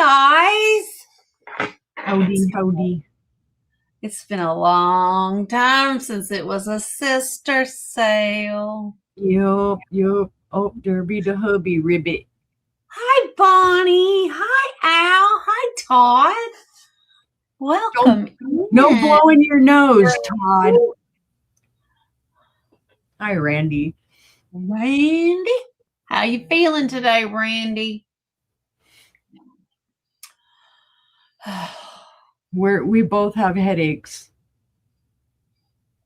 guys. Howdy. It's been a long time since it was a sister sale. Yup. Oh, Derby the hubby ribbit. Hi, Bonnie. Hi, Al. Hi, Todd. Welcome. No blowing your nose, Todd. Hi, Randy. Randy. How you feeling today, Randy? We both have headaches.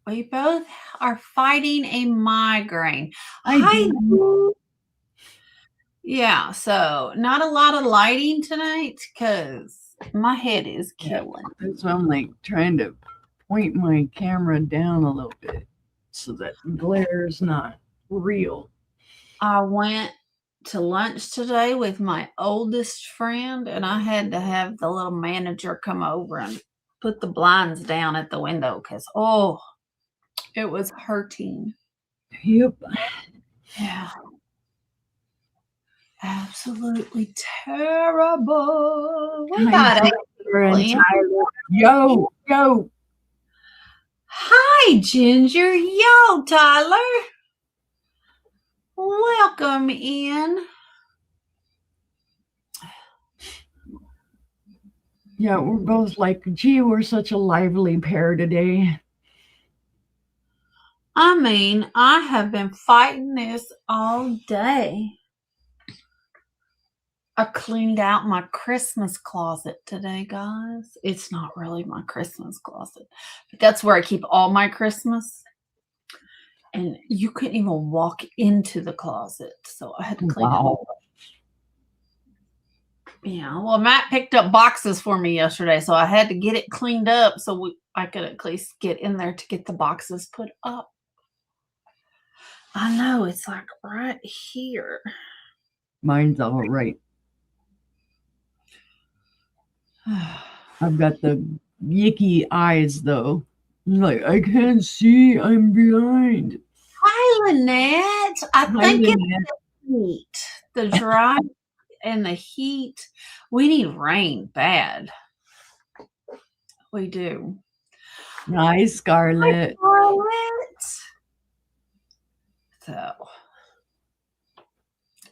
We both are fighting a migraine. Hi. Yeah, so not a lot of lighting tonight because my head is killing. So I'm like trying to point my camera down a little bit so that glare's not real. I went to lunch today with my oldest friend, and I had to have the little manager come over and put the blinds down at the window because, it was hurting. Yep. Yeah. Absolutely terrible. We got Yo. Hi, Ginger. Yo, Tyler. Welcome in. Yeah, we're both like, gee, we're such a lively pair today. I mean, I have been fighting this all day. I cleaned out my Christmas closet today, guys. It's not really my Christmas closet, but that's where I keep all my Christmas. And you couldn't even walk into the closet, so I had to clean it up. Yeah, well, Matt picked up boxes for me yesterday, so I had to get it cleaned up so I could at least get in there to get the boxes put up. I know, it's like right here. Mine's all right. I've got the yicky eyes, though. Like, I can't see, I'm behind. Hi, Lynette. I think it's the heat, the dry and the heat. We need rain bad. We do. Hi, Scarlett. Hi, Scarlett. So,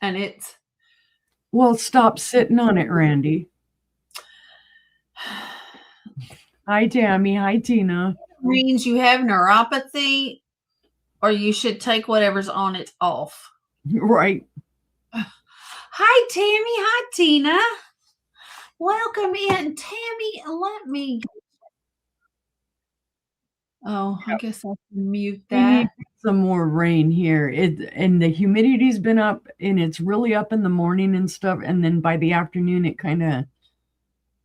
and it's. Well, stop sitting on it, Randy. Hi, Tammy. Hi, Tina. Means you have neuropathy, or you should take whatever's on it off. Right. Hi, Tammy. Hi, Tina. Welcome in. Tammy, let me. Oh, I guess I can mute that. We need some more rain here. And the humidity's been up, and it's really up in the morning and stuff. And then by the afternoon, it kind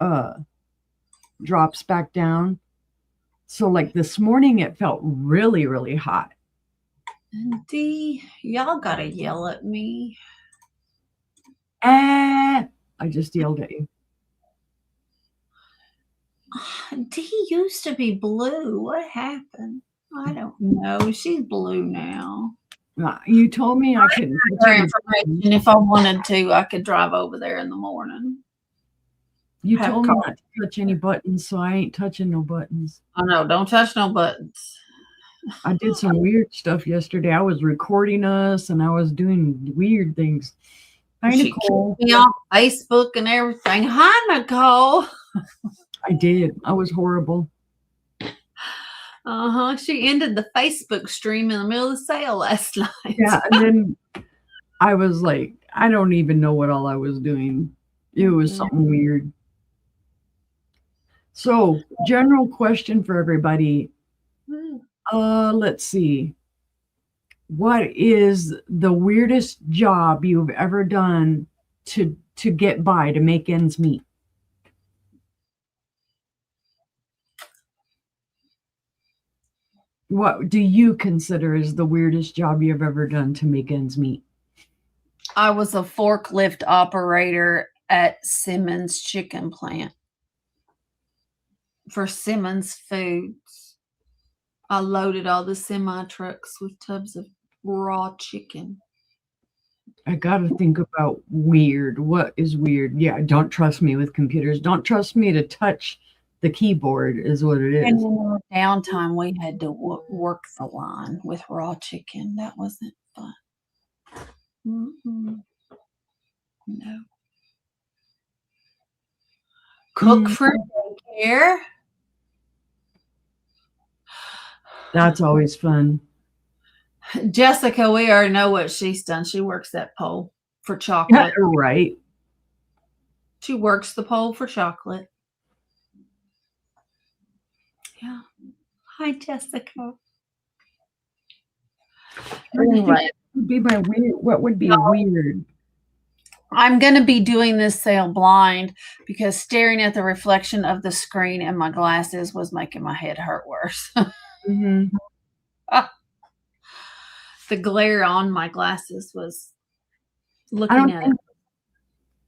of drops back down. So like this morning, it felt really, really hot. D, y'all gotta yell at me. I just yelled at you. D used to be blue. What happened? I don't know. She's blue now. You told me I couldn't touch information. If I wanted to, I could drive over there in the morning. You told me not to touch any buttons, so I ain't touching no buttons. Oh no, don't touch no buttons. I did some weird stuff yesterday. I was recording us and I was doing weird things. She kicked me off Facebook and everything. Hi, Nicole. I did. I was horrible. She ended the Facebook stream in the middle of the sale last night. Yeah, and then I was like, I don't even know what all I was doing. It was something weird. So, general question for everybody. Let's see. What is the weirdest job you've ever done to get by, to make ends meet? What do you consider as the weirdest job you've ever done to make ends meet? I was a forklift operator at Simmons Chicken Plant for Simmons Foods. I loaded all the semi trucks with tubs of raw chicken. I gotta think about weird. What is weird? Yeah, don't trust me with computers. Don't trust me to touch the keyboard, is what it And is. in our downtime, we had to work the line with raw chicken. That wasn't fun. Mm-mm. No. Cook for daycare. That's always fun. Jessica, we already know what she's done. She works that pole for chocolate. Right. She works the pole for chocolate. Yeah. Hi, Jessica. Anyway, Would be my weird. What would be weird? I'm going to be doing this sale blind because staring at the reflection of the screen and my glasses was making my head hurt worse. Mm-hmm. The glare on my glasses was looking at it.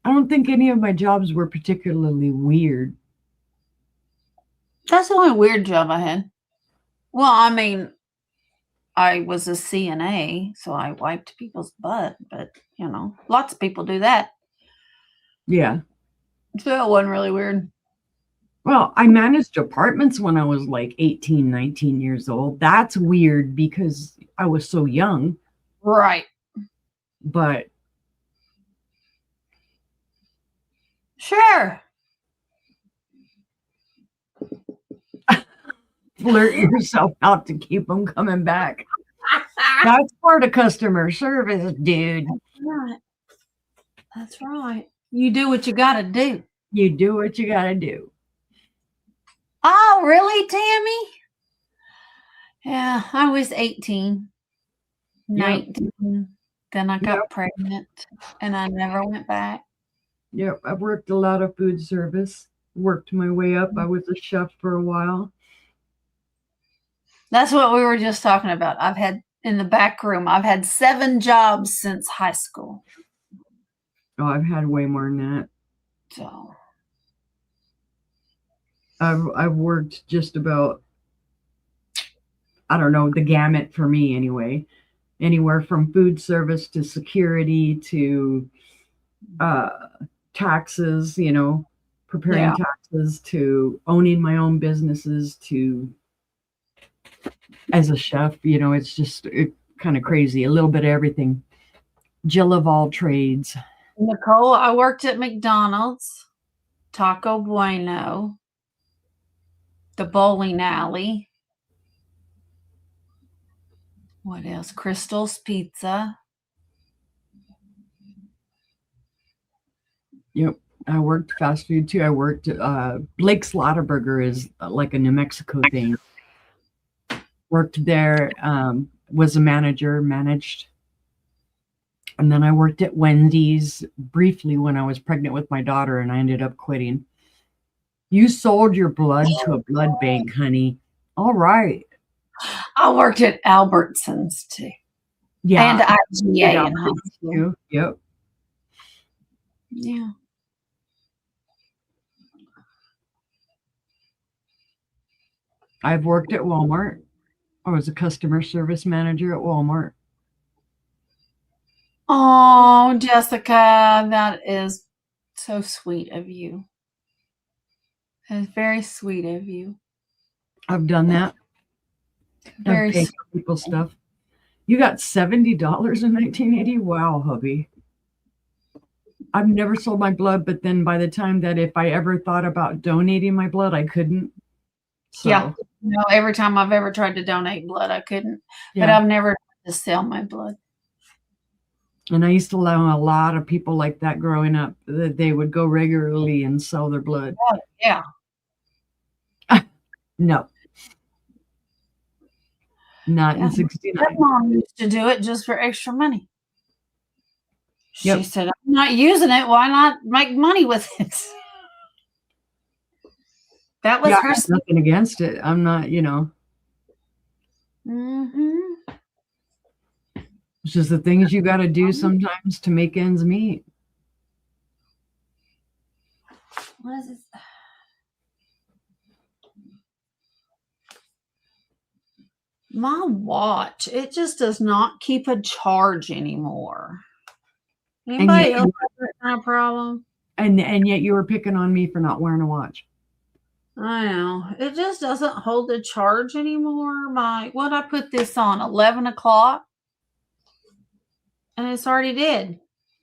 I don't think any of my jobs were particularly weird. That's the only weird job I had. Well, I mean, I was a CNA, so I wiped people's butt, but lots of people do that. Yeah. So that wasn't really weird. Well, I managed apartments when I was like 18, 19 years old. That's weird because I was so young. Right. But sure. Flirt yourself out to keep them coming back. That's part of customer service, dude. That's right. That's right. You do what you got to do. You do what you got to do. Oh, really, Tammy? Yeah, I was 18, 19. Yep. Then I got pregnant and I never went back. Yep, I've worked a lot of food service. Worked my way up. I was a chef for a while. That's what we were just talking about. I've had in the back room, I've had 7 jobs since high school. Oh, I've had way more than that. So I've worked just about, I don't know, the gamut for me anyway. Anywhere from food service to security to taxes, preparing taxes, to owning my own businesses, to as a chef, it's just kind of crazy. A little bit of everything. Jill of all trades. Nicole, I worked at McDonald's, Taco Bueno, the bowling alley. What else? Crystal's Pizza. Yep. I worked fast food too. I worked Blake's Lottaburger is like a New Mexico thing. Worked there, was a manager, managed. And then I worked at Wendy's briefly when I was pregnant with my daughter, and I ended up quitting. You sold your blood to a blood bank, honey. All right. I worked at Albertsons too. Yeah. And IGA in high school. Yep. Yeah. I've worked at Walmart. I was a customer service manager at Walmart. Oh, Jessica, that is so sweet of you. That is very sweet of you. I've done that. Very sweet. People stuff. You got $70 in 1980? Wow, hubby. I've never sold my blood, but then by the time that if I ever thought about donating my blood, I couldn't. So. Yeah. No, every time I've ever tried to donate blood, I couldn't. Yeah. But I've never tried to sell my blood. And I used to allow a lot of people like that growing up that they would go regularly and sell their blood. Oh, yeah. No. Not in 69. My mom used to do it just for extra money. She said, I'm not using it. Why not make money with it? That was her. Nothing against it. I'm not, Mm-hmm. It's just the things you got to do sometimes to make ends meet. What is this? My watch, it just does not keep a charge anymore. And yet Anybody else have that kind of problem? and yet you were picking on me for not wearing a watch. I know. It just doesn't hold the charge anymore. What I put this on 11 o'clock, and it's already dead.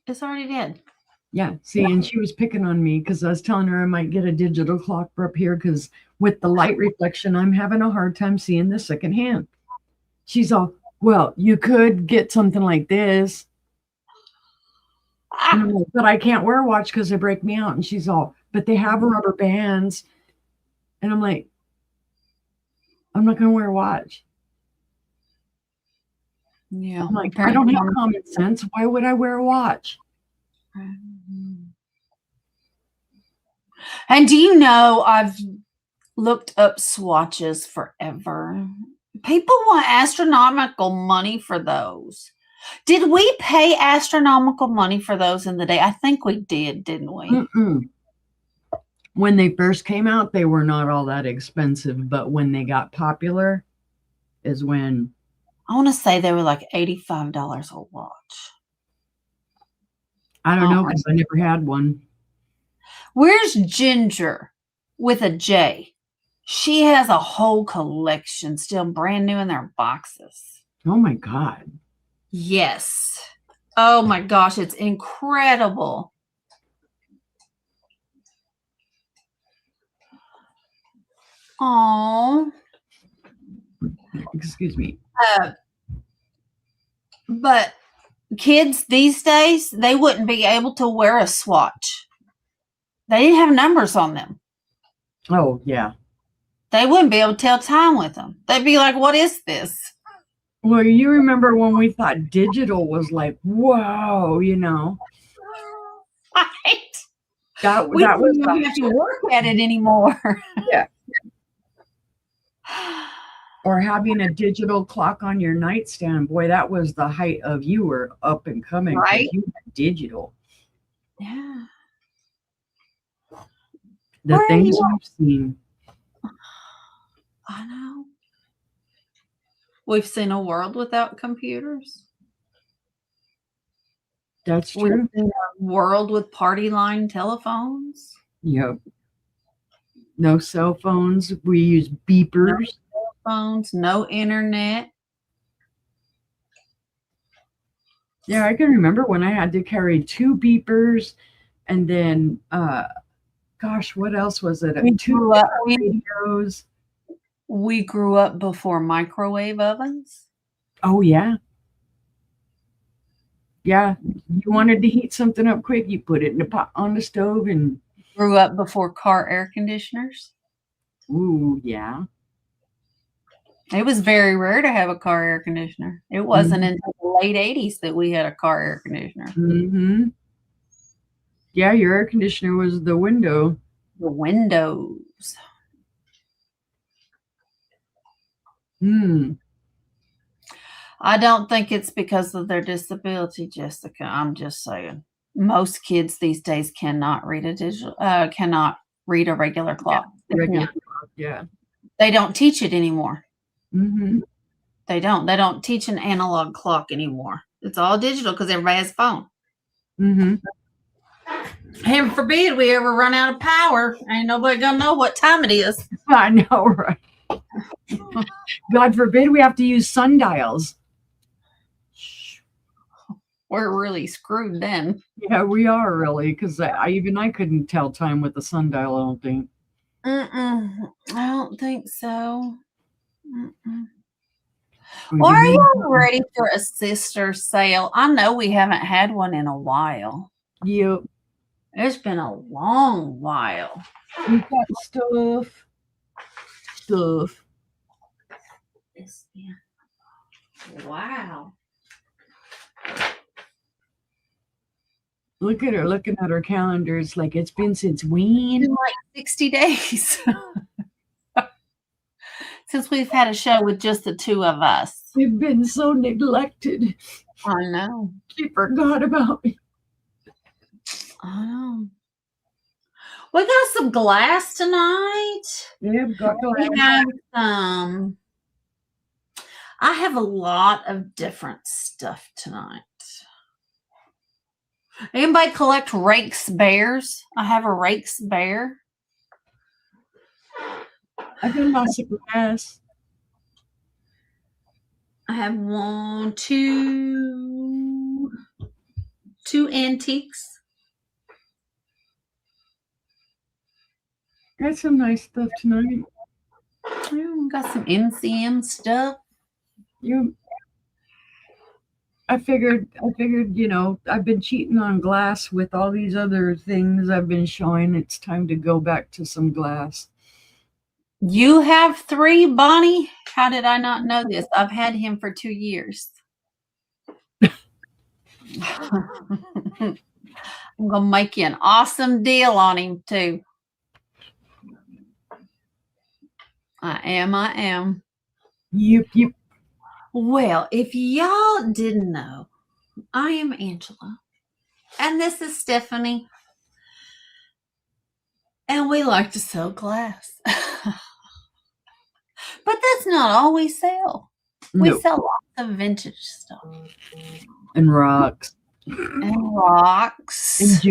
It's already dead. Yeah, see, and she was picking on me because I was telling her I might get a digital clock for up here because with the light reflection, I'm having a hard time seeing the second hand. She's all, well, you could get something like this. And I'm like, but I can't wear a watch because they break me out. And she's all, but they have rubber bands. And I'm like, I'm not going to wear a watch. Yeah. I'm like, I don't have common sense. Why would I wear a watch? And do you know, I've looked up swatches forever. People want astronomical money for those. Did we pay astronomical money for those in the day? I think we did, didn't we? Mm-mm. When they first came out, they were not all that expensive. But when they got popular is when... I want to say they were like $85 a watch. I don't know because I never had one. Where's Ginger with a J? She has a whole collection still brand new in their boxes. Oh my God. Yes. Oh my gosh, it's incredible. Oh. Excuse me. But kids these days, they wouldn't be able to wear a swatch. They didn't have numbers on them. Oh, yeah. They wouldn't be able to tell time with them. They'd be like, what is this? Well, you remember when we thought digital was like, whoa, you know? Right. That We was don't have to work at it anymore. Yeah. Or having a digital clock on your nightstand. Boy, that was the height of you were up and coming. Right. You had digital. Yeah. The things we've seen. I know. We've seen a world without computers. That's true. We've seen a world with party line telephones. Yep. No cell phones. We use beepers. No cell phones, no internet. Yeah, I can remember when I had to carry 2 beepers and then gosh, what else was it? 2 radios. We grew up before microwave ovens. Oh, yeah. Yeah. You wanted to heat something up quick, you put it in the pot on the stove and... Grew up before car air conditioners. Ooh, yeah. It was very rare to have a car air conditioner. It wasn't until the late 80s that we had a car air conditioner. Mm-hmm. Yeah, your air conditioner was the window. The windows. I don't think it's because of their disability, Jessica. I'm just saying. Most kids these days cannot read cannot read a regular clock. Yeah. They don't teach it anymore. Mm-hmm. They don't teach an analog clock anymore. It's all digital because everybody has a phone. Mm-hmm. Heaven forbid we ever run out of power. Ain't nobody gonna know what time it is. I know, right? God forbid we have to use sundials. We're really screwed then. Yeah, we are really, because I couldn't tell time with the sundial, I don't think. I don't think so. Are you ready for a sister sale? I know we haven't had one in a while. Yep. It's been a long while. We've got stuff. Wow. Look at her looking at her calendar. It's like it's been since when? It's been like 60 days. Since we've had a show with just the 2 of us. We've been so neglected. I know. She forgot about me. I know. We got some glass tonight. Yeah, we've got glass. We have some. I have a lot of different stuff tonight. Anybody collect Rakes bears? I have a Rakes bear. I've got lots of glass. I have two antiques. Got some nice stuff tonight. Got some MCM stuff. I figured, I've been cheating on glass with all these other things I've been showing. It's time to go back to some glass. You have 3, Bonnie? How did I not know this? I've had him for 2 years. I'm going to make you an awesome deal on him, too. I am. Yep. Well, if y'all didn't know, I am Angela, and this is Stephanie, and we like to sell glass. But that's not all we sell. We sell lots of vintage stuff. And rocks. And rocks. And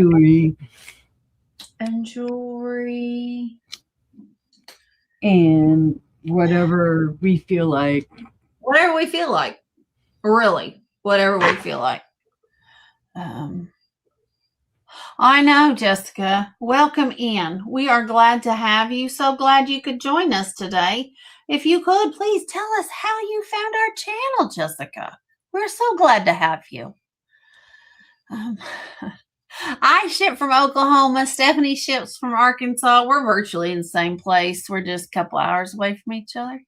jewelry. And whatever we feel like. Whatever we feel like. Really. Whatever we feel like. I know, Jessica. Welcome in. We are glad to have you. So glad you could join us today. If you could, please tell us how you found our channel, Jessica. We're so glad to have you. I ship from Oklahoma. Stephanie ships from Arkansas. We're virtually in the same place. We're just a couple hours away from each other.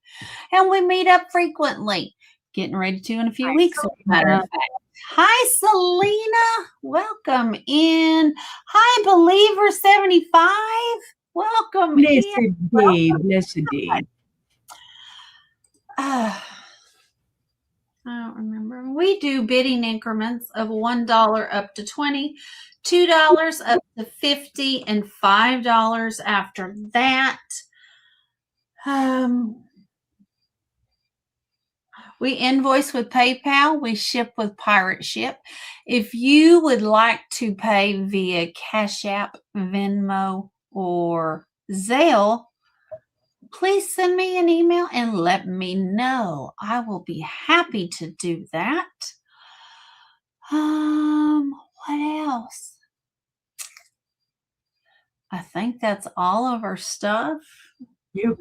And we meet up frequently. Getting ready to in a few weeks, as a matter of fact. Hi, Selena. Welcome in. Hi, Believer75. Welcome in. Blessed day. I don't remember. We do bidding increments of $1 up to 20, $2 up to 50, and $5 after that. We invoice with PayPal. We ship with Pirate Ship. If you would like to pay via Cash App, Venmo, or Zelle, please send me an email and let me know. I will be happy to do that. What else? I think that's all of our stuff. Yep.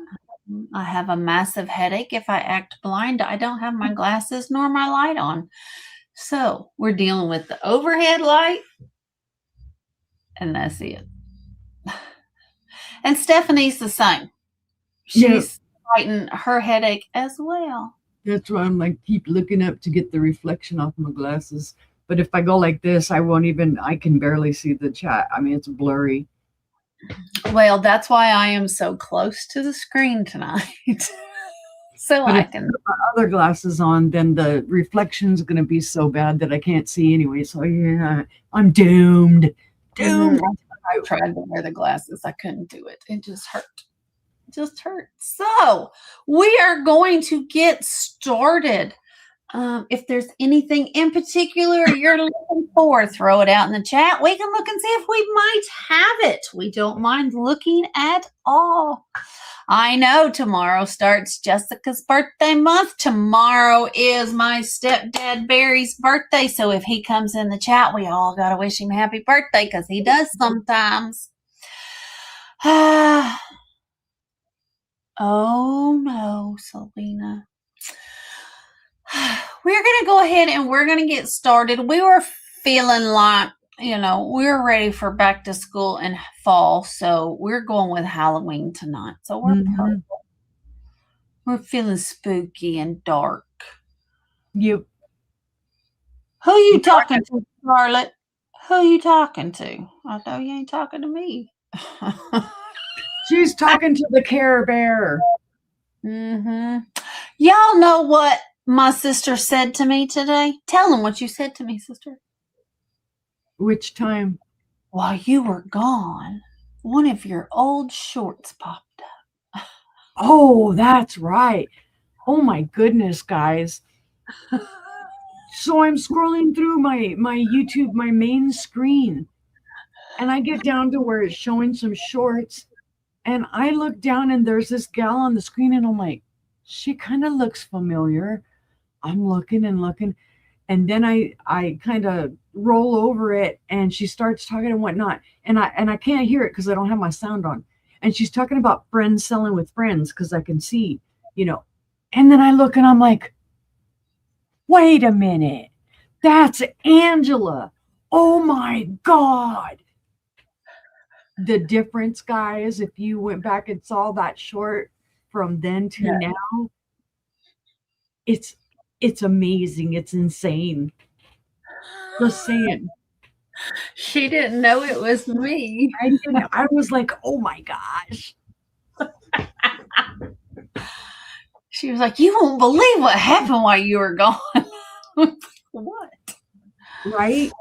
I have a massive headache. If I act blind, I don't have my glasses nor my light on. So we're dealing with the overhead light, and that's it. And Stephanie's the same. She's fighting her headache as well. That's why I'm like, keep looking up to get the reflection off my glasses. But if I go like this, I can barely see the chat. I mean, it's blurry. Well, that's why I am so close to the screen tonight. So I can put my other glasses on, then the reflection's going to be so bad that I can't see anyway. So yeah, I'm doomed. I tried to wear the glasses. I couldn't do it. It just hurt. So we are going to get started. If there's anything in particular you're looking for, throw it out in the chat. We can look and see if we might have it. We don't mind looking at all. I know tomorrow starts Jessica's birthday month. Tomorrow is my stepdad Barry's birthday. So if he comes in the chat, we all got to wish him happy birthday because he does sometimes. Oh no, Selena. We're going to go ahead and we're going to get started. We were feeling like, we're ready for back to school and fall. So we're going with Halloween tonight. So we're feeling spooky and dark. Yep. Who you talking to, Charlotte? Who you talking to? I know you ain't talking to me. She's talking to the Care Bear. Y'all know what my sister said to me today? Tell them what you said to me, sister. Which time? While you were gone, one of your old shorts popped up. Oh, that's right. Oh my goodness, guys. So I'm scrolling through my YouTube, my main screen, and I get down to where it's showing some shorts, and I look down and there's this gal on the screen, and I'm like, she kind of looks familiar. I'm looking and looking, and then I kind of roll over it, and she starts talking and whatnot, and I can't hear it because I don't have my sound on, and she's talking about friends selling with friends because I can see, and then I look and I'm like, wait a minute, that's Angela. Oh my God. The difference, guys, if you went back and saw that short from then to now, it's amazing. It's insane. Just saying. She didn't know it was me. I didn't. I was like, oh my gosh. She was like, you won't believe what happened while you were gone. What? Right?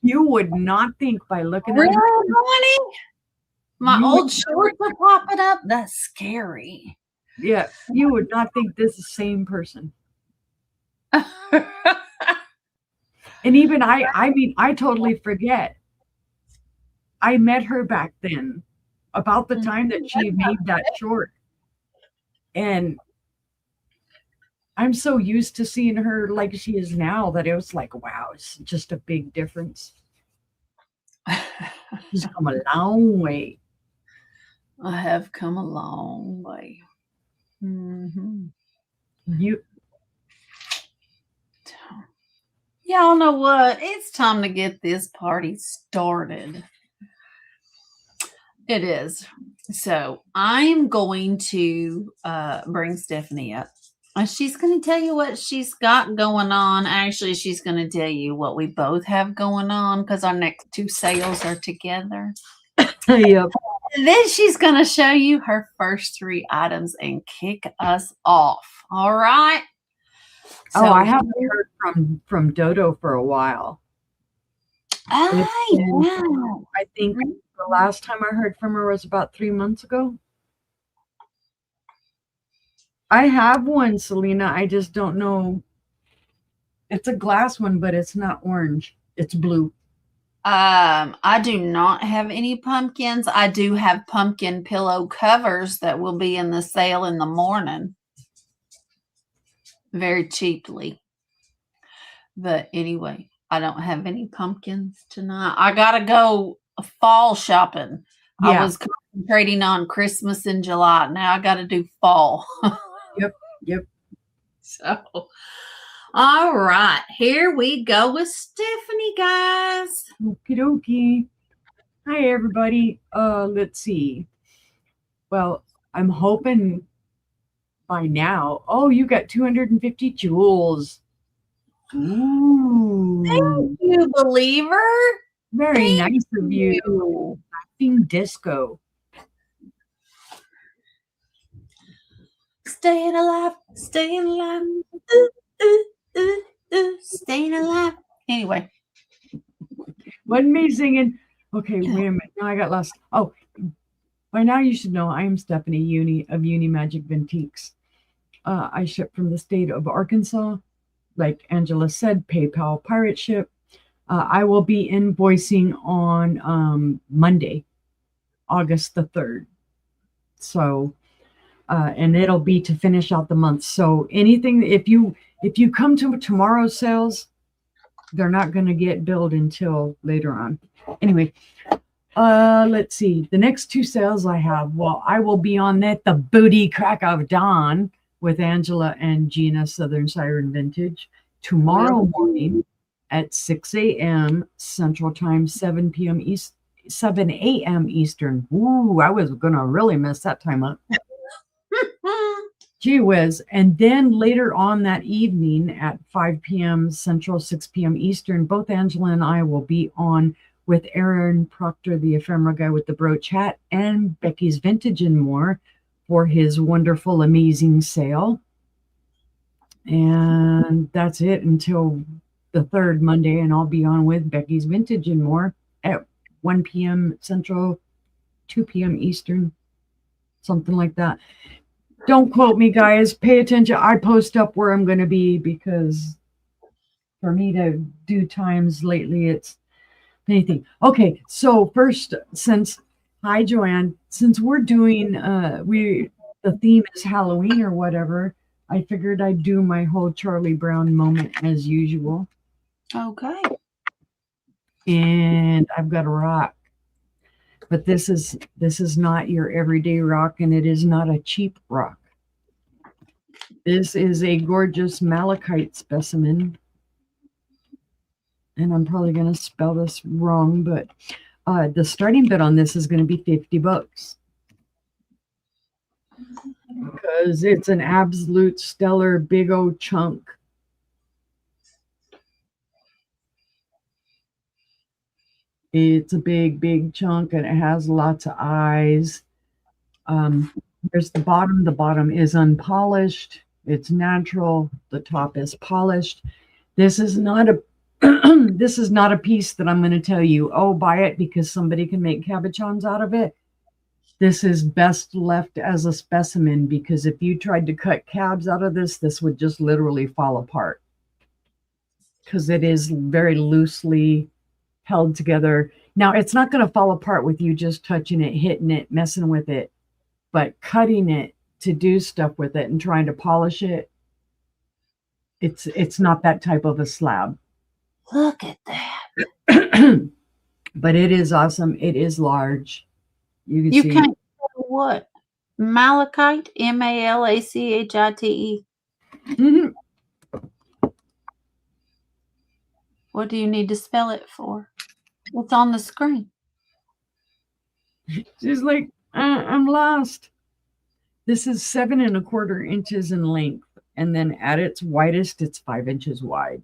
You would not think by looking at honey? My old shorts are popping up. That's scary. Yeah, you would not think this is the same person. And even I mean, I totally forget. I met her back then, about the time that she made that short. And I'm so used to seeing her like she is now that it was like, wow, it's just a big difference. She's come a long way. I have come a long way. Mm-hmm. Y'all know what? It's time to get this party started. It is. So I'm going to bring Stephanie up. She's going to tell you what she's got going on. Actually, she's going to tell you what we both have going on because our next two sales are together. Yep. And then she's going to show you her first 3 items and kick us off. All right. So, I haven't heard from Dodo for a while. I think the last time I heard from her was about 3 months ago. I have one, Selena. I just don't know. It's a glass one, but it's not orange. It's blue. I do not have any pumpkins. I do have pumpkin pillow covers that will be in the sale in the morning. Very cheaply. But anyway, I don't have any pumpkins tonight. I got to go fall shopping. Yeah. I was concentrating on Christmas in July. Now I got to do fall. Yep. So, all right. Here we go with Stephanie, guys. Okie dokie. Hi, everybody. Let's see. Well, I'm hoping by now. Oh, you got 250 jewels. Ooh. Thank you, believer. Very nice of you. Acting disco. Staying alive, staying alive, staying alive. Anyway. Wasn't me singing. Okay, wait a minute. Now I got lost. Oh, by now you should know I am Stephanie of Uni Magic Vintiques. I ship from the state of Arkansas. Like Angela said, PayPal pirate ship. I will be invoicing on Monday, August the 3rd. So, and it'll be to finish out the month. So anything, if you come to tomorrow's sales, they're not going to get billed until later on. Anyway, let's see. The next 2 sales I have, well, I will be on that the Booty Crack of Dawn with Angela and Gina Southern Siren Vintage tomorrow morning at 6 a.m. Central Time, 7 a.m. Eastern. Ooh, I was going to really mess that time up. Gee whiz. And then later on that evening at 5 p.m. Central, 6 p.m. Eastern, both Angela and I will be on with Aaron Proctor, the ephemera guy with the brooch hat, and Becky's Vintage and More for his wonderful, amazing sale. And that's it until the 3rd Monday, and I'll be on with Becky's Vintage and More at 1 p.m. Central, 2 p.m. Eastern, something like that. Don't quote me, guys. Pay attention. I post up where I'm going to be because for me to do times lately. It's anything. Okay, so first, hi Joanne, since we're doing the theme is Halloween or whatever, I figured I'd do my whole Charlie Brown moment as usual. Okay. And I've got a rock. But this is not your everyday rock, and it is not a cheap rock. This is a gorgeous malachite specimen. And I'm probably going to spell this wrong, but the starting bid on this is going to be $50 because it's an absolute stellar big old chunk. It's a big, big chunk, and it has lots of eyes. Here's the bottom. The bottom is unpolished. It's natural. The top is polished. This is not a this is not a piece that I'm going to tell you, oh, buy it because somebody can make cabochons out of it. This is best left as a specimen because if you tried to cut cabs out of this, this would just literally fall apart because it is very loosely held together. Now, it's not going to fall apart with you just touching it, hitting it, messing with it, but cutting it to do stuff with it and trying to polish it, it's not that type of a slab. Look at that. But it is awesome. It is large. You can see. Can't tell what? Malachite, Malachite. Mhm. What do you need to spell it for? It's on the screen. She's like, I'm lost. This is 7¼ inches in length. And then at its widest, it's 5 inches wide.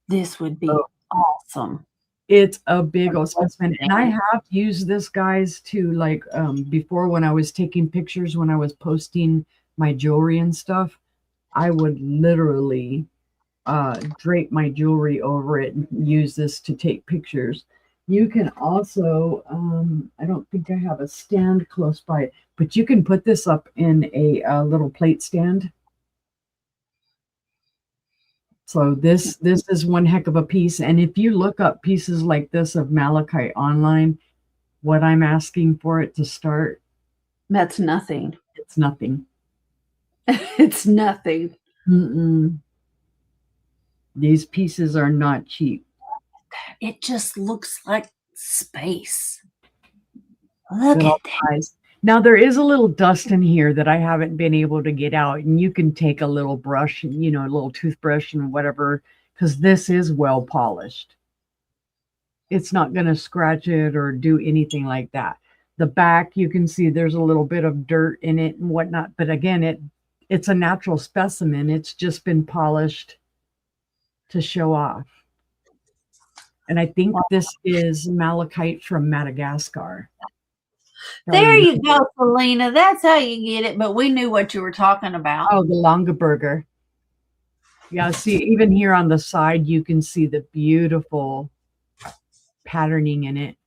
This would be awesome. It's a big old specimen. And I have used this, guys, to like before when I was taking pictures, when I was posting my jewelry and stuff, I would literally drape my jewelry over it and use this to take pictures. You can also, I don't think I have a stand close by it, but you can put this up in a little plate stand. So this is one heck of a piece. And if you look up pieces like this of malachite online, what I'm asking for it to start, that's nothing. It's nothing. It's nothing. Mm-mm. These pieces are not cheap. It just looks like space. Look at that. Now, there is a little dust in here that I haven't been able to get out, and you can take a little brush, you know, a little toothbrush and whatever, because this is well polished. It's not going to scratch it or do anything like that. The back, you can see there's a little bit of dirt in it and whatnot, but again, it's a natural specimen. It's just been polished to show off. And I think this is malachite from Madagascar. There you go, Selena. That's how you get it. But we knew what you were talking about. Oh, the Longaberger. Yeah, see, even here on the side, you can see the beautiful patterning in it.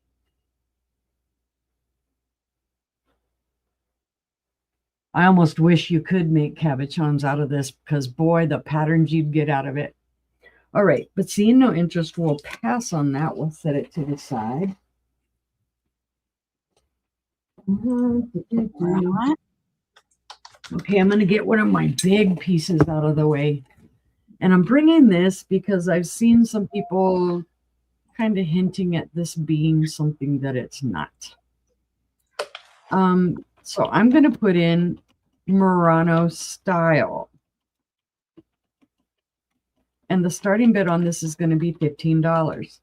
I almost wish you could make cabochons out of this because, boy, the patterns you'd get out of it. All right, but seeing no interest, we'll pass on that. We'll set it to the side. Okay, I'm going to get one of my big pieces out of the way. And I'm bringing this because I've seen some people kind of hinting at this being something that it's not. So I'm going to put in Murano style. And the starting bid on this is going to be $15.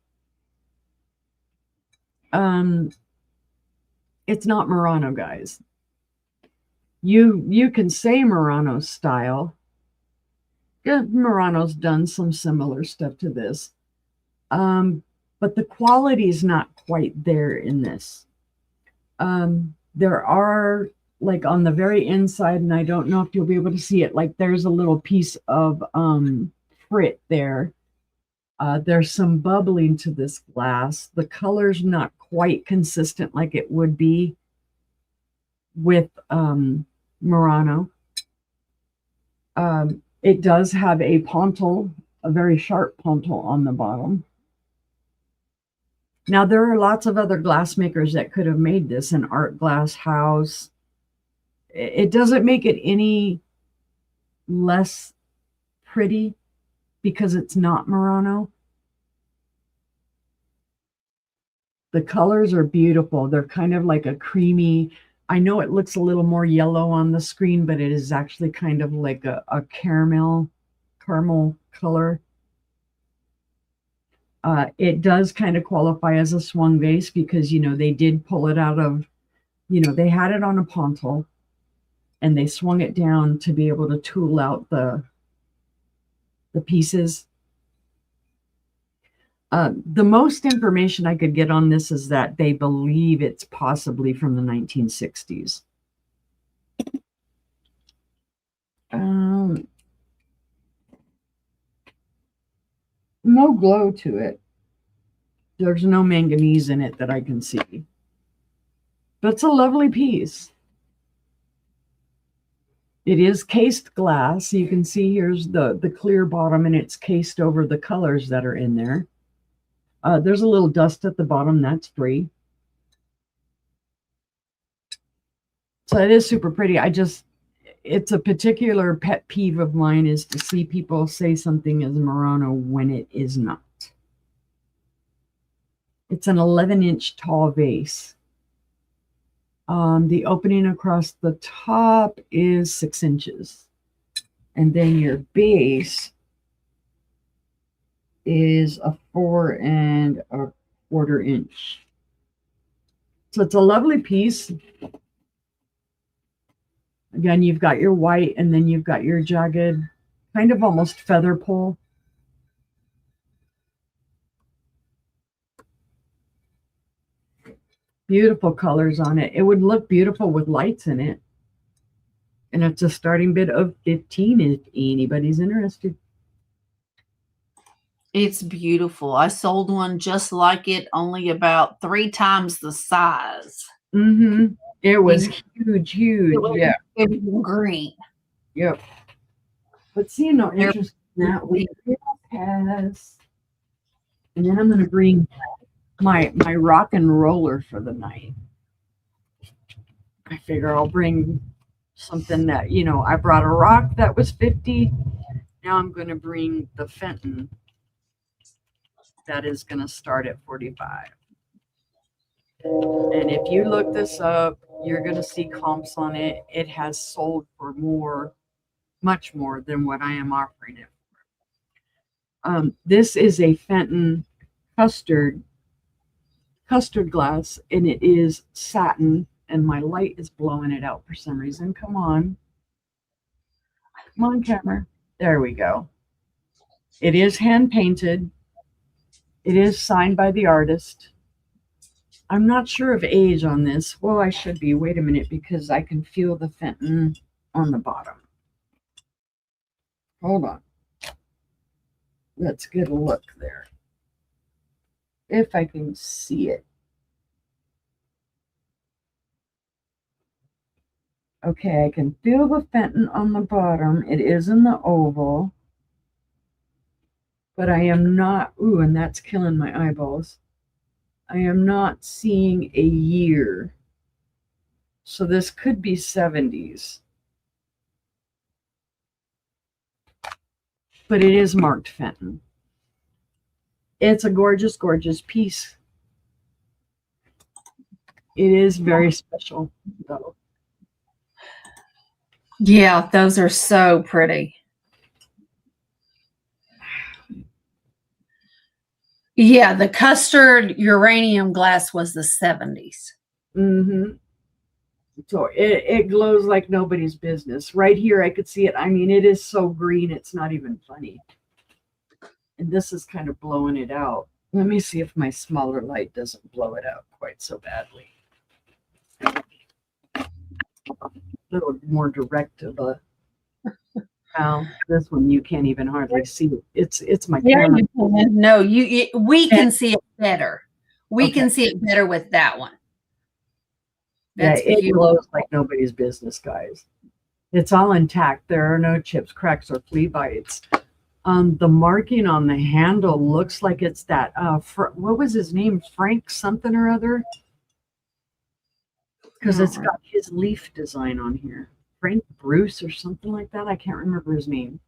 It's not Murano, guys. You can say Murano style. Yeah, Murano's done some similar stuff to this. But the quality is not quite there in this. There are, like on the very inside, and I don't know if you'll be able to see it, like there's a little piece of frit there. There's some bubbling to this glass. The color's not quite consistent like it would be with Murano. It does have a pontil a very sharp pontal on the bottom. Now, there are lots of other glassmakers that could have made this, an art glass house. It doesn't make it any less pretty because it's not Murano. The colors are beautiful. They're kind of like a creamy, I know it looks a little more yellow on the screen, but it is actually kind of like a caramel color. It does kind of qualify as a swung vase because, they did pull it out of, they had it on a pontal and they swung it down to be able to tool out the pieces. The most information I could get on this is that they believe it's possibly from the 1960s. No glow to it. There's no manganese in it that I can see. But it's a lovely piece. It is cased glass. You can see here's the clear bottom, and it's cased over the colors that are in there. There's a little dust at the bottom. That's free. So it is super pretty. It's a particular pet peeve of mine is to see people say something is Murano when it is not. It's an 11-inch tall vase. The opening across the top is 6 inches. And then your base is a 4 1/4 inch. So it's a lovely piece. Again, you've got your white and then you've got your jagged, kind of almost feather pull. Beautiful colors on it. It would look beautiful with lights in it. And it's a starting bid of $15 if anybody's interested. It's beautiful. I sold one just like it, only about 3 times the size. Mm-hmm. It was huge. Yeah. It was green. Yep. But see, no interest in that. We has. And then I'm going to bring my rock and roller for the night. I figure I'll bring something that, I brought a rock that was 50. Now I'm going to bring the Fenton that is going to start at 45. And if you look this up, you're going to see comps on it. It has sold for much more than what I am offering it for. This is a Fenton custard glass, and it is satin, and my light is blowing it out for some reason. Come on, camera. There we go. It is hand painted. It is signed by the artist. I'm not sure of age on this. Well, I should be. Wait a minute, because I can feel the Fenton on the bottom. Hold on. Let's get a look there. If I can see it. Okay, I can feel the Fenton on the bottom. It is in the oval. But I am not, and that's killing my eyeballs. I am not seeing a year. So this could be 70s. But it is marked Fenton. It's a gorgeous, gorgeous piece. It is very special, though. Yeah, those are so pretty. Yeah, the custard uranium glass was the 70s. Mm-hmm. So it glows like nobody's business. Right here, I could see it. I mean, it is so green, it's not even funny. And this is kind of blowing it out. Let me see if my smaller light doesn't blow it out quite so badly. A little more direct to the... Well, this one you can't even hardly see. It's my camera. No, we can see it better. We can see it better with that one. That's it glows like nobody's business, guys. It's all intact. There are no chips, cracks, or flea bites. The marking on the handle looks like it's that what was his name? Frank something or other? Because it's got his leaf design on here. Frank Bruce or something like that. I can't remember his name.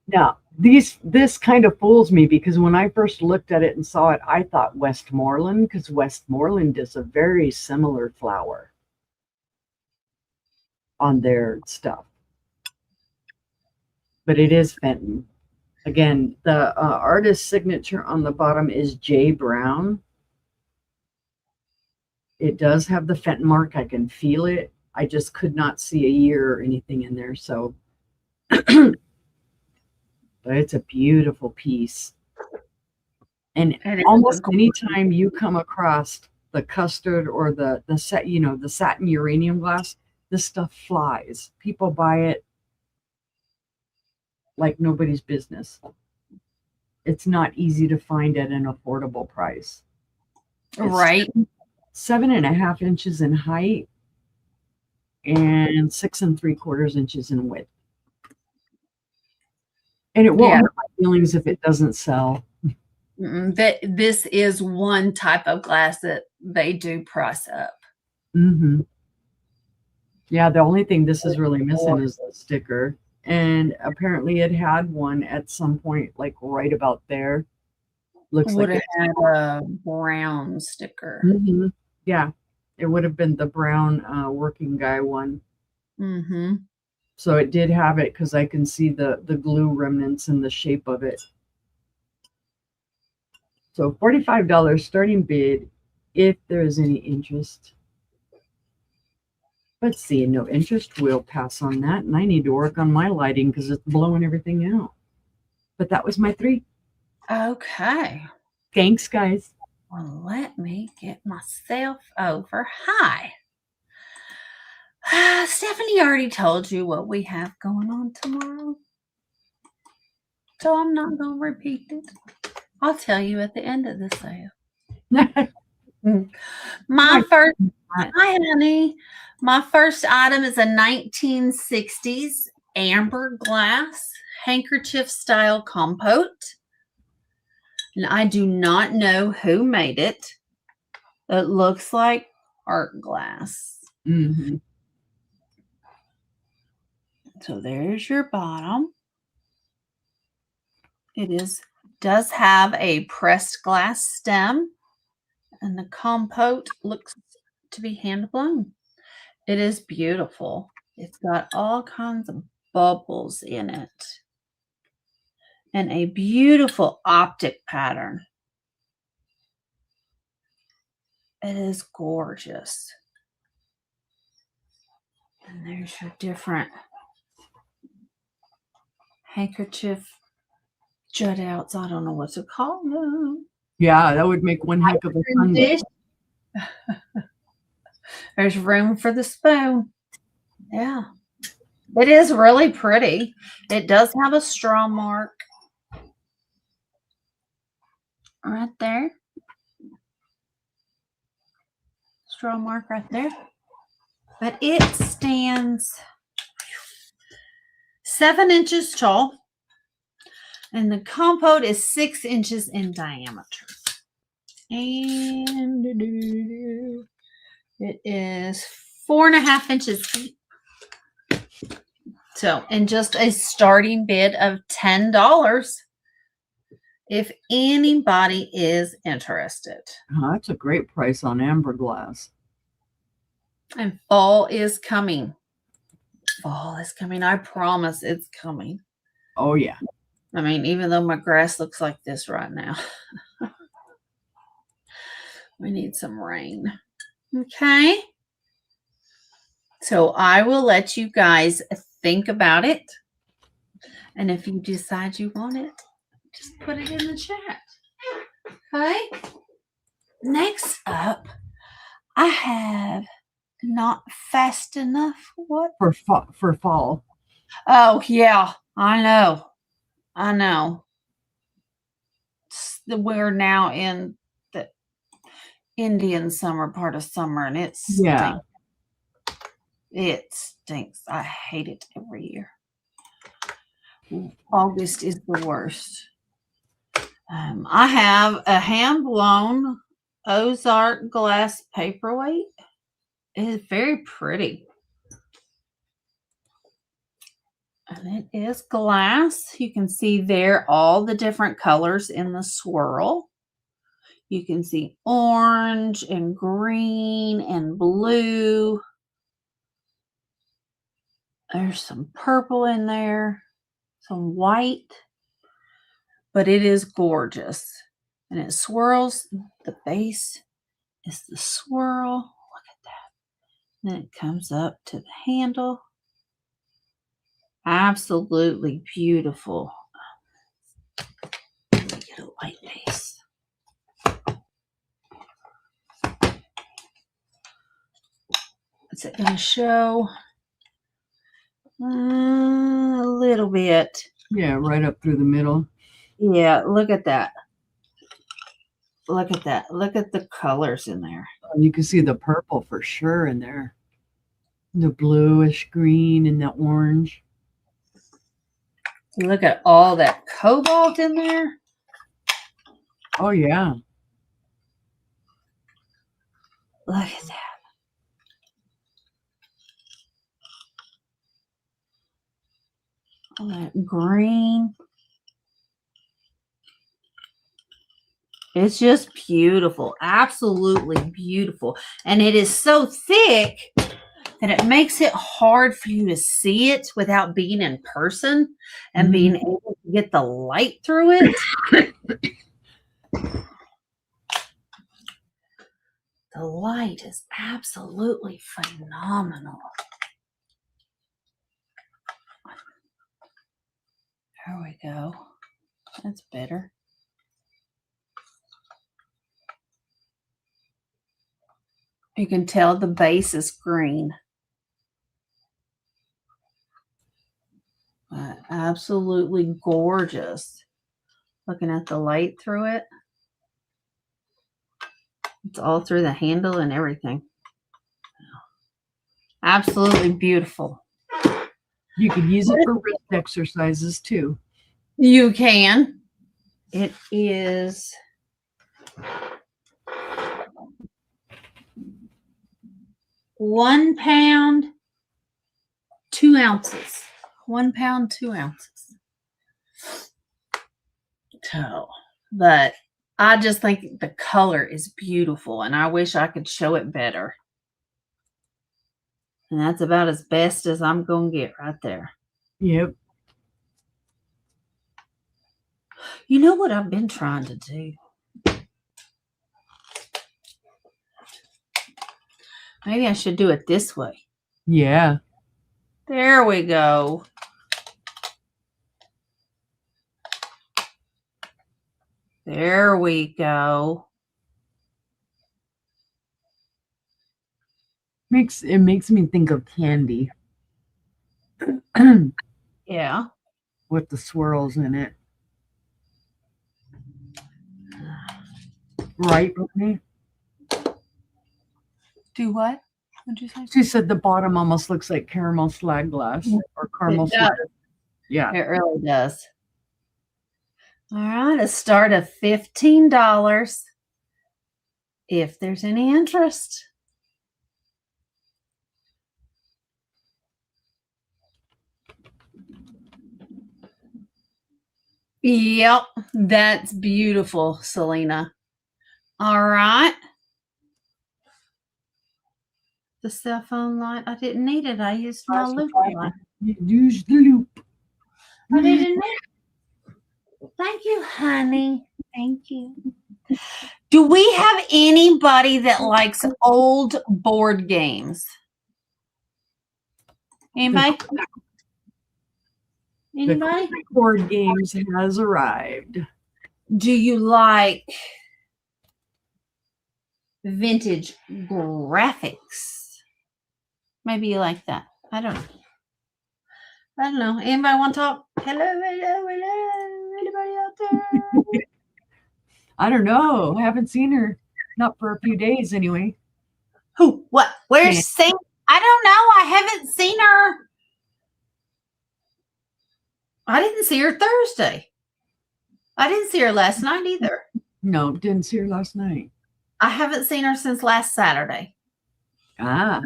Now, this kind of fools me because when I first looked at it and saw it, I thought Westmoreland, because Westmoreland does a very similar flower on their stuff. But it is Fenton. Again, the artist signature on the bottom is J. Brown. It does have the Fenton mark. I can feel it. I just could not see a year or anything in there. So, but it's a beautiful piece. And almost anytime you come across the custard or the satin uranium glass, this stuff flies. People buy it like nobody's business. It's not easy to find at an affordable price. Right. 7.5 inches in height and 6 3/4 inches in width. And it won't hurt my feelings if it doesn't sell. This is one type of glass that they do price up. Mm-hmm. Yeah, the only thing this is really missing is the sticker. And apparently it had one at some point, like right about there. Looks like it had a brown sticker. Mm-hmm. Yeah, it would have been the brown working guy one. Mm-hmm. So it did have it because I can see the glue remnants in the shape of it. So $45 starting bid if there is any interest. Let's see, no interest, we'll pass on that. And I need to work on my lighting because it's blowing everything out. But that was my 3. Okay. Thanks, guys. Well, let me get myself over. Hi. Stephanie already told you what we have going on tomorrow. So I'm not going to repeat it. I'll tell you at the end of the sale. Hi, honey. My first item is a 1960s amber glass handkerchief style compote. And I do not know who made it. It looks like art glass. Mm-hmm. So there's your bottom. It does have a pressed glass stem, and the compote looks to be hand blown. It is beautiful. It's got all kinds of bubbles in it and a beautiful optic pattern. It is gorgeous. And there's your different handkerchief jut outs. I don't know what to call them. Yeah, that would make one heck of a fun dish. There's room for the spoon. Yeah. It is really pretty. It does have a straw mark right there. Straw mark right there. But it stands 7 inches tall. And the compote is 6 inches in diameter. And it is 4.5 inches deep. So, and just a starting bid of $10 if anybody is interested. That's a great price on amber glass. And fall is coming. Fall is coming. I promise it's coming. Oh, yeah. I mean, even though my grass looks like this right now. We need some rain. Okay. So I will let you guys think about it. And if you decide you want it, just put it in the chat. Okay. Next up, I have not fast enough. What? For fall. Oh, yeah. I know. We're now in the Indian summer part of summer, and it stinks. Yeah. It stinks. I hate it every year. August is the worst. I have a hand-blown Ozark glass paperweight. It is very pretty. And it is glass. You can see there all the different colors in the swirl. You can see orange and green and blue. There's some purple in there, some white, but it is gorgeous. And it swirls. The base is the swirl. Look at that. Then it comes up to the handle. Absolutely beautiful. Let me get a light base. What's it going to show? A little bit. Yeah, right up through the middle. Yeah, look at that. Look at that. Look at the colors in there. You can see the purple for sure in there. The bluish green and the orange. Look at all that cobalt in there. Oh, yeah. Look at that. All that green. It's just beautiful. Absolutely beautiful. And it is so thick that it makes it hard for you to see it without being in person and being able to get the light through it. The light is absolutely phenomenal. There we go. That's better. You can tell the base is green. Absolutely gorgeous. Looking at the light through it. It's all through the handle and everything. Absolutely beautiful. You could use it for wrist exercises too. You can. It is 1 pound, 2 ounces. 1 pound, 2 ounces. So, but I just think the color is beautiful and I wish I could show it better. And that's about as best as I'm going to get right there. Yep. You know what I've been trying to do? Maybe I should do it this way. Yeah. There we go. There we go. It makes me think of candy. Yeah. With the swirls in it. Right, Brittany? Do what? What'd you say? She said the bottom almost looks like caramel slag glass or caramel slag. Yeah. It really does. All right. A start of $15 if there's any interest. Yep, that's beautiful, Selena. All right. The cell phone light. I didn't need it. I used my loop light. You use the loop. I didn't need it. Thank you, honey. Thank you. Do we have anybody that likes old board games? Anybody? Anybody? The board games has arrived. Do you like vintage graphics? Maybe you like that. I don't know. I don't know. Anybody want to talk? Hello, hello, hello. Anybody out there? I don't know. I haven't seen her. Not for a few days anyway. Who? What? Where's Sam? I don't know. I haven't seen her. I didn't see her Thursday. I didn't see her last night either. No, didn't see her last night. I haven't seen her since last Saturday. Ah.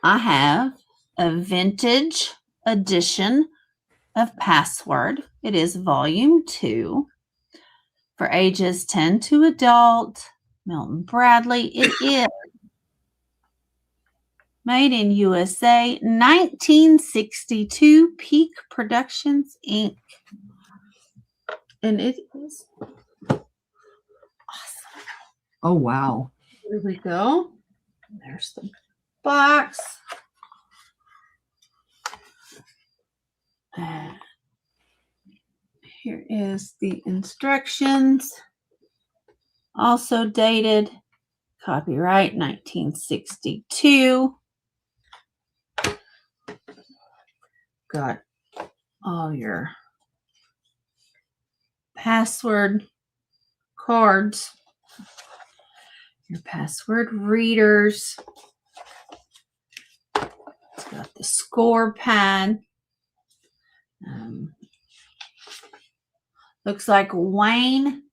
I have a vintage edition of Password. It is volume 2 for ages 10 to adult. Milton Bradley. It is made in USA, 1962, Peak Productions, Inc. And it is awesome. Oh, wow. Here we go. There's the box. Here is the instructions. Also dated, copyright 1962. Got all your password cards, your password readers. It's got the score pad. Looks like Wayne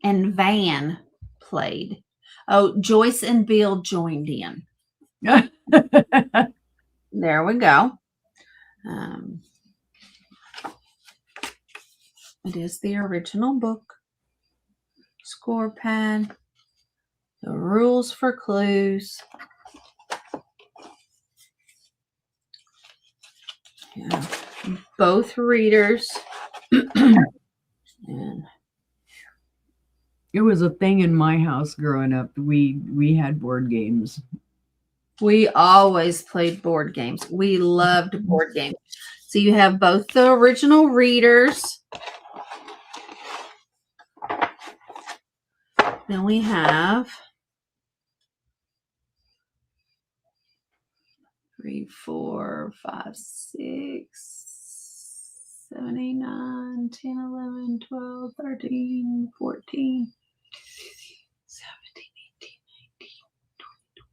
and Van played. Oh, Joyce and Bill joined in. There we go. It is the original book. Score pad. The rules for clues. Yeah. Both readers. And it was a thing in my house growing up. We had board games. We always played board games. We loved board games. So you have both the original readers. Then we have 3, 4, 5, 6, 7, 8, 9, 10, 11, 12, 13, 14, 17, 18, 19, 20,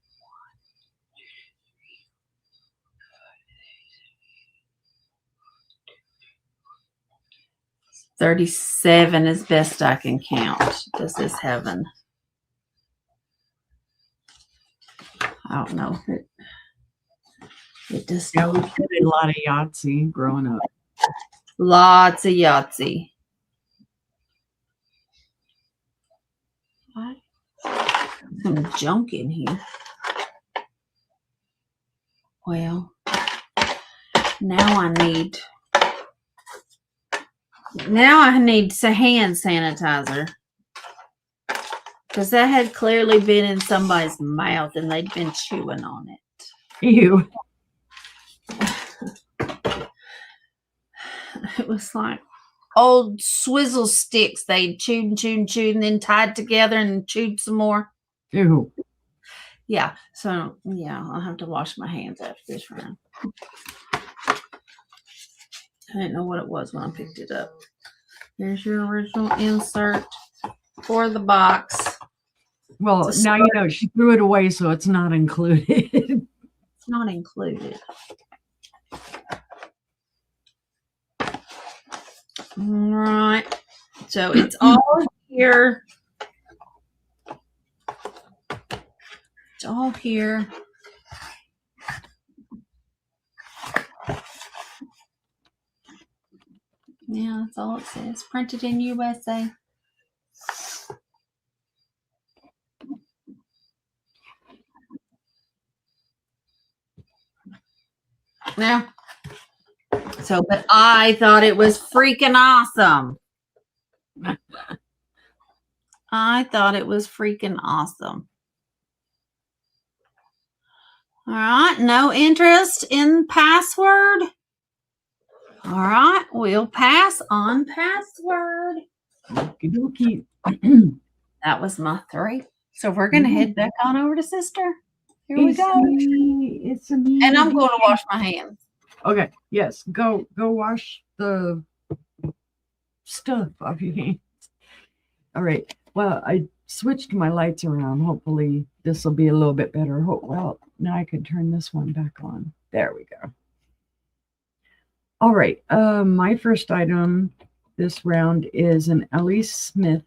37 as best I can count. Does this heaven? I don't know. It just Yeah, we played a lot of Yahtzee growing up. lots of Yahtzee. Some junk in here. Well, now I need some hand sanitizer. Because that had clearly been in somebody's mouth and they'd been chewing on it. Ew. It was like old swizzle sticks they chewed and then tied together and chewed some more. Ew. Yeah. So, yeah, I'll have to wash my hands after this round. I didn't know what it was when I picked it up. Here's your original insert for the box. Well, now you know she threw it away, so it's not included. It's not included. All right. So it's all here. It's all here. Yeah, that's all it says. Printed in USA. Yeah. So, but I thought it was freaking awesome. I thought it was freaking awesome. All right. No interest in password. All right. We'll pass on password. Okie That was my 3. So we're going to head back on over to Sister. Here we go. It's me. And I'm going to wash my hands. Okay. Yes. Go wash the stuff off your hands. All right. Well, I switched my lights around. Hopefully this will be a little bit better. Well, Now I could turn this one back on. There we go. All right. My first item this round is an Ellie Smith.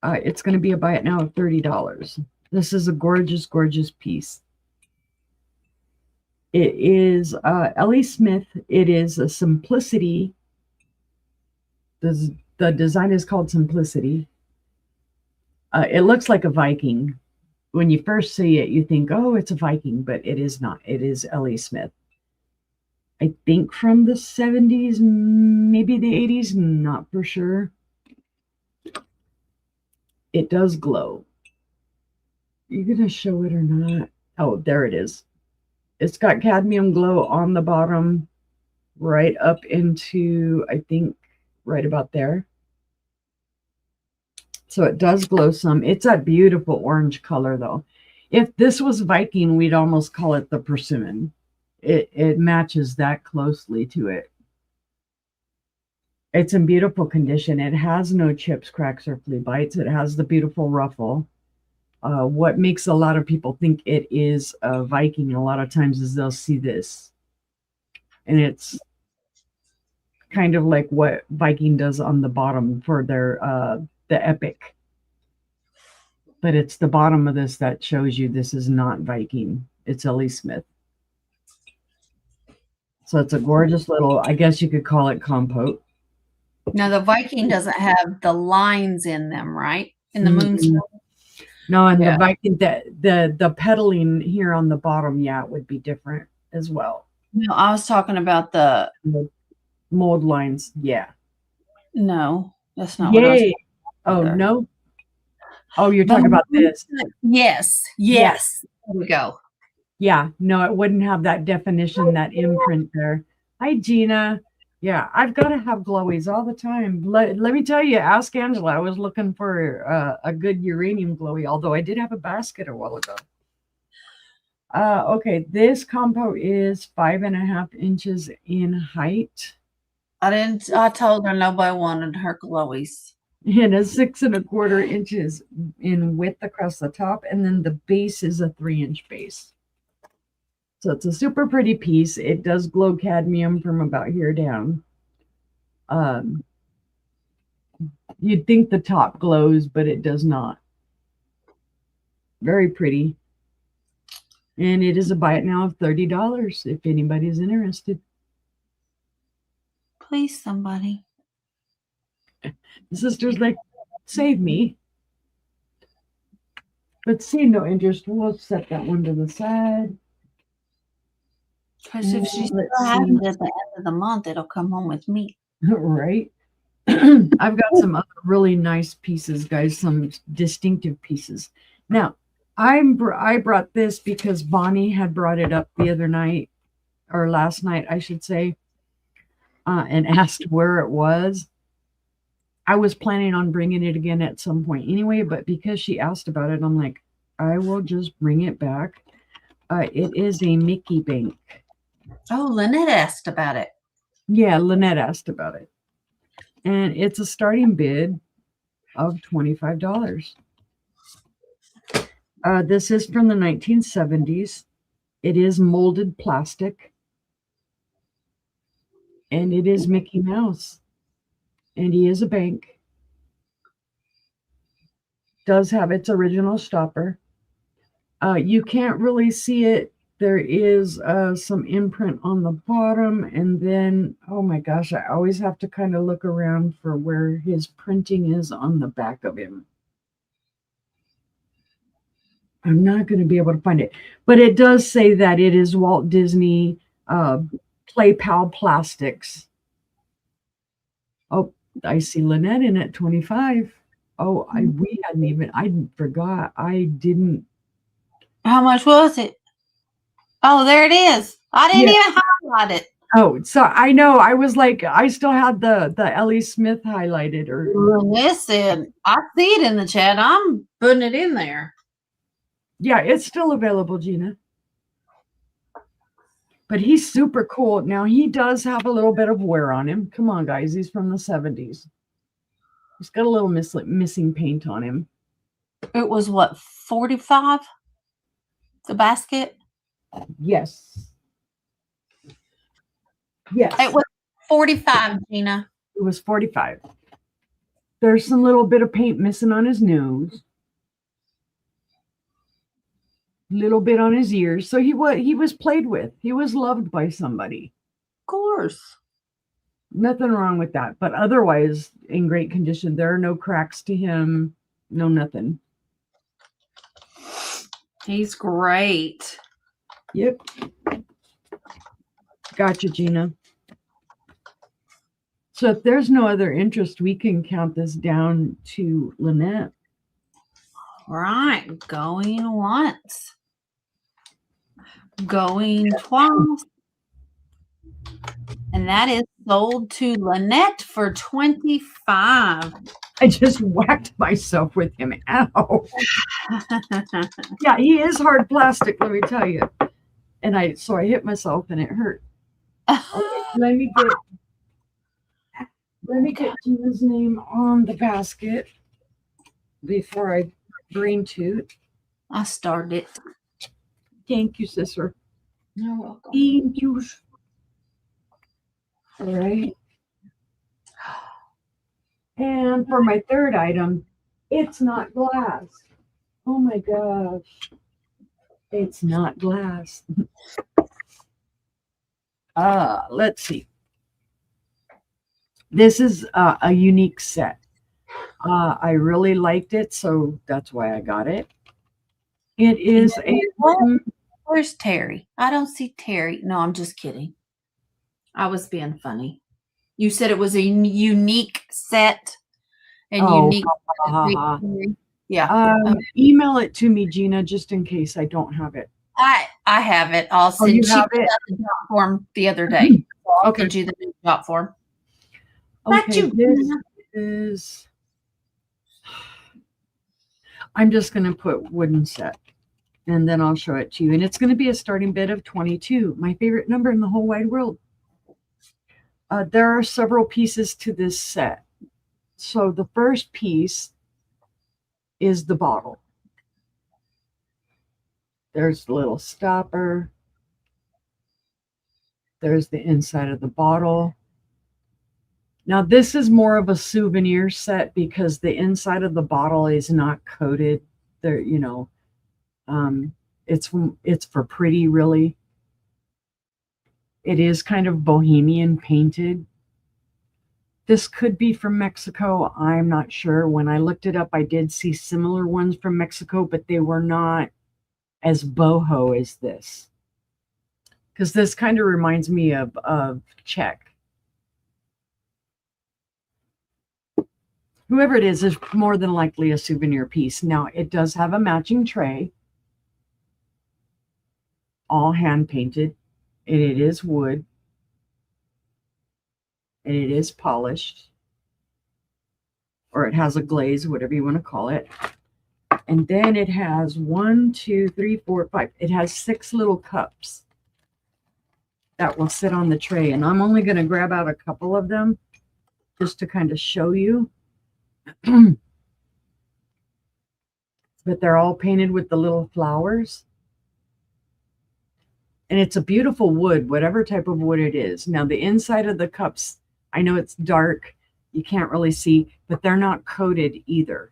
It's going to be a buy it now of $30. This is a gorgeous, gorgeous piece. It is Ellie Smith. It is a Simplicity. The design is called Simplicity. It looks like a Viking. When you first see it, you think, oh, it's a Viking, but it is not. It is Ellie Smith. I think from the 70s, maybe the 80s, not for sure. It does glow. You going to show it or not? Oh, there it is. It's got cadmium glow on the bottom, right up into, I think, right about there. So it does glow some. It's a beautiful orange color, though. If this was Viking, we'd almost call it the persimmon. It matches that closely to it. It's in beautiful condition. It has no chips, cracks, or flea bites. It has the beautiful ruffle. What makes a lot of people think it is a Viking a lot of times is they'll see this. And it's kind of like what Viking does on the bottom for their the epic. But it's the bottom of this that shows you this is not Viking. It's Ellie Smith. So it's a gorgeous little, I guess you could call it compote. Now the Viking doesn't have the lines in them, right? In the moonstone. No, and the Viking, the pedaling here on the bottom, yeah, it would be different as well. No, I was talking about the mold lines. Yeah. No, that's not what I was talking about. Oh, no. Oh, you're talking about this. Yes. There we go. Yeah, no, it wouldn't have that definition, that imprint there. Hi, Gina. Yeah, I've got to have glowies all the time. Let me tell you, ask Angela. I was looking for a good uranium glowy, although I did have a basket a while ago. Okay, this compote is 5.5 inches in height. I told her nobody wanted her glowies. And a 6 1/4 inches in width across the top, and then the base is a 3-inch base. So it's a super pretty piece. It does glow cadmium from about here down. You'd think the top glows, but it does not. Very pretty. And it is a buy it now of $30 if anybody's interested. Please, somebody. The sister's like, save me. But seeing no interest, we'll set that one to the side. Because if she's still having it at the end of the month, it'll come home with me. Right. I've got some other really nice pieces, guys, some distinctive pieces. Now, I brought this because Bonnie had brought it up the other night, or last night, I should say, and asked where it was. I was planning on bringing it again at some point anyway, but because she asked about it, I'm like, I will just bring it back. It is a Mickey bank. Oh, Lynette asked about it. Yeah, Lynette asked about it. And it's a starting bid of $25. This is from the 1970s. It is molded plastic. And it is Mickey Mouse. And he is a bank. Does have its original stopper. You can't really see it. There is some imprint on the bottom. And then, oh my gosh, I always have to kind of look around for where his printing is on the back of him. I'm not going to be able to find it. But it does say that it is Walt Disney Play Pal Plastics. Oh, I see Lynette in at 25. Oh, I forgot. I didn't. How much was it? Oh, there it is. I didn't even highlight it. Oh, so I know. I was like, I still had the Ellie Smith highlighted. Listen, I see it in the chat. I'm putting it in there. Yeah, it's still available, Gina. But he's super cool. Now, he does have a little bit of wear on him. Come on, guys. He's from the 70s. He's got a little missing paint on him. It was what, 45? The basket? Yes. Yes. It was 45, Gina. It was 45. There's some little bit of paint missing on his nose. Little bit on his ears. So he was played with. He was loved by somebody. Of course. Nothing wrong with that. But otherwise, in great condition. There are no cracks to him. No nothing. He's great. Yep. Gotcha, Gina. So if there's no other interest, we can count this down to Lynette. Right. Going once. Going twice. And that is sold to Lynette for 25. I just whacked myself with him. Ow. Yeah, he is hard plastic, let me tell you. And I hit myself and it hurt. Okay, let me get Gina's name on the basket before I brain toot. I started. Thank you, sister. You're welcome. Thank you. All right. And for my third item, it's not glass. Oh my gosh. It's not glass. Let's see. This is a unique set. I really liked it, so that's why I got it. It is Where's Terry? I don't see Terry. No, I'm just kidding. I was being funny. You said it was a unique set and unique. Yeah. Email it to me, Gina, just in case I don't have it. I have it. I'll send you have it? The drop form the other day. So I'll send you the new drop form. Okay, this is. I'm just going to put wooden set, and then I'll show it to you. And it's going to be a starting bid of 22, my favorite number in the whole wide world. There are several pieces to this set. So the first piece is the bottle. There's the little stopper. There's the inside of the bottle. Now this is more of a souvenir set because the inside of the bottle is not coated. There, it's for pretty, really. It is kind of bohemian painted. This could be from Mexico. I'm not sure. When I looked it up, I did see similar ones from Mexico, but they were not as boho as this. Because this kind of reminds me of Czech. Whoever it is more than likely a souvenir piece. Now, it does have a matching tray. All hand painted. And it is wood. And it is polished. Or it has a glaze, whatever you want to call it. And then it has 1, 2, 3, 4, 5. It has 6 little cups that will sit on the tray. And I'm only going to grab out a couple of them just to kind of show you. But they're all painted with the little flowers. And it's a beautiful wood, whatever type of wood it is. Now, the inside of the cups, I know it's dark. You can't really see, but they're not coated either.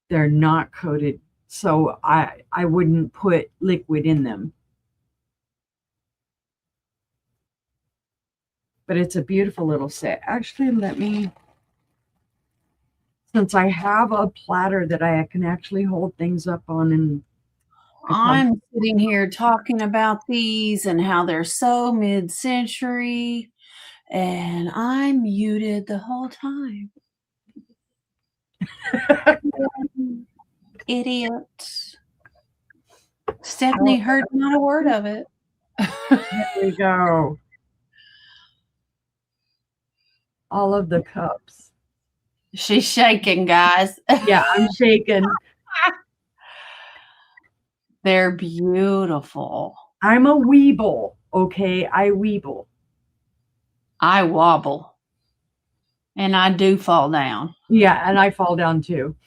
They're not coated. So I wouldn't put liquid in them. But it's a beautiful little set. Actually, since I have a platter that I can actually hold things up on, and I'm sitting here talking about these and how they're so mid-century, and I'm muted the whole time. Idiot. Stephanie heard not a word of it. There we go. All of the cups. She's shaking, guys. Yeah, I'm shaking. They're beautiful. I'm a weeble, okay? I weeble. I wobble. And I do fall down. Yeah, and I fall down too.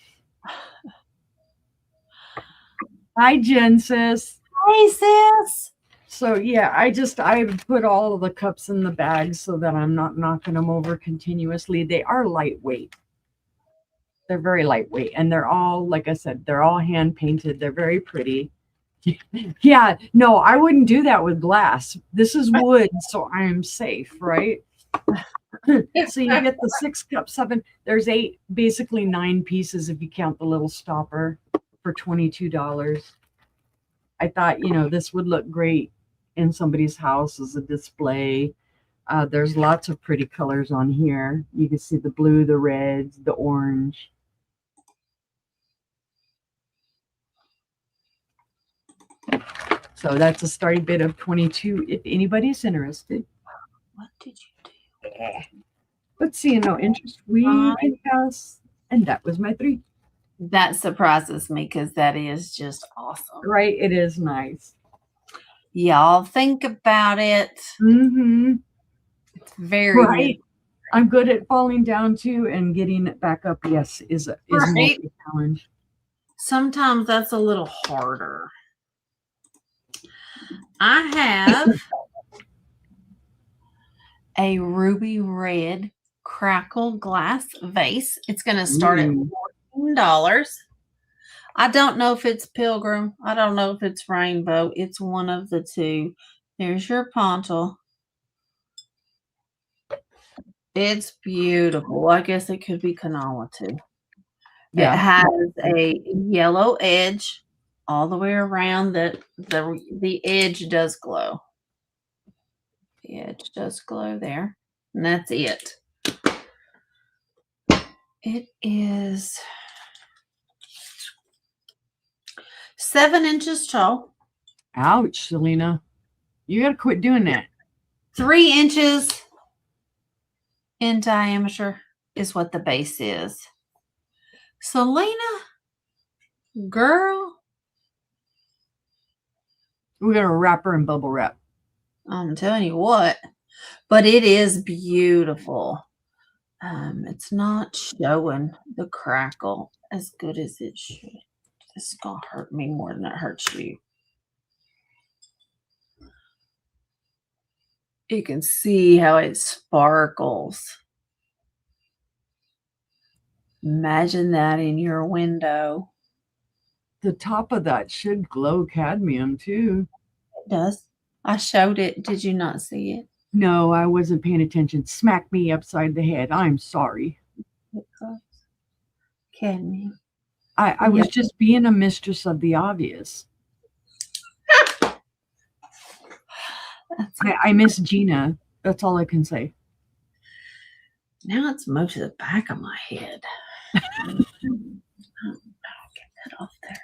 Hi, Jen, sis. Hey, sis. So yeah, I put all of the cups in the bags so that I'm not knocking them over continuously. They are lightweight. They're very lightweight, and they're all, like I said, they're all hand painted. They're very pretty. Yeah, no, I wouldn't do that with glass. This is wood, so I am safe, right? So you get the 6 cup, 7. There's 8, basically 9 pieces if you count the little stopper for $22. I thought, this would look great in somebody's house as a display. There's lots of pretty colors on here. You can see the blue, the reds, the orange. So that's a starting bid of 22 if anybody's interested. What did you do? Let's see, no interest we can pass. And that was my 3. That surprises me because that is just awesome. Right? It is nice. Y'all think about it. Mm-hmm. It's very right. I'm good at falling down too, and getting it back up, yes, is more a challenge. Sometimes that's a little harder. I have a ruby red crackle glass vase. It's going to start at $14. I don't know if it's Pilgrim. I don't know if it's Rainbow. It's one of the two. There's your pontal. It's beautiful. I guess it could be Kanala too. Yeah. It has a yellow edge all the way around. The edge does glow. The edge does glow there. And that's it. It is 7 inches tall. Ouch, Selena. You got to quit doing that. 3 inches in diameter is what the base is. Selena, girl. We're going to wrap her in bubble wrap. I'm telling you what. But it is beautiful. It's not showing the crackle as good as it should. This is going to hurt me more than it hurts you. You can see how it sparkles. Imagine that in your window. The top of that should glow cadmium too. It does. I showed it. Did you not see it? No, I wasn't paying attention. Smack me upside the head. I'm sorry. Cadmium. I was just being a mistress of the obvious. I miss Gina. That's all I can say. Now it's moved to the back of my head. I'll get that off there.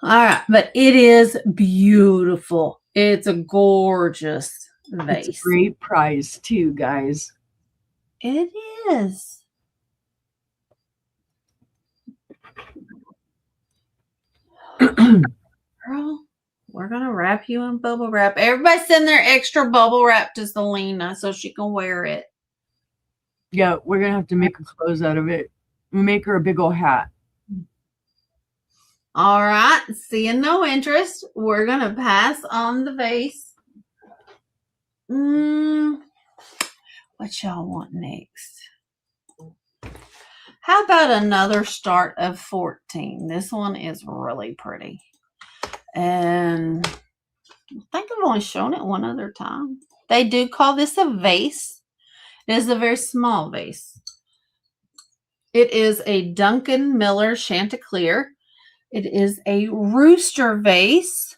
All right, but it is beautiful. It's a gorgeous vase. It's a great prize too, guys. It is. Girl, we're going to wrap you in bubble wrap. Everybody send their extra bubble wrap to Selena so she can wear it. Yeah, we're going to have to make a clothes out of it. We'll make her a big old hat. All right. Seeing no interest, we're going to pass on the vase. What y'all want next? How about another start of 14? This one is really pretty. And I think I've only shown it one other time. They do call this a vase. It is a very small vase. It is a Duncan Miller Chanticleer. It is a rooster vase.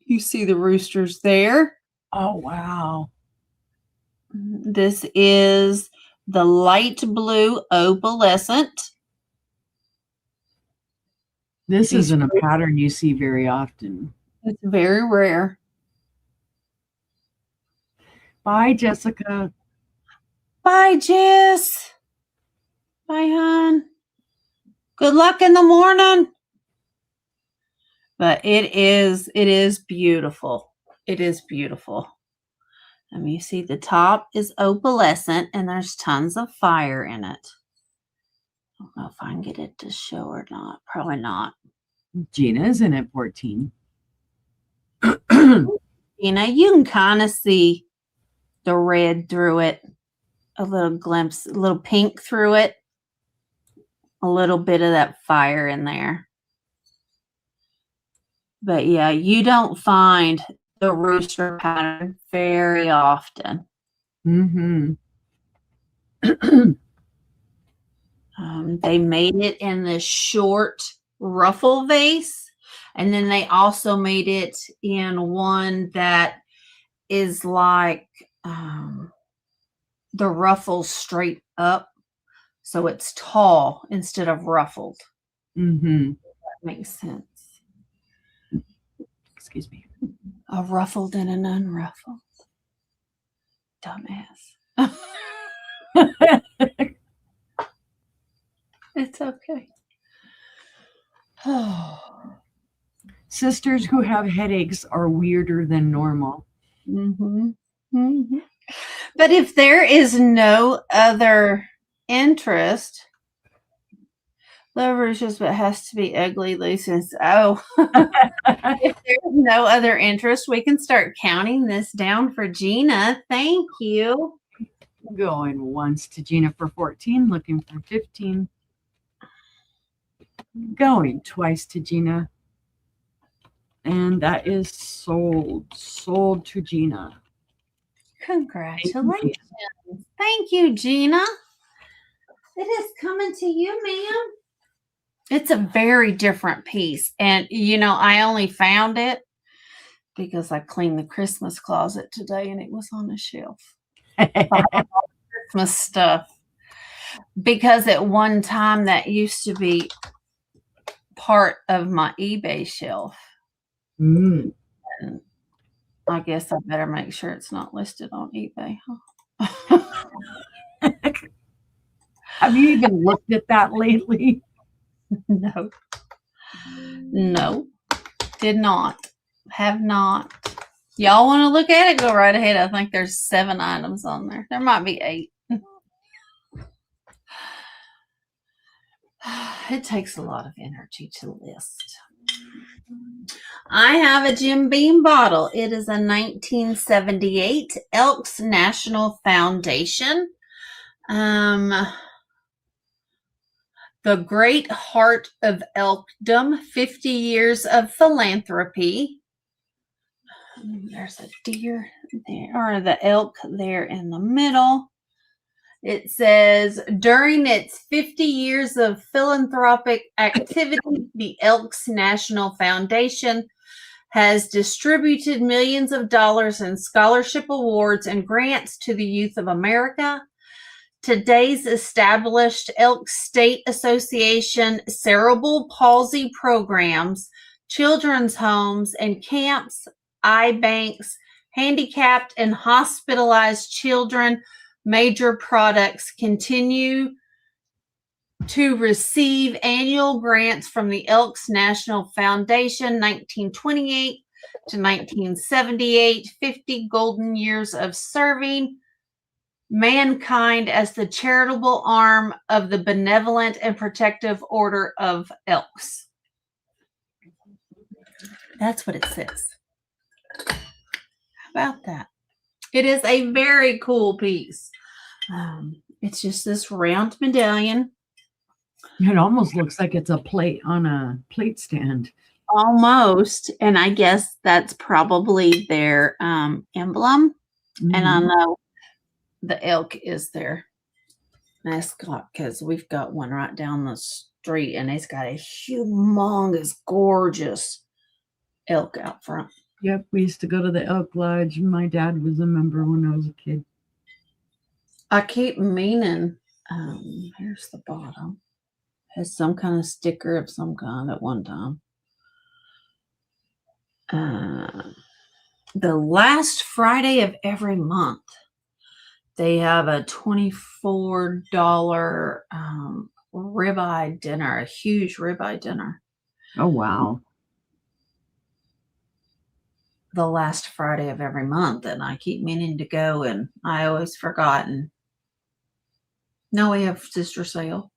You see the roosters there. Oh, wow. This is the light blue opalescent. This isn't a pattern you see very often. It's very rare. Bye, Jessica. Bye, Jess. Bye, hon. Good luck in the morning. But it is beautiful. It is beautiful. You see the top is opalescent and there's tons of fire in it. don't know if I can get it to show or not. Probably not. Gina isn't at 14. You know, you can kind of see the red through it, a little glimpse, a little pink through it, a little bit of that fire in there. But yeah, you don't find the rooster pattern very often. Mm-hmm. They made it in this short ruffle vase, and then they also made it in one that is like the ruffles straight up, so it's tall instead of ruffled. Mm-hmm. That makes sense. Excuse me. A ruffled and an unruffled. Dumbass. It's okay. Sisters who have headaches are weirder than normal. Mm-hmm. Mm-hmm. But if there is no other interest, lovers just but has to be ugly, loose, and if there's no other interest, we can start counting this down for Gina. Thank you. Going once to Gina for 14, looking for 15. Going twice to Gina. And that is sold to Gina. Congratulations. Thank you, Gina. It is coming to you, ma'am. It's a very different piece. And, you know, I only found it because I cleaned the Christmas closet today and it was on the shelf. Christmas stuff. Because at one time that used to be part of my eBay shelf. Mm. And I guess I better make sure it's not listed on eBay. Huh? Have you even looked at that lately? No. No. Did not. Have not. Y'all want to look at it? Go right ahead. I think there's 7 items on there. There might be 8. It takes a lot of energy to list. I have a Jim Beam bottle. It is a 1978 Elks National Foundation. The Great Heart of Elkdom, 50 Years of Philanthropy. There's a deer there, or the elk there in the middle. It says, during its 50 years of philanthropic activity, the Elks National Foundation has distributed millions of dollars in scholarship awards and grants to the youth of America. Today's established Elk State Association cerebral palsy programs, children's homes and camps, eye banks, handicapped and hospitalized children, major products continue to receive annual grants from the Elks National Foundation, 1928 to 1978, 50 golden years of serving mankind as the charitable arm of the benevolent and protective order of elks. That's what it says. How about that? It is a very cool piece. It's just this round medallion. It almost looks like it's a plate on a plate stand. Almost. And I guess that's probably their emblem. Mm-hmm. And I know the elk is their mascot because we've got one right down the street and it's got a humongous, gorgeous elk out front. Yep, we used to go to the elk lodge. My dad was a member when I was a kid. I keep meaning, here's the bottom. Has some kind of sticker of some kind at one time. The last Friday of every month, they have a $24 ribeye dinner, a huge ribeye dinner. Oh, wow. The last Friday of every month, and I keep meaning to go, and I always forgotten. Now we have sister sale.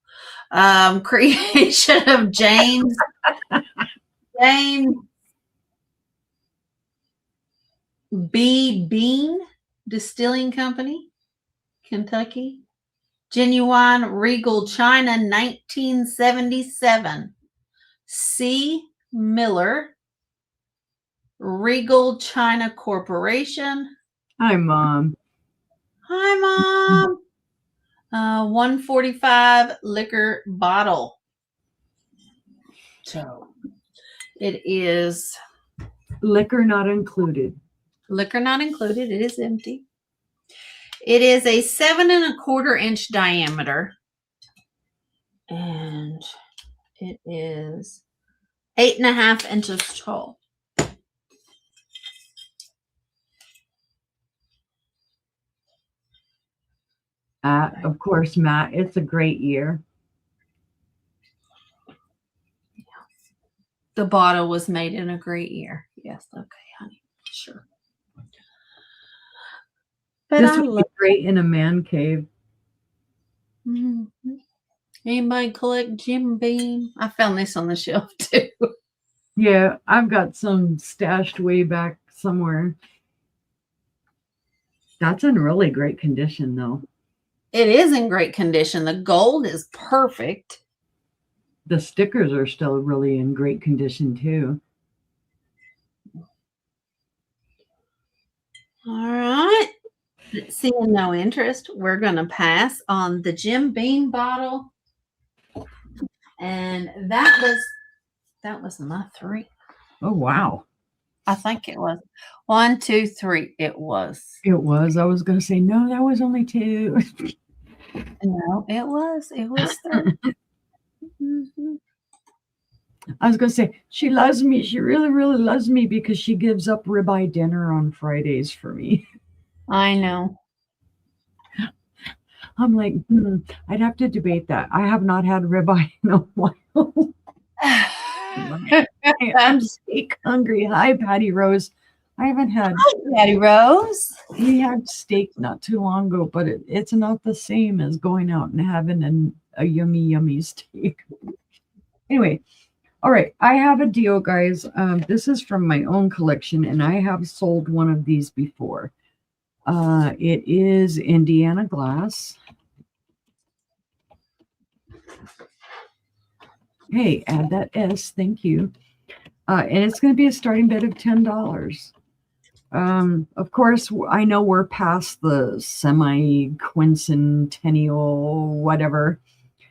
Creation of James B. Bean Distilling Company, Kentucky. Genuine Regal China, 1977. C. Miller, Regal China Corporation. Hi, Mom. Hi, Mom. 145 liquor bottle. So it is Liquor not included. liquor not included. It is empty. It is a 7¼ inch diameter. And it is 8½ inches tall. Of course, Matt, it's a great year. The bottle was made in a great year. Yes, okay, honey. Sure. But this would be great in a man cave. Mm-hmm. Anybody collect Jim Beam? I found this on the shelf too. Yeah, I've got some stashed way back somewhere. That's in really great condition, though. It is in great condition. The gold is perfect. The stickers are still really in great condition, too. All right. Seeing no interest, we're going to pass on the Jim Beam bottle. And that was my 3. Oh, wow. I think it was 1, 2, 3. It was. It was. I was going to say, no, that was only 2. No, it was. It was 3. Mm-hmm. I was going to say, she loves me. She really, really loves me because she gives up ribeye dinner on Fridays for me. I know. I'm like, I'd have to debate that. I have not had ribeye in a while. I'm steak hungry. Hi, Patty Rose. I haven't had. Hi, Patty Rose. We had steak not too long ago, but it's not the same as going out and having a yummy, yummy steak. Anyway, all right. I have a deal, guys. This is from my own collection, and I have sold one of these before. It is Indiana glass. Hey, add that S. Thank you. And it's going to be a starting bid of $10. Of course, I know we're past the semi-quincentennial whatever.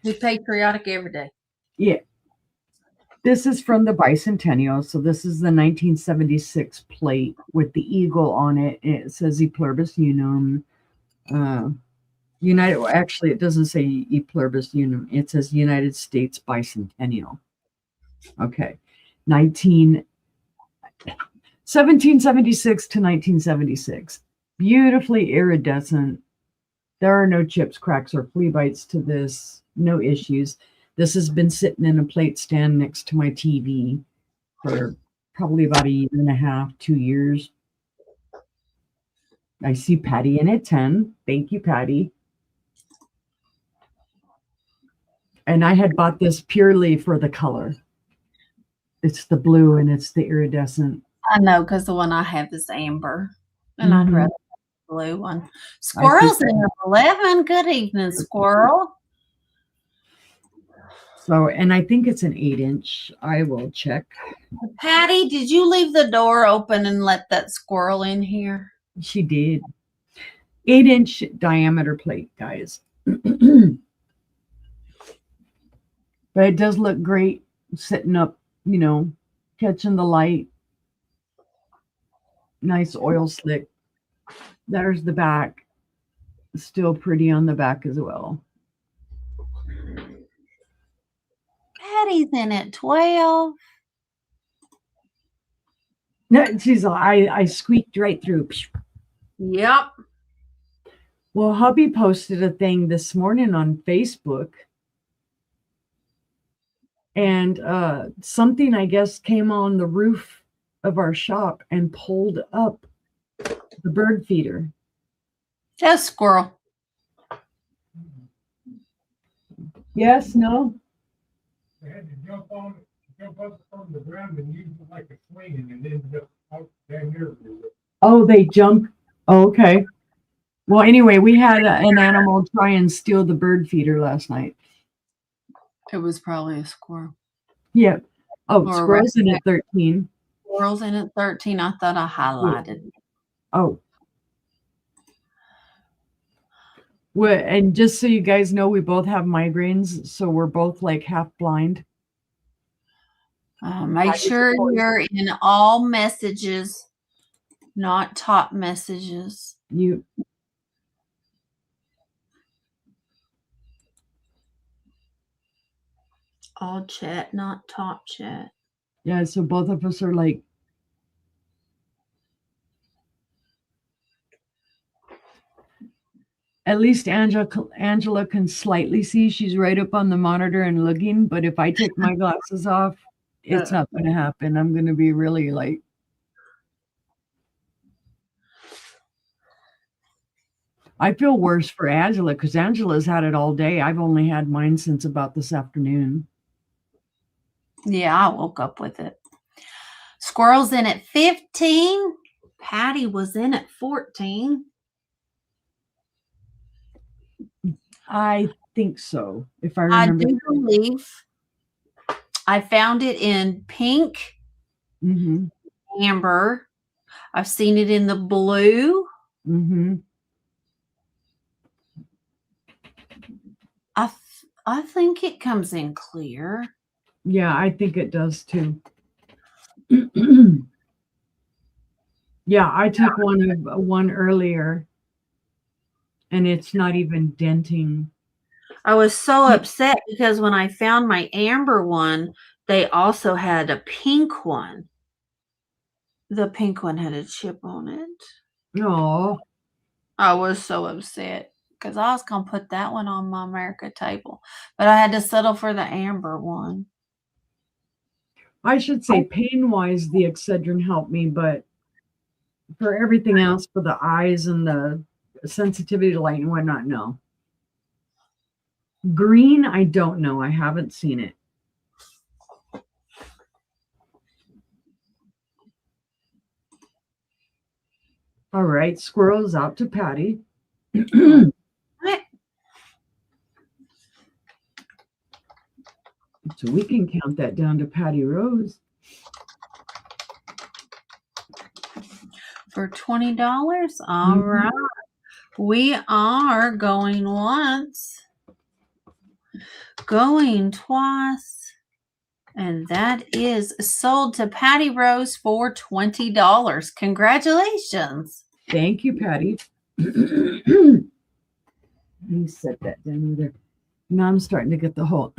We patriotic every day. Yeah. This is from the bicentennial. So this is the 1976 plate with the eagle on it. It says E pluribus unum. United. Well, actually, it doesn't say E pluribus unum. It says United States bicentennial. Okay. 1776 to 1976. Beautifully iridescent. There are no chips, cracks, or flea bites to this. No issues. This has been sitting in a plate stand next to my TV for probably about 1.5 years, 2 years. I see Patty in at 10. Thank you, Patty. And I had bought this purely for the color. It's the blue and it's the iridescent. I know, because the one I have is amber. And I'd rather have the blue one. Squirrel's in 11. Good evening, Squirrel. So, and I think it's an 8-inch. I will check. Patty, did you leave the door open and let that squirrel in here? She did. 8-inch diameter plate, guys. But it does look great sitting up, catching the light. Nice oil slick. There's the back. Still pretty on the back as well. Patty's in at 12. No, I squeaked right through. Yep. Well, hubby posted a thing this morning on Facebook. And something, I guess, came on the roof of our shop and pulled up the bird feeder. That's squirrel. Yes, no? They had to jump up from the ground and use it like a swing and it ended up out down there. Oh, they jump. Oh, okay. Well, anyway, we had an animal try and steal the bird feeder last night. It was probably a squirrel. Yep. Oh, Or a squirrels in at 13. Squirrels in at 13. I thought I highlighted. Oh. Well, and just so you guys know, we both have migraines, so we're both like half blind. Make sure you're in all messages, not top messages. You All chat, not top chat. Yeah, so both of us are like, at least Angela can slightly see. She's right up on the monitor and looking, but if I take my glasses off, it's not going to happen. I'm going to be really like, I feel worse for Angela because Angela's had it all day. I've only had mine since about this afternoon. Yeah, I woke up with it. Squirrel's in at 15. Patty was in at 14. I think so, if I remember. I do believe I found it in pink, amber. I've seen it in the blue. I think it comes in clear. Yeah, I think it does too. Yeah, I took one earlier, and it's not even denting. I was so upset because when I found my amber one, they also had a pink one. The pink one had a chip on it. Oh, I was so upset because I was going to put that one on my America table, but I had to settle for the amber one. I should say pain-wise, the Excedrin helped me, but for everything else, for the eyes and the sensitivity to light and whatnot, no. Green, I don't know. I haven't seen it. All right, squirrel's out to Patty. So we can count that down to Patty Rose. For $20? All right. We are going once, going twice, and that is sold to Patty Rose for $20. Congratulations. Thank you, Patty. Let me set that down there. Now I'm starting to get the whole.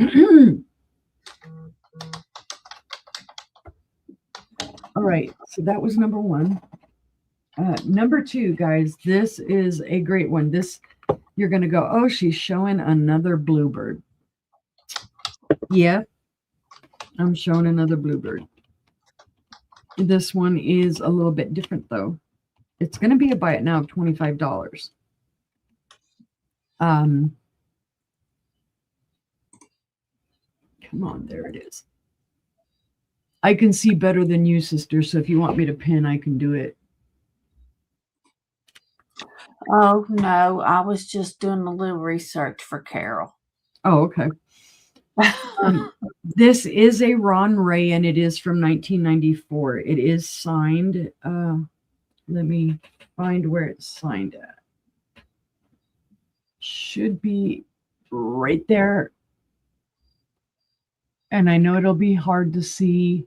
All right, so that was number one. Number two, guys, this is a great one. This, you're going to go, oh, she's showing another bluebird. Yeah, I'm showing another bluebird. This one is a little bit different, though. It's going to be a buy it now of $25. Come on, there it is. I can see better than you, sister, so if you want me to pin, I can do it. Oh, no, I was just doing a little research for Carol. Oh, okay. This is a Ron Ray, and it is from 1994. It is signed. Let me find where it's signed at. Should be right there. And I know it'll be hard to see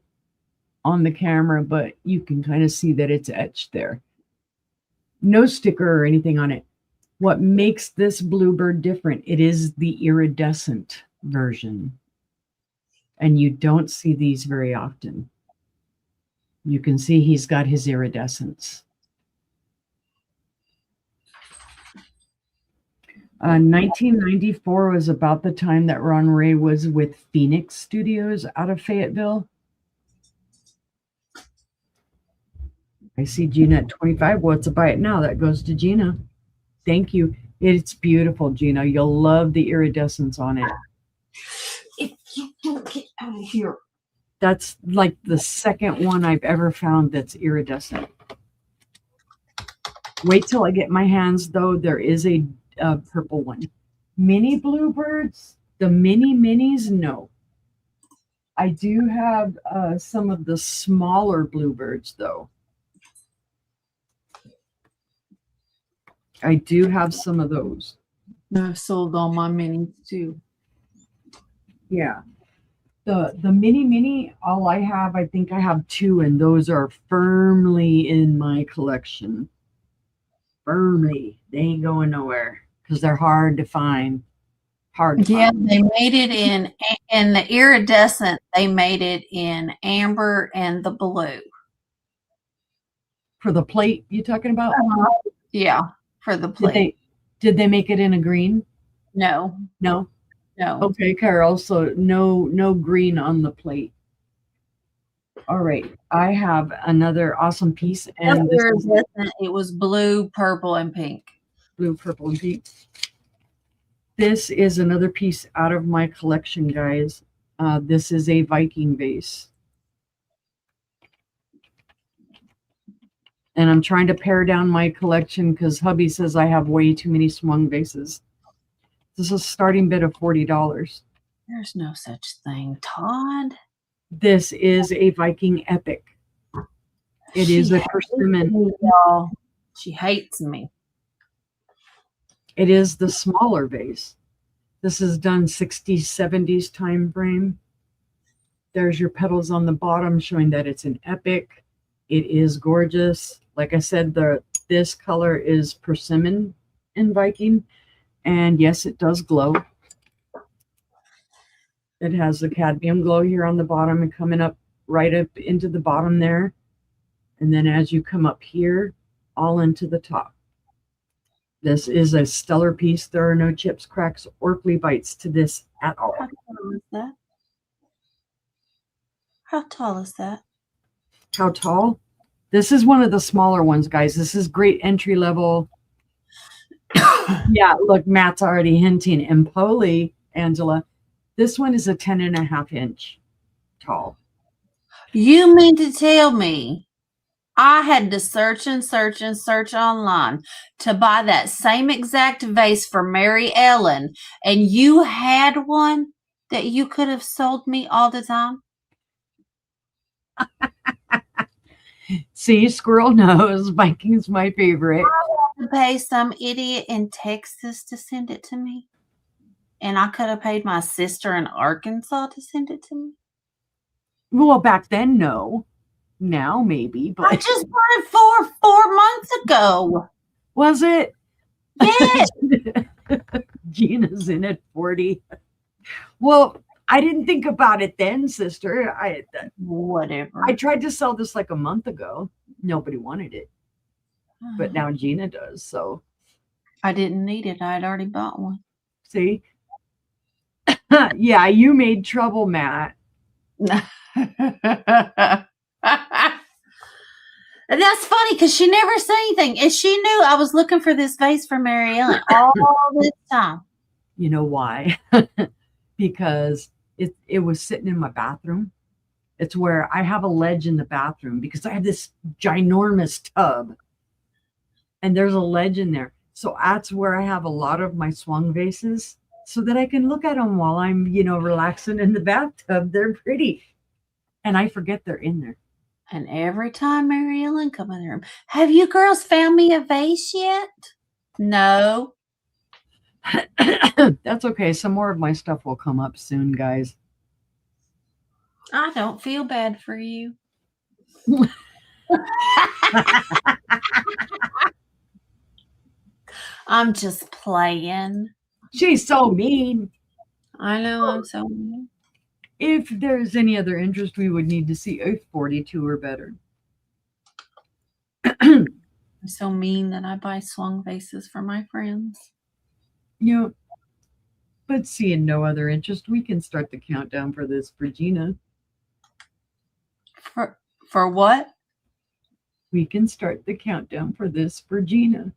on the camera, but you can kind of see that it's etched there. No sticker or anything on it. What makes this bluebird different, it is the iridescent version. And you don't see these very often. You can see he's got his iridescence. 1994 was about the time that Ron Ray was with Phoenix Studios out of Fayetteville. I see Gina at 25. Well, it's a buy it now. That goes to Gina. Thank you. It's beautiful, Gina. You'll love the iridescence on it. If you don't get out of here. That's like the second one I've ever found that's iridescent. Wait till I get my hands, though. There is a purple one. Mini bluebirds, the minis, no. I do have some of the smaller bluebirds, though. I do have some of those. I've sold all my minis too. Yeah. The mini, all I have, I think I have 2, and those are firmly in my collection. Firmly. They ain't going nowhere because they're hard to find. Hard to Yeah, find. they made it in the iridescent, they made it in amber and the blue. For the plate you talking about? Yeah, for the plate. Did they make it in a green? No. No. No. Okay, Carol. So no green on the plate. All right. I have another awesome piece, and this is it was blue, purple, and pink. blue, purple, and pink. This is another piece out of my collection, guys. This is a Viking vase. And I'm trying to pare down my collection because hubby says I have way too many swung vases. This is a starting bid of $40. There's no such thing, Todd. This is a Viking epic. It is a persimmon. She hates me. It is the smaller vase. This is done 60s, 70s time frame. There's your petals on the bottom showing that it's an epic. It is gorgeous. Like I said, this color is persimmon in Viking. And yes, it does glow. It has the cadmium glow here on the bottom and coming up right up into the bottom there. And then as you come up here, all into the top. This is a stellar piece. There are no chips, cracks, or flea bites to this at all. How tall is that? How tall is that? How tall? This is one of the smaller ones, guys. This is great entry level. Yeah, look, Matt's already hinting. And Polly, Angela, this one is a 10.5-inch tall. You mean to tell me I had to search online to buy that same exact vase for Mary Ellen, and you had one that you could have sold me all the time? See, Squirrel knows Viking's my favorite. I had to pay some idiot in Texas to send it to me, and I could have paid my sister in Arkansas to send it to me. Well, back then, no. Now, maybe, but I just bought it 4 months ago. Was it? Yes. Gina's in at 40. Well, I didn't think about it then, sister. Whatever. I tried to sell this like a month ago. Nobody wanted it. But now Gina does, so. I didn't need it. I had already bought one. See? Yeah, you made trouble, Matt. And that's funny because she never said anything. And she knew I was looking for this vase for Mary Ellen all this time. You know why? Because it was sitting in my bathroom. It's where I have a ledge in the bathroom because I have this ginormous tub. And there's a ledge in there. So that's where I have a lot of my swung vases so that I can look at them while I'm, relaxing in the bathtub. They're pretty. And I forget they're in there. And every time Mary Ellen come in the room, have you girls found me a vase yet? No. That's okay. Some more of my stuff will come up soon, guys. I don't feel bad for you. I'm just playing. She's so mean. I know I'm so mean. If there's any other interest, we would need to see a 42 or better. I'm so mean that I buy swung vases for my friends. But seeing no other interest, we can start the countdown for this for Gina. For what? We can start the countdown for this for Gina.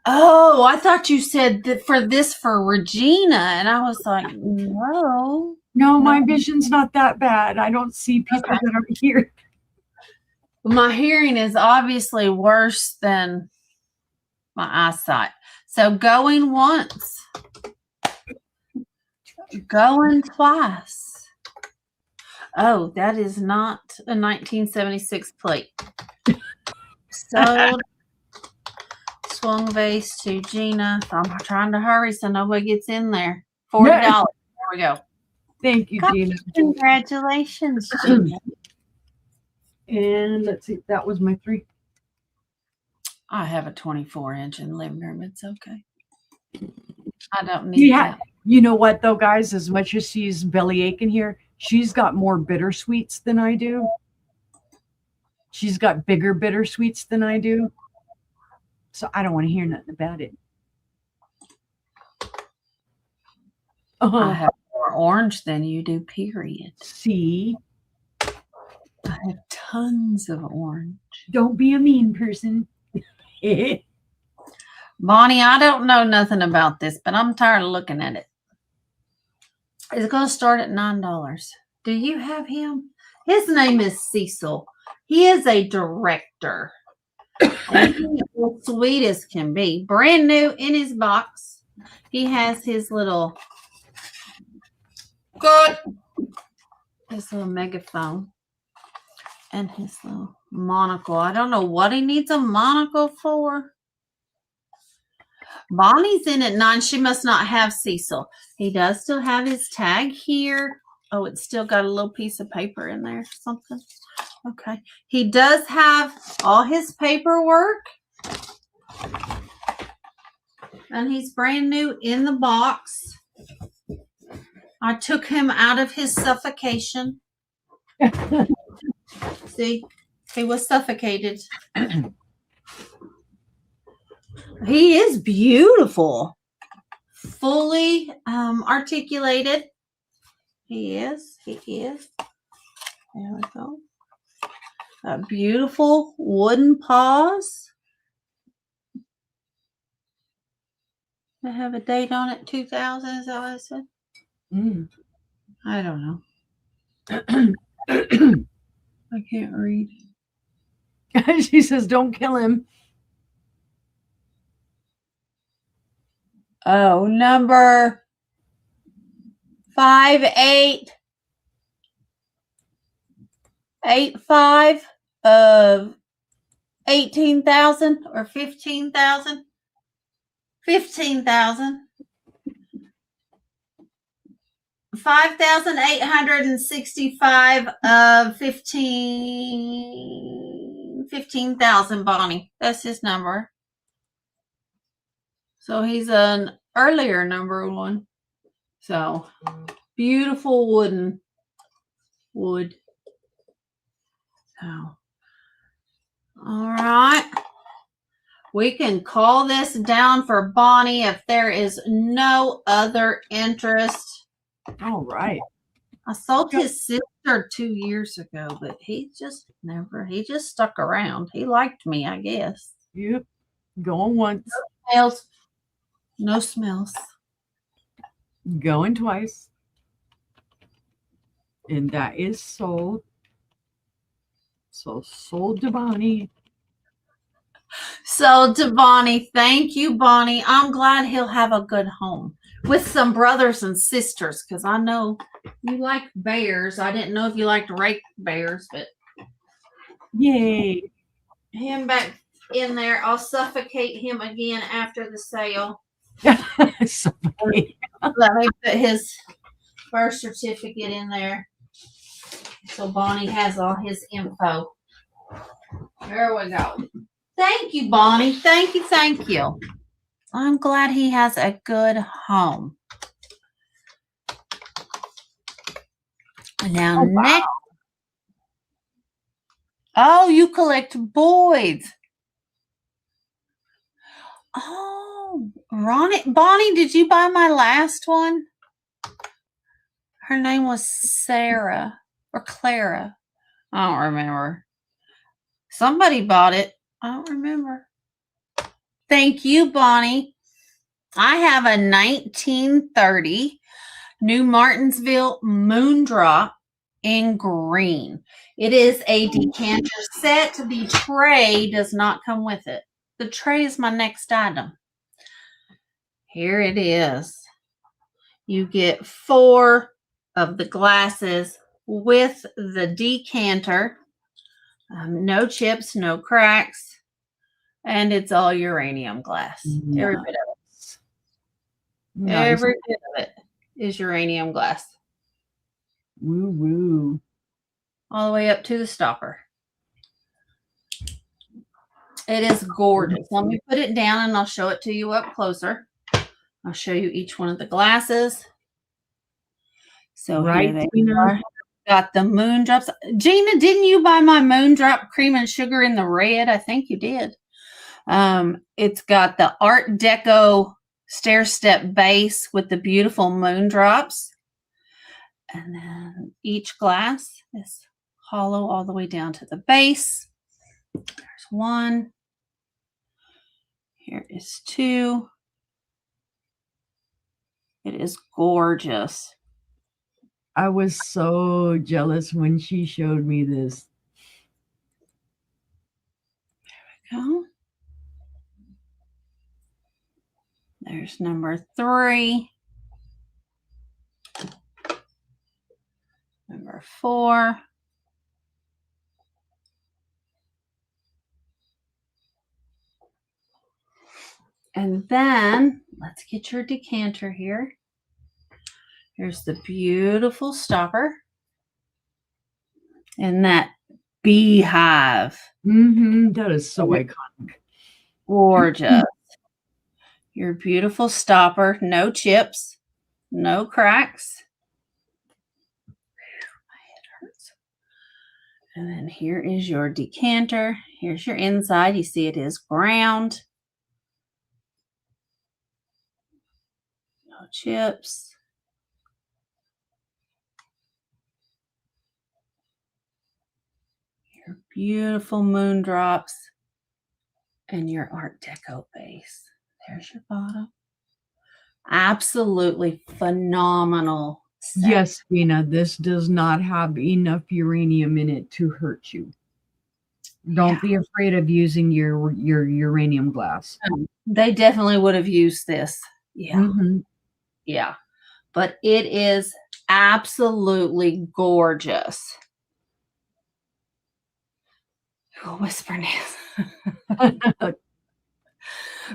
Oh, I thought you said that for Regina, and I was like, no. No, my vision's not that bad. I don't see people Okay. that are here. My hearing is obviously worse than my eyesight. So going once, going twice. Oh, that is not a 1976 plate. Sold. Swung vase to Gina. I'm trying to hurry so nobody gets in there. $40. There we go. Thank you, Gina. Congratulations, Gina. And let's see, that was my 3. I have a 24-inch in the living room. It's okay. I don't need that. You know what, though, guys? As much as she's belly aching here, she's got more bittersweets than I do. She's got bigger bittersweets than I do. So I don't want to hear nothing about it. I have more orange than you do, period. See? I have tons of orange. Don't be a mean person. Bonnie, I don't know nothing about this, but I'm tired of looking at it. It's going to start at $9. Do you have him? His name is Cecil. He is a director. And he is sweet as can be. Brand new in his box. He has his little megaphone and his little monocle. I don't know what he needs a monocle for. Bonnie's in at 9. She must not have Cecil. He does still have his tag here. Oh, it's still got a little piece of paper in there or something. Okay. He does have all his paperwork. And he's brand new in the box. I took him out of his suffocation. See, he was suffocated. He is beautiful. Fully articulated. He is. There we go. Beautiful wooden paws. They have a date on it, 2000, is that what I said? I don't know. I can't read. She says, don't kill him. Oh, number 5885 of 18,000 or 15,000. 15,000. 5,865 of 15,000, Bonnie. That's his number. So he's an earlier number one. So beautiful wood. So, all right. We can call this down for Bonnie if there is no other interest. All right. I sold his sister 2 years ago, but he just stuck around. He liked me, I guess. Yep. Going once. No smells. Going twice. And that is sold. So sold to Bonnie. So to Bonnie, thank you, Bonnie. I'm glad he'll have a good home with some brothers and sisters, because I know you like bears. I didn't know if you liked rake bears, but yay. Him back in there. I'll suffocate him again after the sale. Suffocate. Let me put his birth certificate in there so Bonnie has all his info. There we go. Thank you, Bonnie. Thank you. Thank you. I'm glad he has a good home. Now, next. Oh, you collect Boyds. Oh, Bonnie, did you buy my last one? Her name was Sarah or Clara. I don't remember. Somebody bought it. I don't remember. Thank you, Bonnie. I have a 1930 New Martinsville Moondrop in green. It is a decanter set. The tray does not come with it. The tray is my next item. Here it is. You get 4 of the glasses with the decanter. No chips, no cracks. And it's all uranium glass. Every bit of it. Nice. Every bit of it is uranium glass. Woo woo. All the way up to the stopper. It is gorgeous. Let me put it down and I'll show it to you up closer. I'll show you each one of the glasses. So Right, here they Gina? are. Got the moondrops. Gina, didn't you buy my moondrop cream and sugar in the red? I think you did. It's got the Art Deco stair step base with the beautiful moondrops. And then each glass is hollow all the way down to the base. There's 1. Here is 2. It is gorgeous. I was so jealous when she showed me this. Go. There's number 3. Number 4. And then let's get your decanter here. Here's the beautiful stopper. And that beehive. That is so iconic. Gorgeous. Your beautiful stopper. No chips. No cracks. My head hurts. And then here is your decanter. Here's your inside. You see it is ground. No chips. Your beautiful moondrops and your Art Deco base. There's your bottom. Absolutely phenomenal set. Yes, Gina, this does not have enough uranium in it to hurt you. Don't be afraid of using your uranium glass. They definitely would have used this. Yeah. Mm-hmm. Yeah. But it is absolutely gorgeous. Oh, whisper Nancy.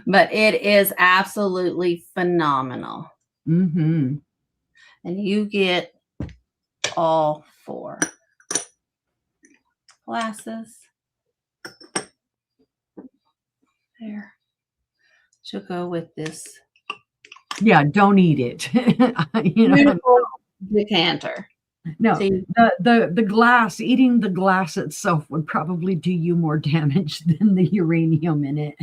But it is absolutely phenomenal. Mm-hmm. And you get all 4 glasses. There. She'll go with this. Yeah, don't eat it. Beautiful decanter. No, See? the glass, eating the glass itself would probably do you more damage than the uranium in it.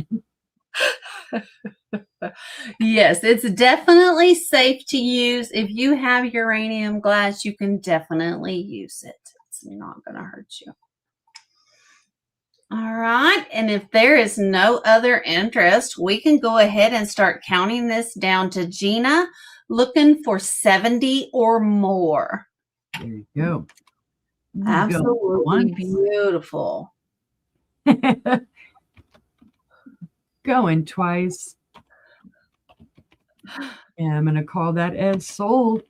Yes, it's definitely safe to use. If you have uranium glass, you can definitely use it. It's not going to hurt you. All right. And if there is no other interest, we can go ahead and start counting this down to Gina, looking for 70 or more. There you go. Absolutely beautiful. Going twice. And I'm going to call that as sold.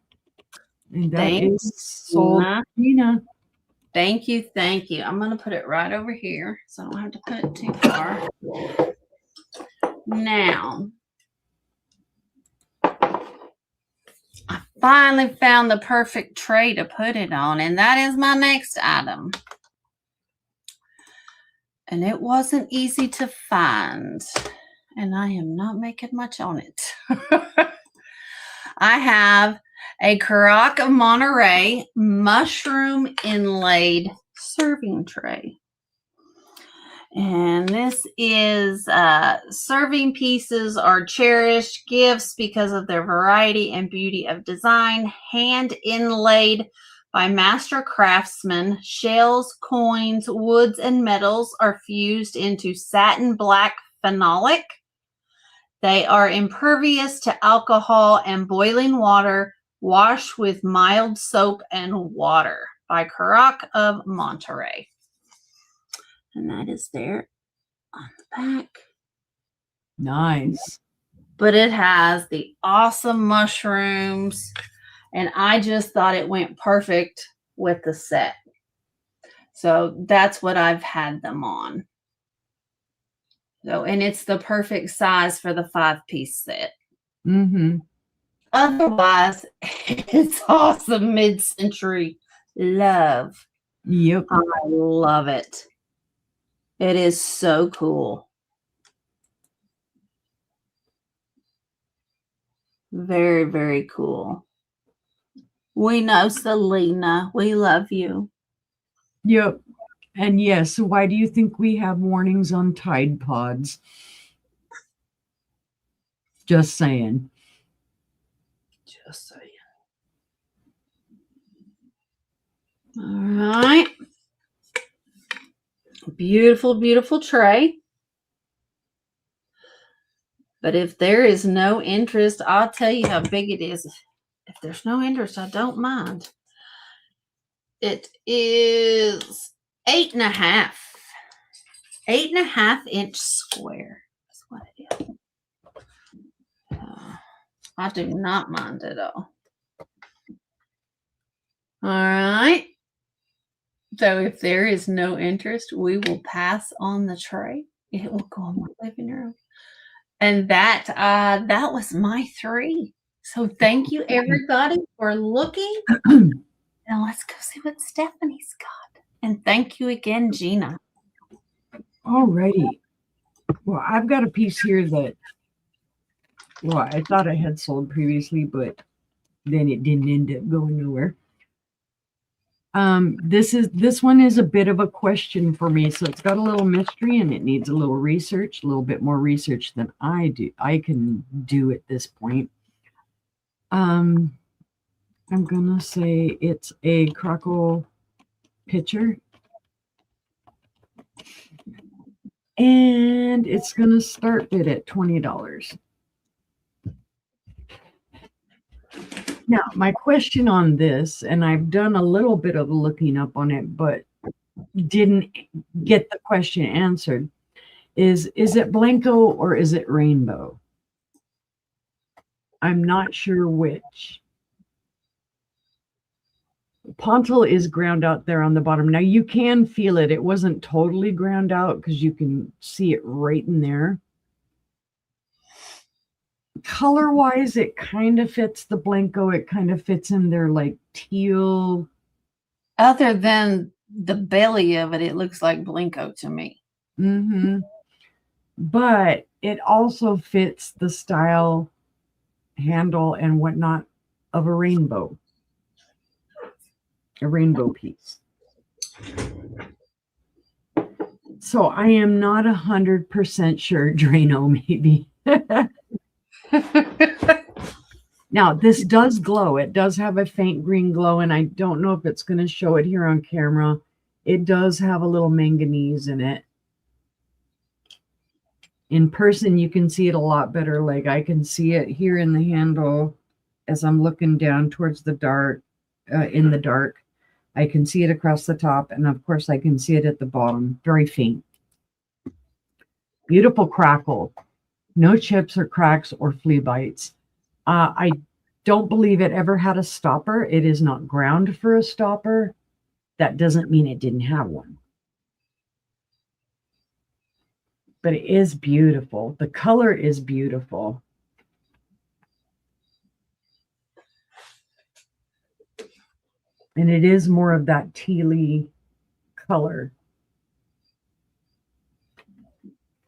And that is sold, Gina. Thank you. Thank you. I'm going to put it right over here so I don't have to put it too far. Now, I finally found the perfect tray to put it on, and that is my next item. And it wasn't easy to find, and I am not making much on it. I have a Carac of Monterey mushroom inlaid serving tray. And this is serving pieces are cherished gifts because of their variety and beauty of design, hand inlaid by master craftsmen. Shells, coins, woods, and metals are fused into satin black phenolic They are impervious to alcohol and boiling water. Wash with mild soap and water by Carac of Monterey. And that is there on the back. Nice. But it has the awesome mushrooms. And I just thought it went perfect with the set. So that's what I've had them on. So, and it's the perfect size for the 5-piece set. Mm-hmm. Otherwise, it's awesome mid-century love. Yep. I love it. It is so cool. Very, very cool. We know, Selena. We love you. Yep. And yes, why do you think we have warnings on Tide Pods? Just saying. Just saying. All right. Beautiful, beautiful tray. But if there is no interest, I'll tell you how big it is. If there's no interest, I don't mind. It is 8.5. 8.5-inch square. That's what it is. I do not mind at all. All right. So if there is no interest, we will pass on the tray. It will go in my living room. And that was my 3. So thank you everybody for looking. Now let's go see what Stephanie's got. And thank you again, Gina. Alrighty. Well, I've got a piece here that, well, I thought I had sold previously, but then it didn't end up going nowhere. This one is a bit of a question for me, so it's got a little mystery and it needs a little research, a little bit more research than I can do at this point. I'm gonna say it's a Crackle pitcher, and it's gonna start bid at $20. Now, my question on this, and I've done a little bit of looking up on it, but didn't get the question answered, is it Blanco or is it Rainbow? I'm not sure which. Pontil is ground out there on the bottom. Now, you can feel it. It wasn't totally ground out because you can see it right in there. Color-wise, it kind of fits the Blanco. It kind of fits in there like teal. Other than the belly of it, it looks like Blanco to me. Mm-hmm. But it also fits the style, handle, and whatnot of a rainbow piece. So I am not 100% sure. Drano, maybe. Now, this does glow. It does have a faint green glow, and I don't know if it's going to show it here on camera. It does have a little manganese in it. In person, you can see it a lot better. Like I can see it here in the handle as I'm looking down towards the dark, in the dark. I can see it across the top, and of course, I can see it at the bottom. Very faint. Beautiful crackle. No chips or cracks or flea bites. I don't believe it ever had a stopper. It is not ground for a stopper. That doesn't mean it didn't have one. But it is beautiful. The color is beautiful. And it is more of that tealy color.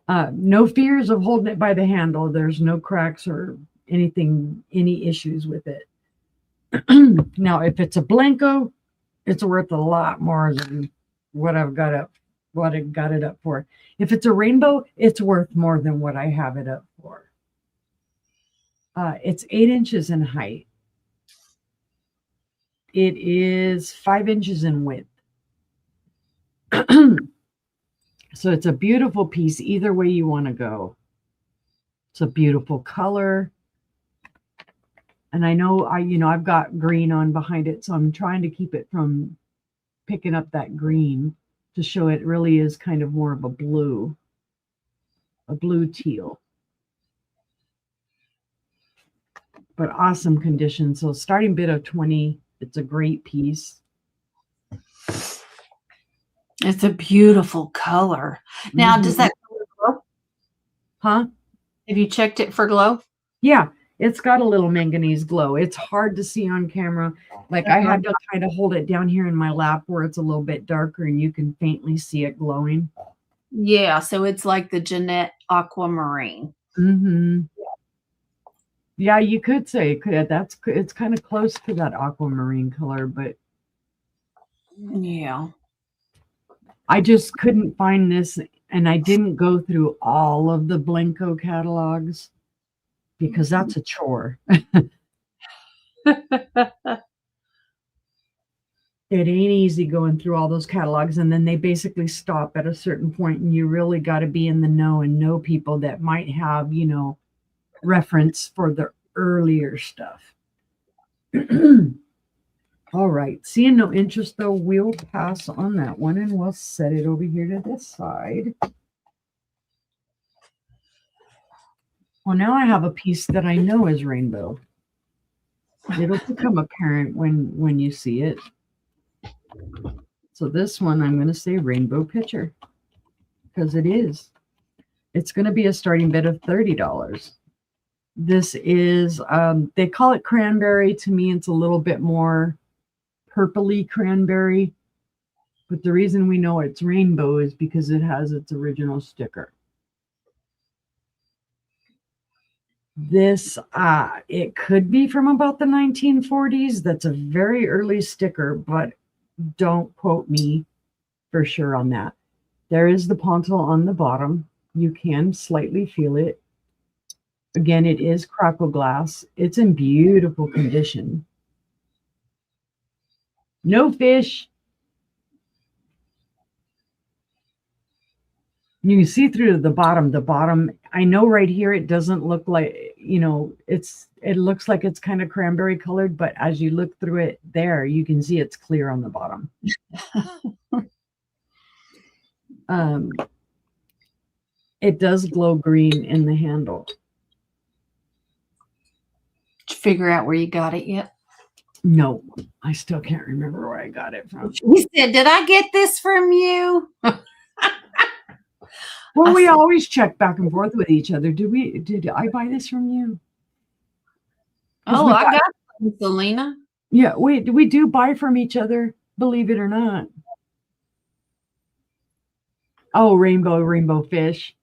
No fears of holding it by the handle. There's no cracks or anything, any issues with it. Now, if it's a Blanco, it's worth a lot more than what I got it up for. If it's a Rainbow, it's worth more than what I have it up for. It's 8 inches in height. It is 5 inches in width. So it's a beautiful piece either way you want to go. It's a beautiful color. And I know I've got green on behind it, so I'm trying to keep it from picking up that green to show it really is kind of more of a blue teal. But awesome condition. So starting bid of 20. It's a great piece. It's a beautiful color. Now, does that color glow? Huh? Have you checked it for glow? Yeah, it's got a little manganese glow. It's hard to see on camera. Like I had to kind of hold it down here in my lap where it's a little bit darker and you can faintly see it glowing. Yeah, so it's like the Jeanette aquamarine. Mm-hmm. Yeah, you could say it could. It's kind of close to that aquamarine color, but yeah, I just couldn't find this, and I didn't go through all of the Blenko catalogs because that's a chore. It ain't easy going through all those catalogs, and then they basically stop at a certain point, and you really got to be in the know and know people that might have, reference for the earlier stuff. All right, seeing no interest though, we'll pass on that one and we'll set it over here to this side. Well, now I have a piece that I know is rainbow. It'll become apparent when you see it. So this one, I'm going to say rainbow pitcher because it is. It's going to be a starting bid of $30. This is, they call it cranberry. To me, it's a little bit more purpley cranberry. But the reason we know it's rainbow is because it has its original sticker. This, it could be from about the 1940s. That's a very early sticker, but don't quote me for sure on that. There is the pontil on the bottom. You can slightly feel it. Again, it is crackle glass. It's in beautiful condition. No fish. You can see through the bottom. The bottom, I know right here it doesn't look like, it looks like it's kind of cranberry colored, but as you look through it there, you can see it's clear on the bottom. It does glow green in the handle. Did you figure out where you got it yet? No, I still can't remember where I got it from. He said, did I get this from you? Well, we always check back and forth with each other. Did I buy this from you? Oh, I got it from Selena. Yeah, we do buy from each other, believe it or not. Oh, rainbow fish.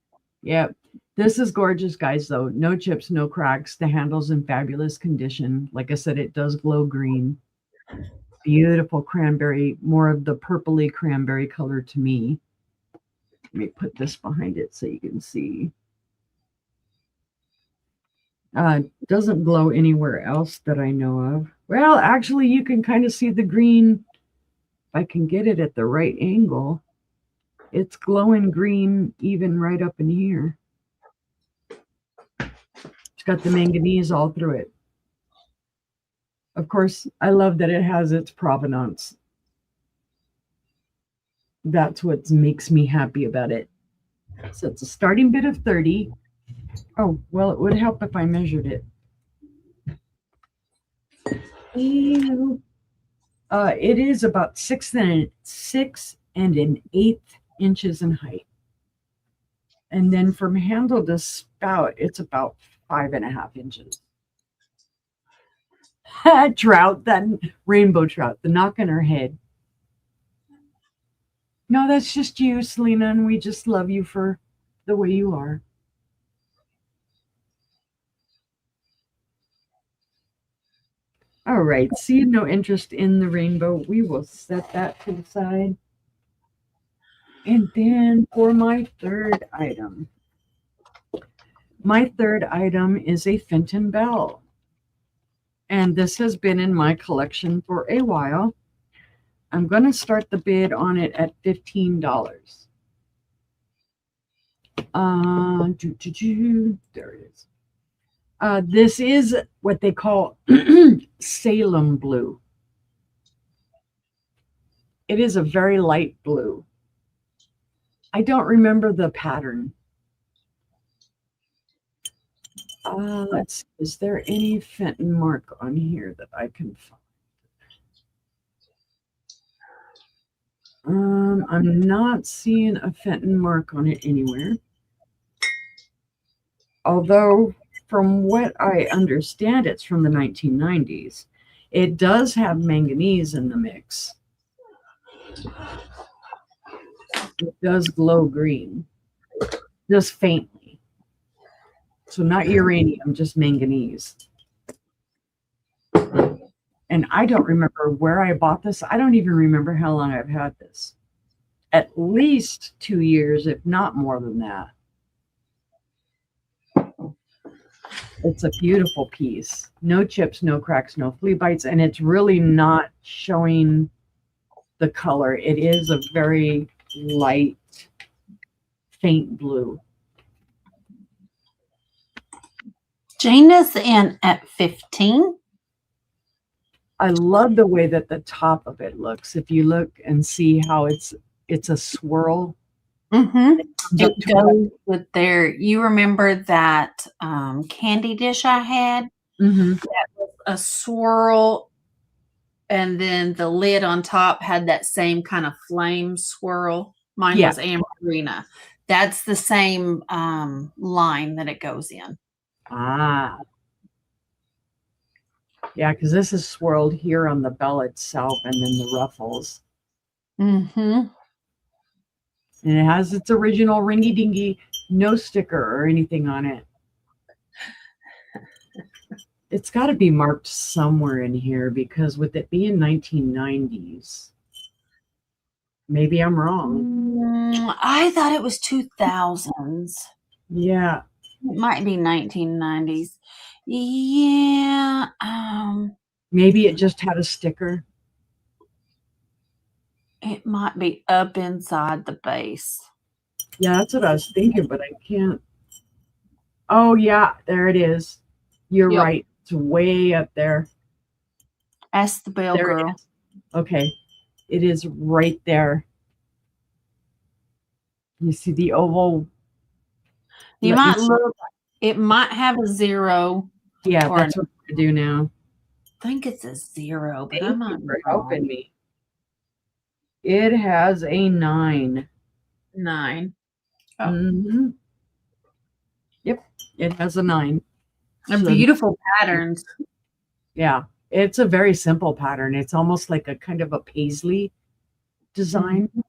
Yep. This is gorgeous, guys, though. No chips, no cracks. The handle's in fabulous condition. Like I said, it does glow green. Beautiful cranberry, more of the purpley cranberry color to me. Let me put this behind it so you can see. Doesn't glow anywhere else that I know of. Well, actually, you can kind of see the green. If I can get it at the right angle, it's glowing green even right up in here. It's got the manganese all through it. Of course, I love that it has its provenance. That's what makes me happy about it. So it's a starting bid of 30. Oh, well, it would help if I measured it. It is about 6 1/8 inches in height. And then from handle to spout, it's about 5.5 inches. Trout, that rainbow trout, the knock on her head. No, that's just you, Selena, and we just love you for the way you are. All right, seeing no interest in the rainbow, we will set that to the side. And then for my third item. My third item is a Fenton Bell. And this has been in my collection for a while. I'm going to start the bid on it at $15. There it is. This is what they call Salem blue. It is a very light blue. I don't remember the pattern. Let's see, is there any Fenton mark on here that I can find? I'm not seeing a Fenton mark on it anywhere. Although, from what I understand, it's from the 1990s. It does have manganese in the mix. It does glow green, just faintly. So not uranium, just manganese. And I don't remember where I bought this. I don't even remember how long I've had this. At least 2 years, if not more than that. It's a beautiful piece. No chips, no cracks, no flea bites. And it's really not showing the color. It is a very light, faint blue. Gina's in at 15. I love the way that the top of it looks. If you look and see how it's a swirl. Mm-hmm. It goes with their, you remember that candy dish I had? Mm-hmm. That was a swirl, and then the lid on top had that same kind of flame swirl. Mine was Amberina. That's the same line that it goes in. Ah. Yeah, because this is swirled here on the bell itself and then the ruffles. Mm-hmm. And it has its original ringy-dingy, no sticker or anything on it. It's got to be marked somewhere in here because with it being 1990s, maybe I'm wrong. I thought it was 2000s. Yeah. It might be 1990s. Yeah. Maybe it just had a sticker. It might be up inside the base. Yeah, that's what I was thinking, but I can't. Oh, yeah, there it is. You're right. It's way up there. Ask the bell girl. Okay. It is right there. You see the oval. You might look. It might have a 0. Yeah, that's what I do now. I think it's a 0, but Thank you for helping me. It has a 9. 9. Oh. Mm-hmm. Yep, it has a 9. They're beautiful patterns. Yeah, it's a very simple pattern. It's almost like a kind of a paisley design. Mm-hmm.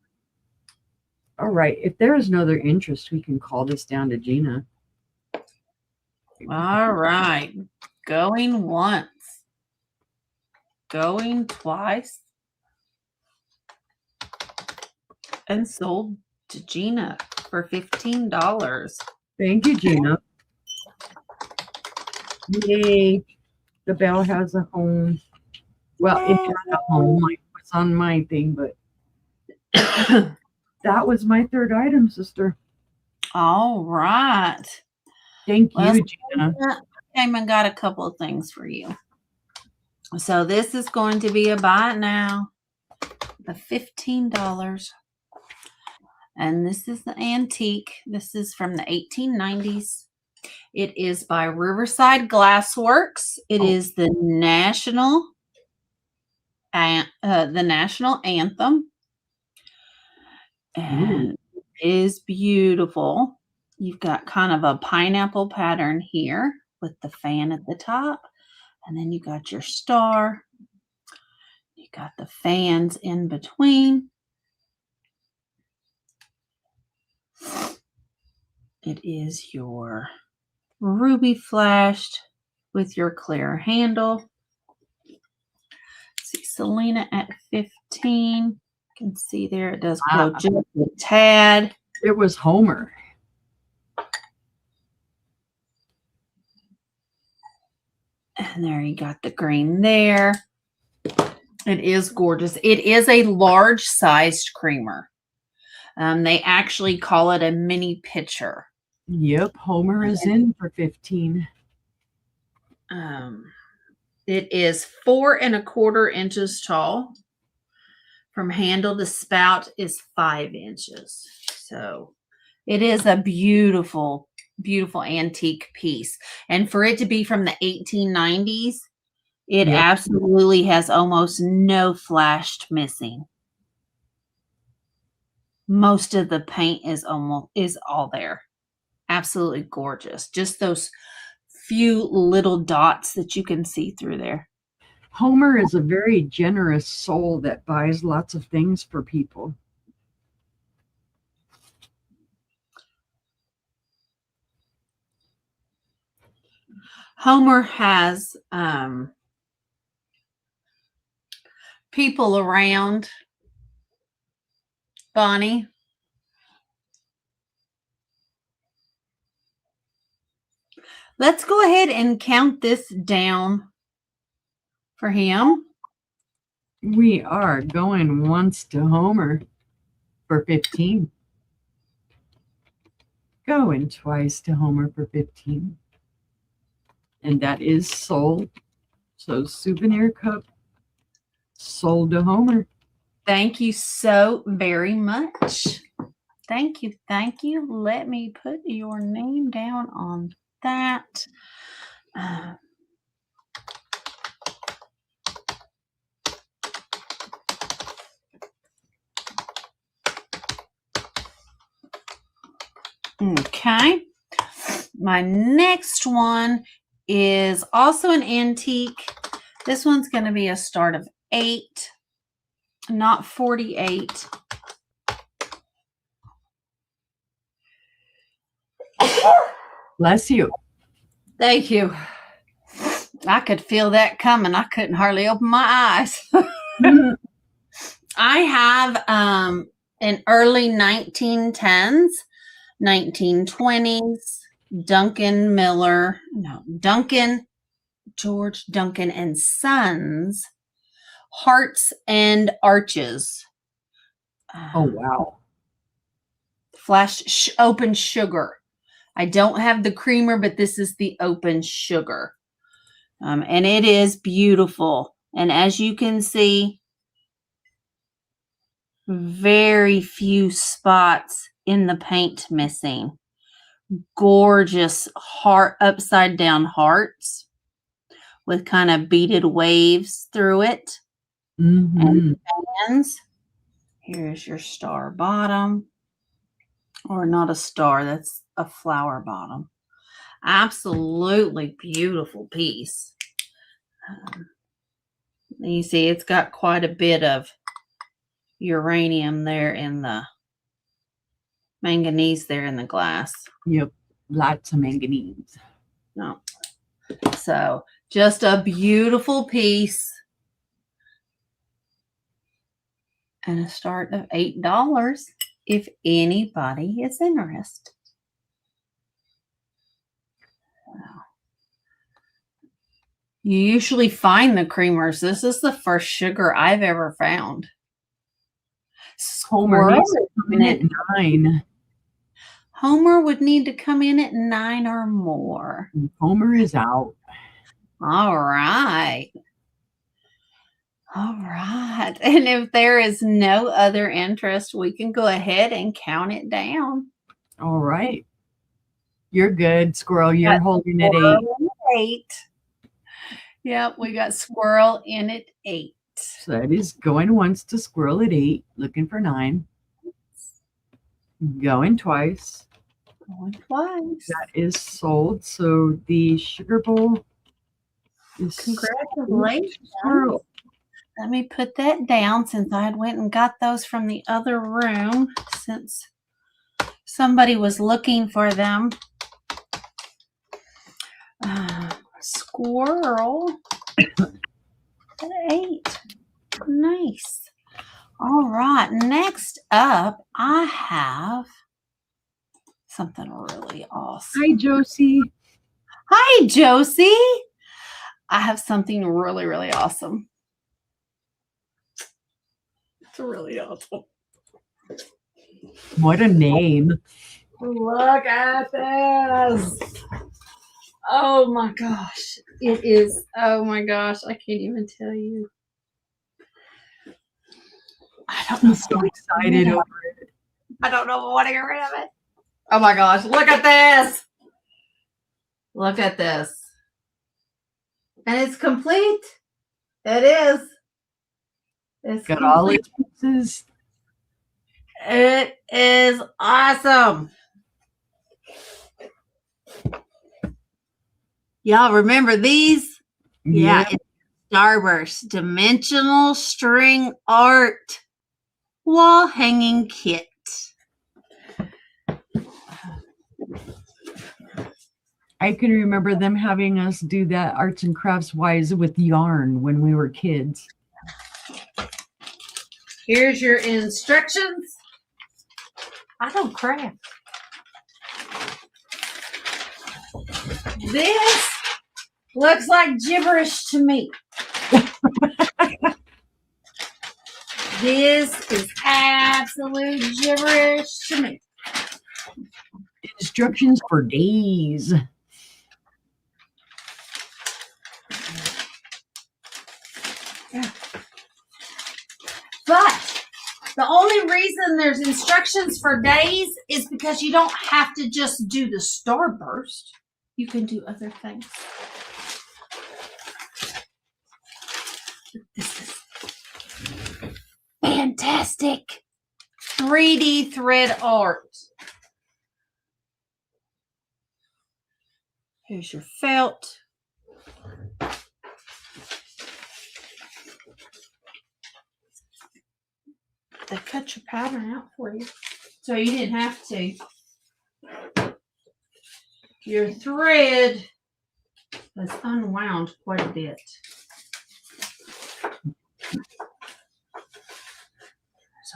All right, if there is no other interest, we can call this down to Gina. All right, going once, going twice, and sold to Gina for $15. Thank you, Gina. Yay. The bell has a home. Well, it had a home. It was on my thing, but that was my third item, sister. All right. Thank you, Gina. Came and got a couple of things for you. So this is going to be a buy it now. The $15. And this is the antique. This is from the 1890s. It is by Riverside Glassworks. It is the national anthem. And it is beautiful. You've got kind of a pineapple pattern here with the fan at the top. And then you got your star. You got the fans in between. It is your ruby flashed with your clear handle. See Selena at 15. You can see there it does glow just a tad. It was Homer. And there you got the green there. It is gorgeous. It is a large sized creamer. They actually call it a mini pitcher. Yep, Homer is in for 15. It is 4¼ inches tall. From handle to spout is 5 inches. So it is a beautiful, beautiful antique piece. And for it to be from the 1890s, it Yep. absolutely has almost no flashed missing. Most of the paint is all there. Absolutely gorgeous. Just those few little dots that you can see through there. Homer is a very generous soul that buys lots of things for people. Homer has people around. Bonnie. Let's go ahead and count this down for him. We are going once to Homer for 15. Going twice to Homer for 15. And that is sold. So souvenir cup sold to Homer. Thank you so very much. Thank you. Thank you. Let me put your name down on that. Okay. My next one is also an antique. This one's going to be a start of 8, not 48. Bless you. Thank you. I could feel that coming. I couldn't hardly open my eyes. I have an early 1910s, 1920s, George Duncan and Sons, Hearts and Arches. Oh, wow. Flash open sugar. I don't have the creamer, but this is the open sugar. And it is beautiful. And as you can see, very few spots in the paint missing. Gorgeous upside down hearts with kind of beaded waves through it. And fans. Here's your star bottom. Or not a star, that's a flower bottom. Absolutely beautiful piece. You see it's got quite a bit of uranium there in the manganese there in the glass. Yep, lots of manganese. No. So just a beautiful piece. And a start of $8 if anybody is interested. You usually find the creamers. This is the first sugar I've ever found. Homer needs to come in at 9. Homer would need to come in at 9 or more. Homer is out. All right. All right. And if there is no other interest, we can go ahead and count it down. All right. You're good, Squirrel. You're holding at 8. Yep, we got Squirrel in at 8. So that is going once to Squirrel at 8, looking for 9. Going twice. Going twice. That is sold. So the sugar bowl is Congratulations. Squirrel. Let me put that down since I had went and got those from the other room since somebody was looking for them. Squirrel at 8. Nice. All right. Next up, I have something really awesome. Hi, Josie. Hi, Josie. I have something really, really awesome. It's really awesome. What a name. Look at this. Oh my gosh. It is. Oh my gosh. I can't even tell you. I don't know. I'm so excited over it. I don't know what to get rid of it. Oh my gosh. Look at this. Look at this. And it's complete. It is. It's Got all complete. its pieces. It is awesome. Y'all remember these? Yeah, it's Starburst Dimensional String Art Wall Hanging Kit. I can remember them having us do that arts and crafts wise with yarn when we were kids. Here's your instructions. I don't craft. This looks like gibberish to me. This is absolute gibberish to me. Instructions for days. But the only reason there's instructions for days is because you don't have to just do the starburst. You can do other things. This is fantastic 3D thread art. Here's your felt. They cut your pattern out for you, so you didn't have to. Your thread is unwound quite a bit. There's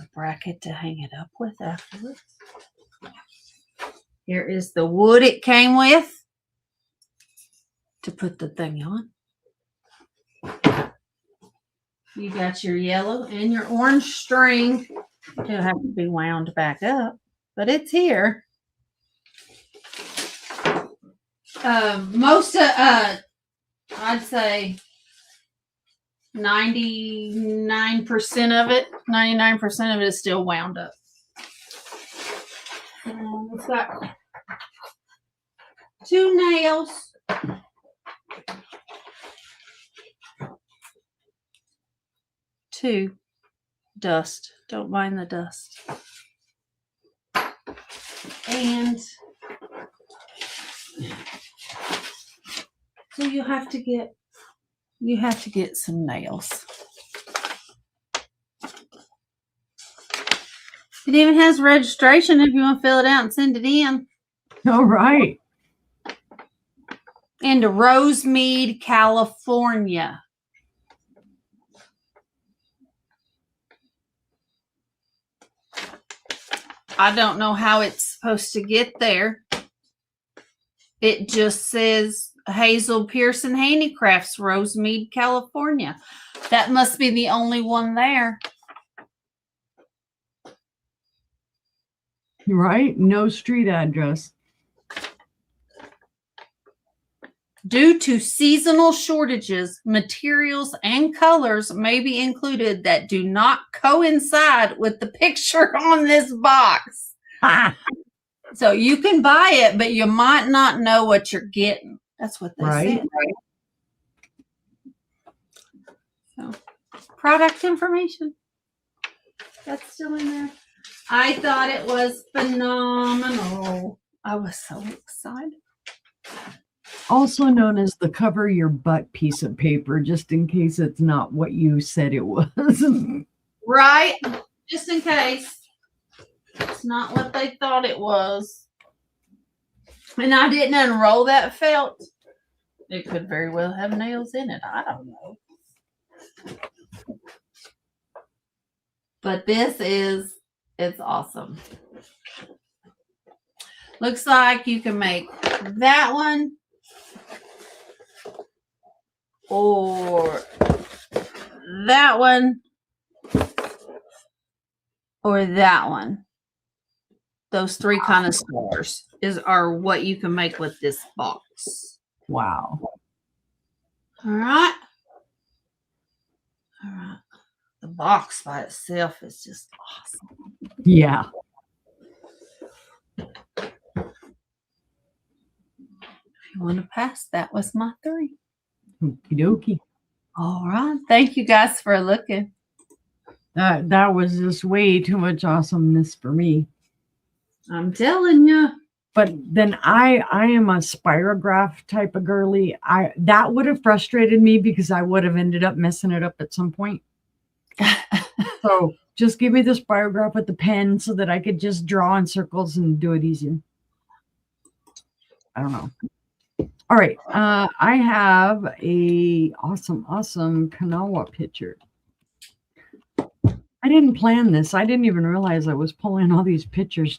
a bracket to hang it up with afterwards. Here is the wood it came with to put the thing on. You got your yellow and your orange string. It'll have to be wound back up, but it's here. Most of, I'd say 99% of it, 99% of it is still wound up. It's got 2 nails. Two dust. Don't mind the dust. And so you have to get some nails. It even has registration if you want to fill it out and send it in. All right. Into Rosemead, California. I don't know how it's supposed to get there. It just says Hazel Pearson Handicrafts, Rosemead, California. That must be the only one there. Right? No street address. Due to seasonal shortages, materials and colors may be included that do not coincide with the picture on this box. So you can buy it, but you might not know what you're getting. That's what they said. So, product information. That's still in there. I thought it was phenomenal. I was so excited. Also known as the cover your butt piece of paper, just in case it's not what you said it was. Right? Just in case. It's not what they thought it was. And I didn't unroll that felt. It could very well have nails in it. I don't know. But it's awesome. Looks like you can make that one or that one or that one. Those three kind of stars are what you can make with this box. Wow. All right. All right. The box by itself is just awesome. Yeah. If you want to pass, that was my 3. Okie dokie. All right. Thank you guys for looking. That was just way too much awesomeness for me. I'm telling you. But then I am a spirograph type of girly. That would have frustrated me because I would have ended up messing it up at some point. So just give me the spirograph with the pen so that I could just draw in circles and do it easier. I don't know. All right. I have a awesome Kanawha picture. I didn't plan this. I didn't even realize I was pulling all these pictures.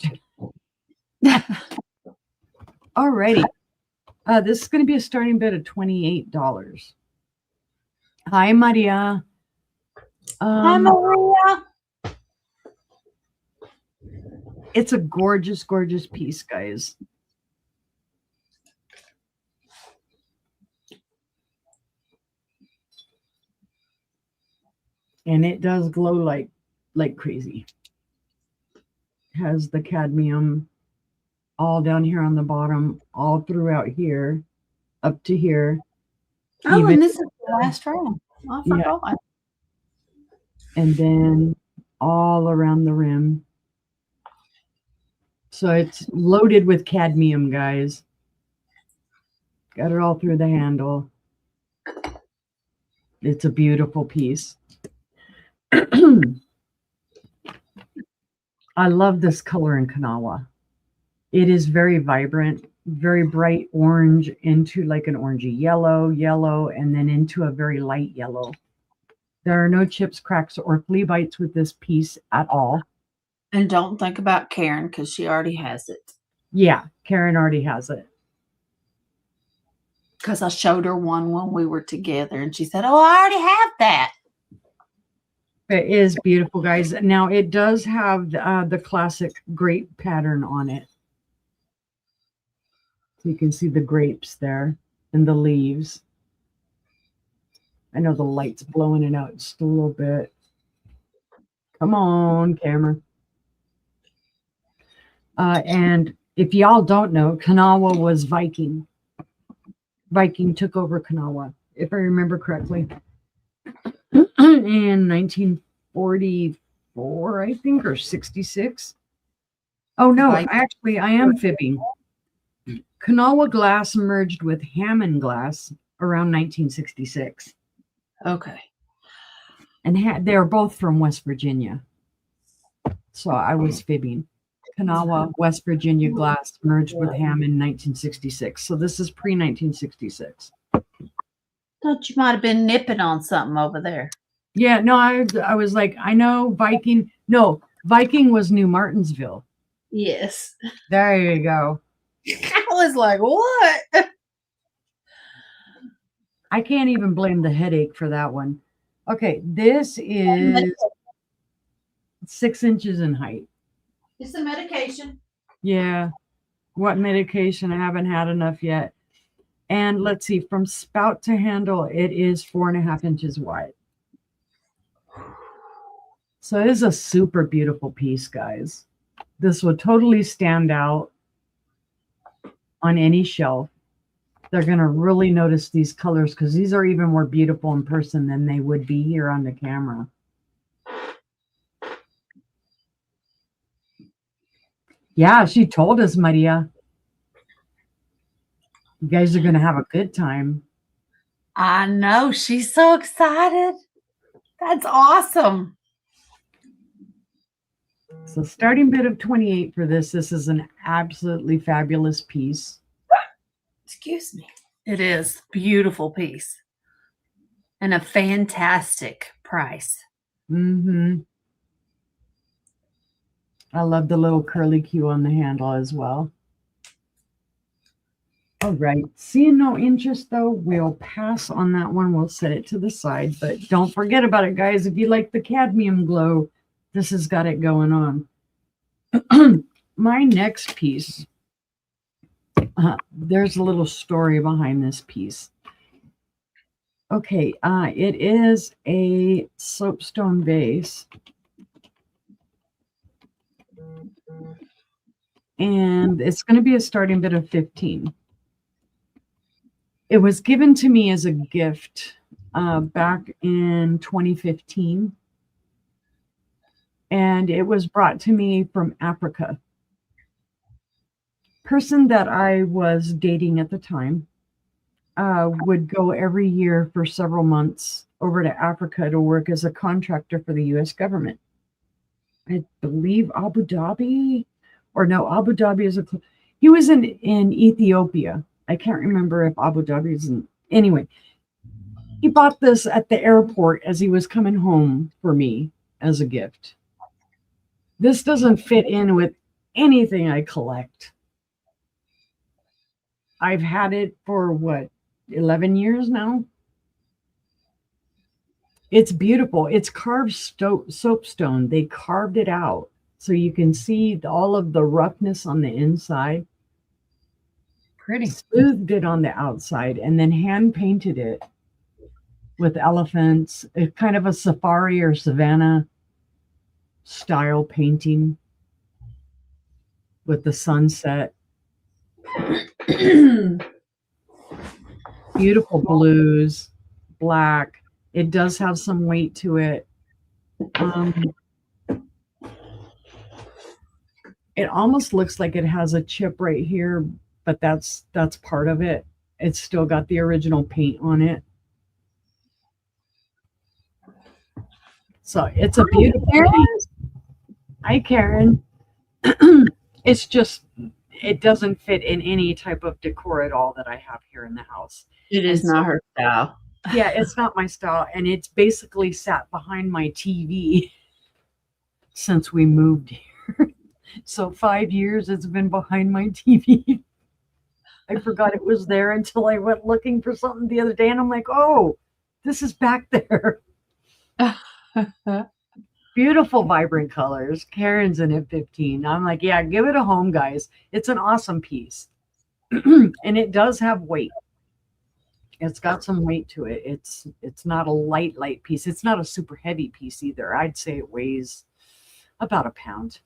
Alrighty. This is going to be a starting bid of $28. Hi, Maria. Hi, Maria. It's a gorgeous, gorgeous piece, guys. And it does glow like crazy. Has the cadmium all down here on the bottom, all throughout here, up to here. Oh, and this is the last round. I forgot. Yeah. And then all around the rim. So it's loaded with cadmium, guys. Got it all through the handle. It's a beautiful piece. I love this color in Kanawha. It is very vibrant, very bright orange into like an orangey yellow, and then into a very light yellow. There are no chips, cracks, or flea bites with this piece at all. And don't think about Karen because she already has it. Yeah, Karen already has it. Because I showed her one when we were together, and she said, "Oh, I already have that." It is beautiful, guys. Now, it does have the classic grape pattern on it. So you can see the grapes there and the leaves. I know the light's blowing it out just a little bit. Come on, camera. And if y'all don't know, Kanawha was Viking. Viking took over Kanawha, if I remember correctly. In 1944, I think, or 66. Oh, no, actually, I am fibbing. Kanawha glass merged with Hammond glass around 1966. Okay. And they're both from West Virginia. So I was fibbing. Kanawha, West Virginia glass merged with Hammond in 1966. So this is pre-1966. Thought you might have been nipping on something over there. Yeah, no, I was like, I know Viking. No, Viking was New Martinsville. Yes. There you go. I was like, what? I can't even blame the headache for that one. Okay, this is 6 inches in height. It's a medication. Yeah. What medication? I haven't had enough yet. And let's see, from spout to handle, it is 4.5 inches wide. So it is a super beautiful piece, guys. This will totally stand out on any shelf. They're going to really notice these colors because these are even more beautiful in person than they would be here on the camera. Yeah, she told us, Maria. You guys are going to have a good time. I know. She's so excited. That's awesome. So starting bid of 28 for this. This is an absolutely fabulous piece. Excuse me. It is. Beautiful piece. And a fantastic price. Mm-hmm. I love the little curly Q on the handle as well. All right. Seeing no interest, though, we'll pass on that one. We'll set it to the side. But don't forget about it, guys. If you like the cadmium glow, this has got it going on. my next piece, there's a little story behind this piece. Okay, it is a soapstone vase. And it's going to be a starting bid of 15. It was given to me as a gift back in 2015. And it was brought to me from Africa. Person that I was dating at the time would go every year for several months over to Africa to work as a contractor for the US government. I believe Abu Dhabi, or no, Abu Dhabi is he was in Ethiopia. I can't remember if Abu Dhabi is in, anyway. He bought this at the airport as he was coming home for me as a gift. This doesn't fit in with anything I collect. I've had it for what, 11 years now? It's beautiful. It's carved soapstone. They carved it out so you can see all of the roughness on the inside. Pretty. Smoothed it on the outside and then hand painted it with elephants, kind of a safari or savannah style painting with the sunset. Beautiful blues, black. It does have some weight to it. It almost looks like it has a chip right here, but that's part of it. It's still got the original paint on it. So it's a beautiful piece. Hi, Karen. It's just, it doesn't fit in any type of decor at all that I have here in the house. It is not her style. Yeah, it's not my style. And it's basically sat behind my TV since we moved here. So 5 years it's been behind my TV. I forgot it was there until I went looking for something the other day. And I'm like, oh, this is back there. Beautiful, vibrant colors. Karen's in it 15. I'm like, yeah, give it a home, guys. It's an awesome piece. And it does have weight. It's got some weight to it. It's not a light piece. It's not a super heavy piece either. I'd say it weighs about a pound.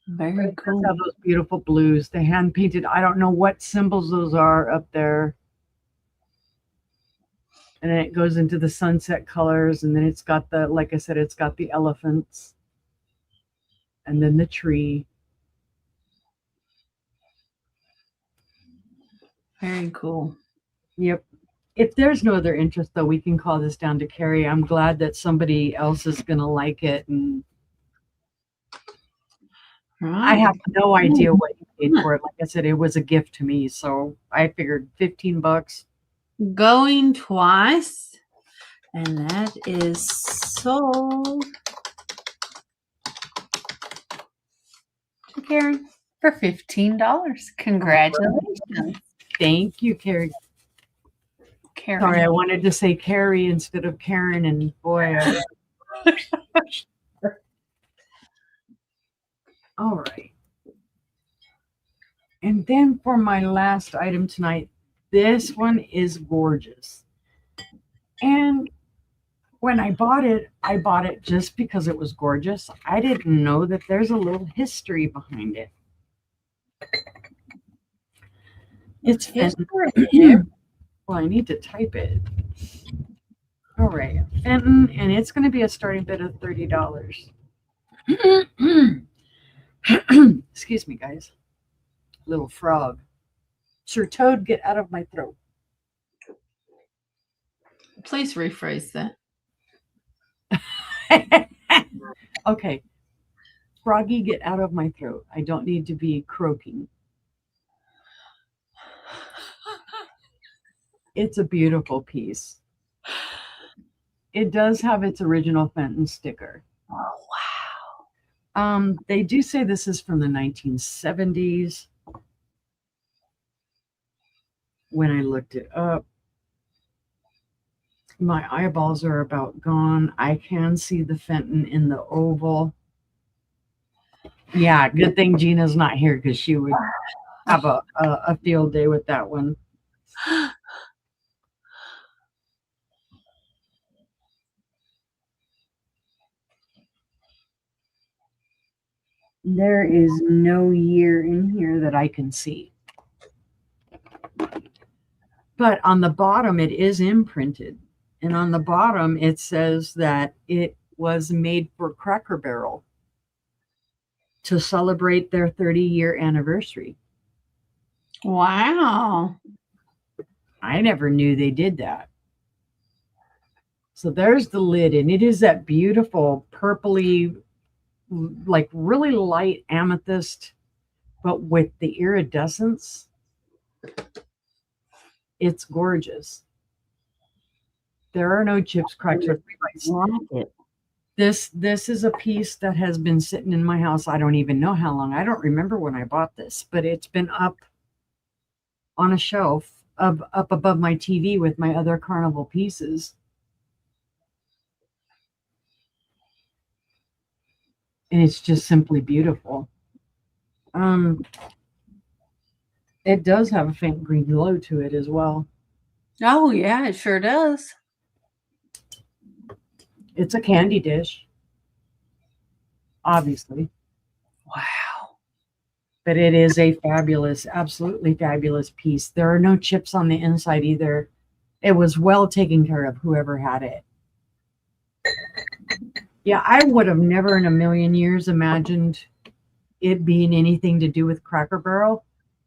Very cool. Have those beautiful blues. The hand painted. I don't know what symbols those are up there. And then it goes into the sunset colors, and then it's got the, like I said, it's got the elephants, and then the tree. Very cool. Yep. If there's no other interest, though, we can call this down to Carrie. I'm glad that somebody else is going to like it. And I have no idea what you paid for it. Like I said, it was a gift to me. So I figured $15. Going twice. And that is sold to Karen for $15. Congratulations. Thank you, Carrie. Karen. Sorry, I wanted to say Carrie instead of Karen, and boy. All right. And then for my last item tonight, this one is gorgeous. And when I bought it just because it was gorgeous. I didn't know that there's a little history behind it. It's Fenton. Well, I need to type it. All right, Fenton, and it's going to be a starting bid of $30. Excuse me, guys. Little frog. Sir Toad, get out of my throat. Please rephrase that. Okay. Froggy, get out of my throat. I don't need to be croaking. It's a beautiful piece. It does have its original Fenton sticker. Oh, wow. They do say this is from the 1970s. When I looked it up, my eyeballs are about gone. I can see the Fenton in the oval. Yeah, good thing Gina's not here because she would have a field day with that one. There is no year in here that I can see. But on the bottom, it is imprinted. And on the bottom, it says that it was made for Cracker Barrel to celebrate their 30-year anniversary. Wow. I never knew they did that. So there's the lid, and it is that beautiful purpley, like really light amethyst, but with the iridescence. It's gorgeous. There are no chips, cracks, or I like it. This is a piece that has been sitting in my house. I don't even know how long. I don't remember when I bought this, but it's been up on a shelf up above my TV with my other carnival pieces. And it's just simply beautiful. It does have a faint green glow to it as well. Oh, yeah, it sure does. It's a candy dish, obviously. Wow. But it is a fabulous, absolutely fabulous piece. There are no chips on the inside either. It was well taken care of, whoever had it. Yeah, I would have never in a million years imagined it being anything to do with Cracker Barrel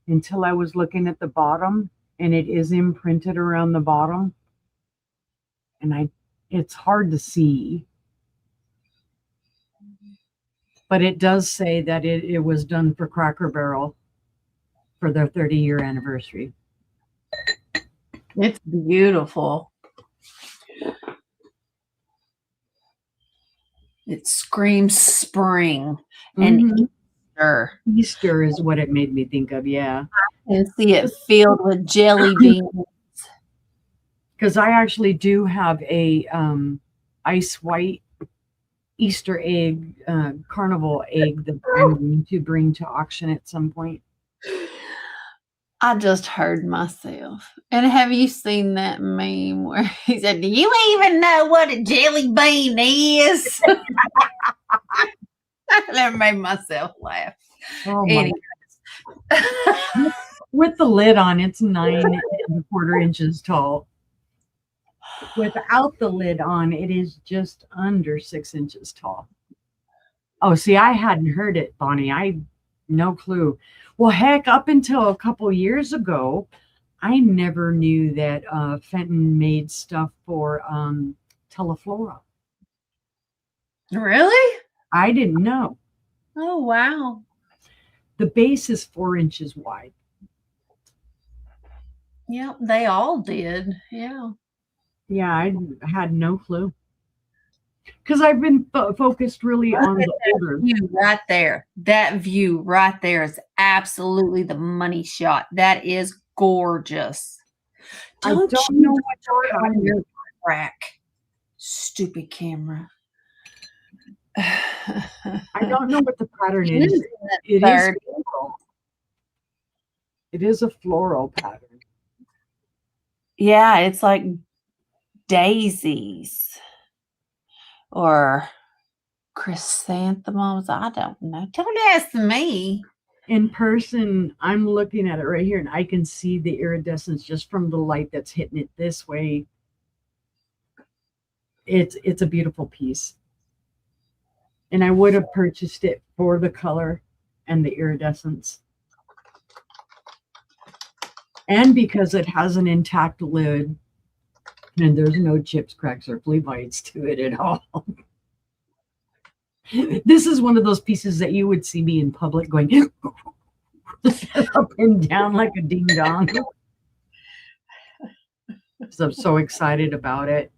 until I was looking at the bottom, and it is imprinted around the bottom. And it's hard to see. But it does say that it was done for Cracker Barrel for their 30-year anniversary. It's beautiful. It screams spring and Easter. Easter is what it made me think of, yeah. And see it filled with jelly beans. Because I actually do have a ice white Easter egg, carnival egg that I'm going to bring to auction at some point. I just heard myself. And have you seen that meme where he said, "Do you even know what a jelly bean is?" That made myself laugh. Oh my Anyways. With the lid on, it's 9.25 inches tall. Without the lid on, it is just under 6 inches tall. Oh, see, I hadn't heard it, Bonnie. No clue. Well, heck, up until a couple years ago, I never knew that Fenton made stuff for Teleflora. Really? I didn't know. Oh, wow. The base is 4 inches wide. Yep, they all did. Yeah. Yeah, I had no clue. Because I've been focused really on the older view right there. That view right there is absolutely the money shot. That is gorgeous. I don't know what on your rack. Stupid camera. I don't know what the pattern is. It is floral. It is a floral pattern. Yeah, it's like daisies or chrysanthemums. I don't know. Don't ask me. In person, I'm looking at it right here, and I can see the iridescence just from the light that's hitting it this way. It's a beautiful piece. And I would have purchased it for the color and the iridescence. And because it has an intact lid, and there's no chips, cracks, or flea bites to it at all. This is one of those pieces that you would see me in public going up and down like a ding dong. So I'm so excited about it.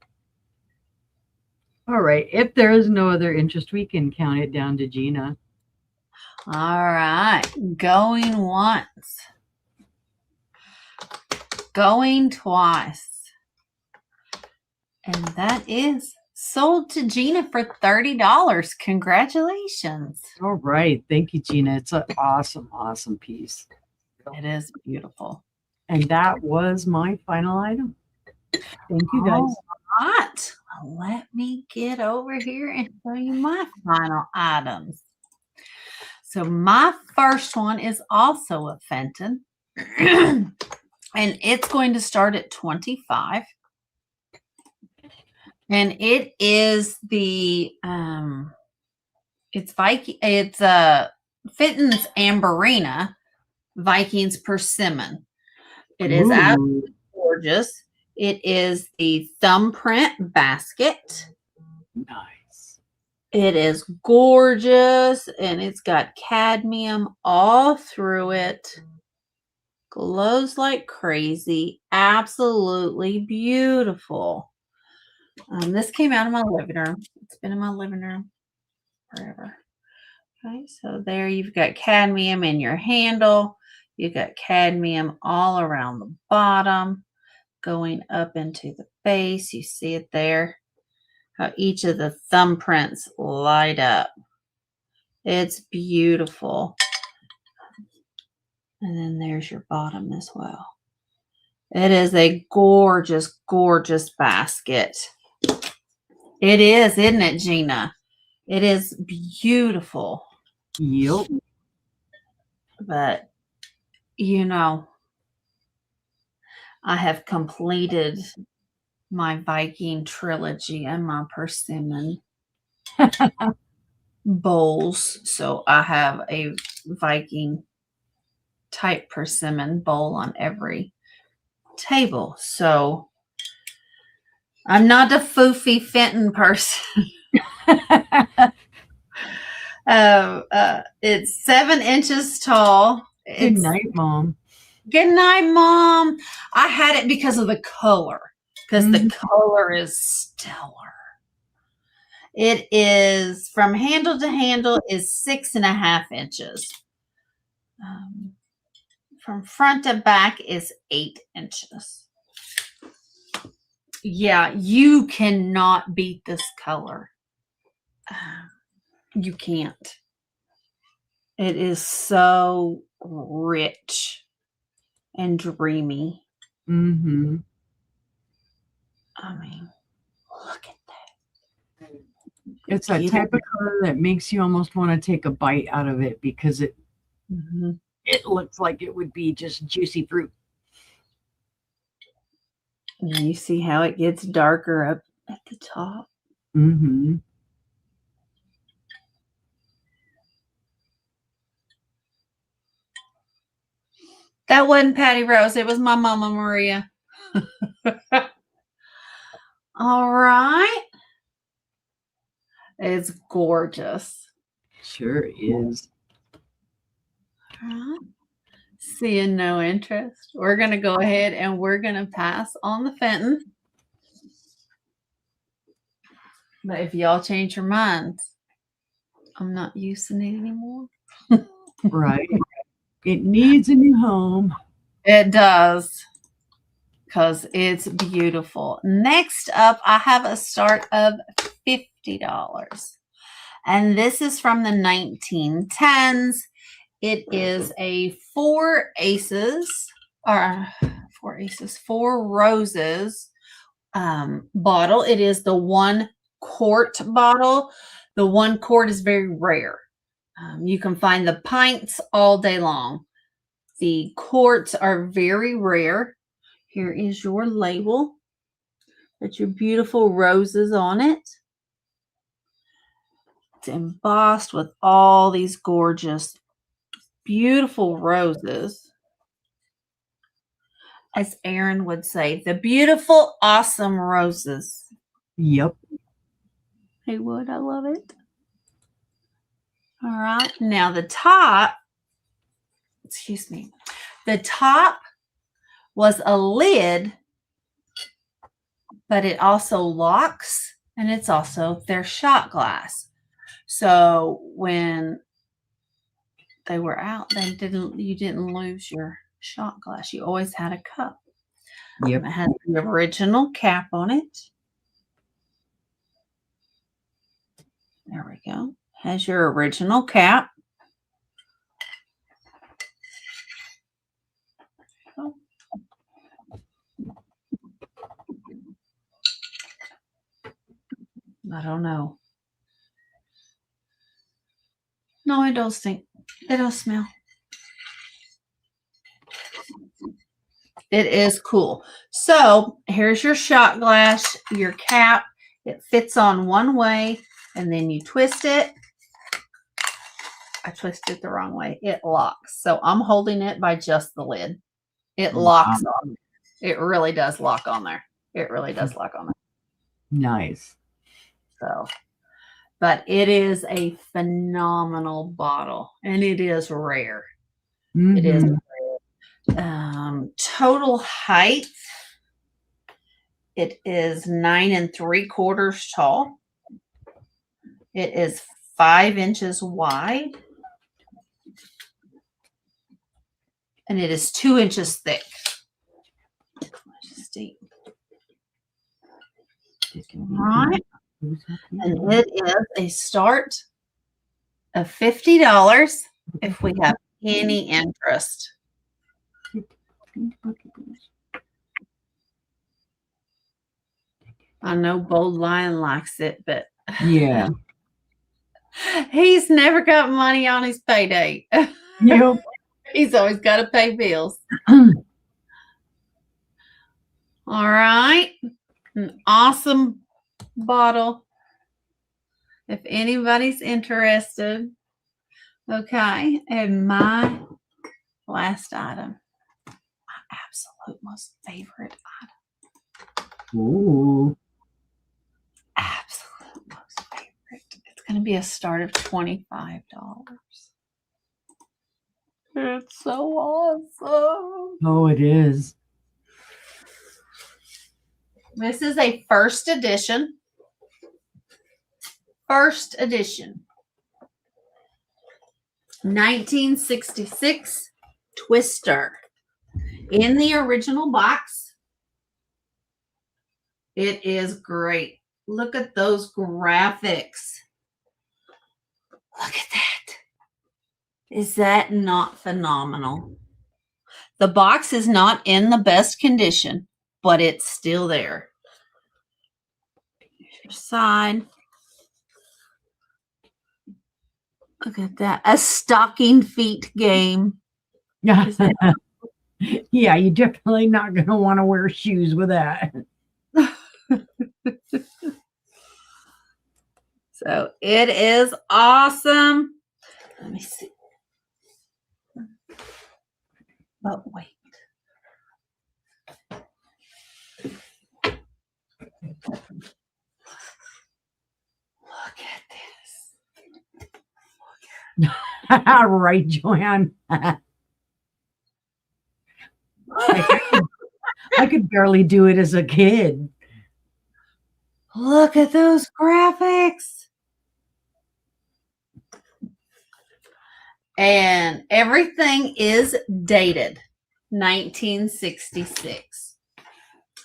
All right. If there is no other interest, we can count it down to Gina. All right. Going once. Going twice. And that is Sold to Gina for $30. Congratulations. All right. Thank you, Gina. It's an awesome, awesome piece. It is beautiful. And that was my final item. Thank you, guys. All right. Let me get over here and show you my final items. So my first one is also a Fenton. And it's going to start at $25. And it is the it's Fenton's Amberina Vikings Persimmon. It is absolutely gorgeous. It is the thumbprint basket. Nice. It is gorgeous, and it's got cadmium all through it. Glows like crazy. Absolutely beautiful. This came out of my living room. It's been in my living room forever. Okay, so there you've got cadmium in your handle. You've got cadmium all around the bottom, going up into the base. You see it there, how each of the thumbprints light up. It's beautiful. And then there's your bottom as well. It is a gorgeous, gorgeous basket. It is, isn't it, Gina? It is beautiful. Yep. But, you know, I have completed my Viking trilogy and my persimmon bowls. So I have a Viking type persimmon bowl on every table. So I'm not a foofy Fenton person. It's 7 inches tall. Good night, Mom. Good night, Mom. I had it because of the color, because the color is stellar. It is from handle to handle is 6.5 inches. From front to back is 8 inches. Yeah, you cannot beat this color. You can't. It is so rich and dreamy. Mm-hmm. I mean, look at that. It's that type of color that makes you almost want to take a bite out of it because it it looks like it would be just juicy fruit. And you see how it gets darker up at the top. Mm-hmm. That wasn't Patty Rose. It was my Mama Maria. All right. It's gorgeous. Sure is. Seeing no interest. We're going to go ahead and we're going to pass on the Fenton. But if y'all change your minds, I'm not using it anymore. Right. It needs a new home. It does. Because it's beautiful. Next up, I have a start of $50. And this is from the 1910s. It is a 4 roses bottle. It is the 1 quart bottle. The 1 quart is very rare. You can find the pints all day long. The quarts are very rare. Here is your label. Got your beautiful roses on it. It's embossed with all these gorgeous, beautiful roses. As Aaron would say, the beautiful, awesome roses. Yep. He would. I love it. All right. Now the top, the top was a lid, but it also locks, and it's also their shot glass. So when they were out, you didn't lose your shot glass. You always had a cup. Yep. It has the original cap on it. There we go. Has your original cap. I don't know. No, it don't stink. It don't smell. It is cool. So here's your shot glass, your cap. It fits on one way, and then you twist it. I twisted it the wrong way. It locks. So I'm holding it by just the lid. It locks on. It really does lock on there. It really does lock on there. Nice. So, but it is a phenomenal bottle, and it is rare. Mm-hmm. It is rare. Total height. It is 9 3/4 tall. It is 5 inches wide. And it is 2 inches thick. Right. And it is a start of $50 if we have any interest. I know Bold Lion likes it, but yeah, he's never got money on his payday. Yep. He's always got to pay bills. All right. An awesome bottle. If anybody's interested. Okay. And my last item. My absolute most favorite item. Ooh. Absolute most favorite. It's going to be a start of $25. It's so awesome. Oh, it is. This is a first edition. First edition. 1966 Twister. In the original box. It is great. Look at those graphics. Look at that. Is that not phenomenal? The box is not in the best condition, but it's still there. Here's your side. Look at that. A stocking feet game. Yeah. Yeah, you're definitely not going to want to wear shoes with that. So it is awesome. Let me see. But wait. Look at this. Right, Joanne. I could barely do it as a kid. Look at those graphics. And everything is dated 1966.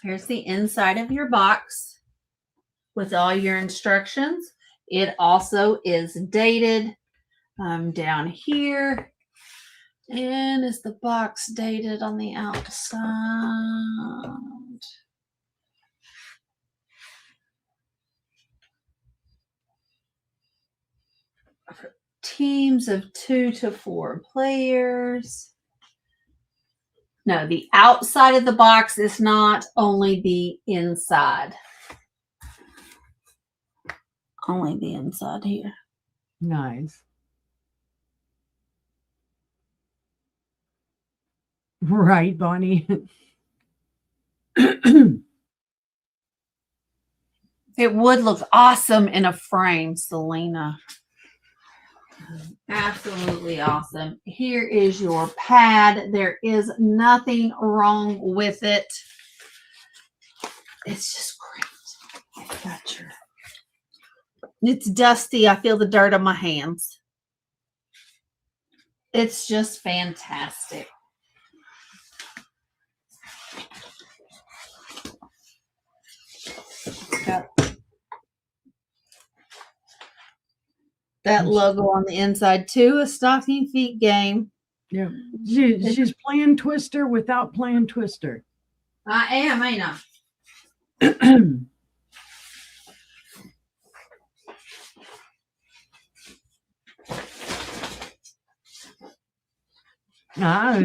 Here's the inside of your box with all your instructions. It also is dated down here. And is the box dated on the outside? Teams of 2 to 4 players. No, the outside of the box is not, only the inside. Only the inside here. Nice. Right, Bonnie. It would look awesome in a frame, Selena. Absolutely awesome. Here is your pad. There is nothing wrong with it. It's just great. Got your... It's dusty. I feel the dirt on my hands. It's just fantastic. Got that logo on the inside too. A stocking feet game. Yeah. She's playing Twister without playing Twister. I am, ain't I?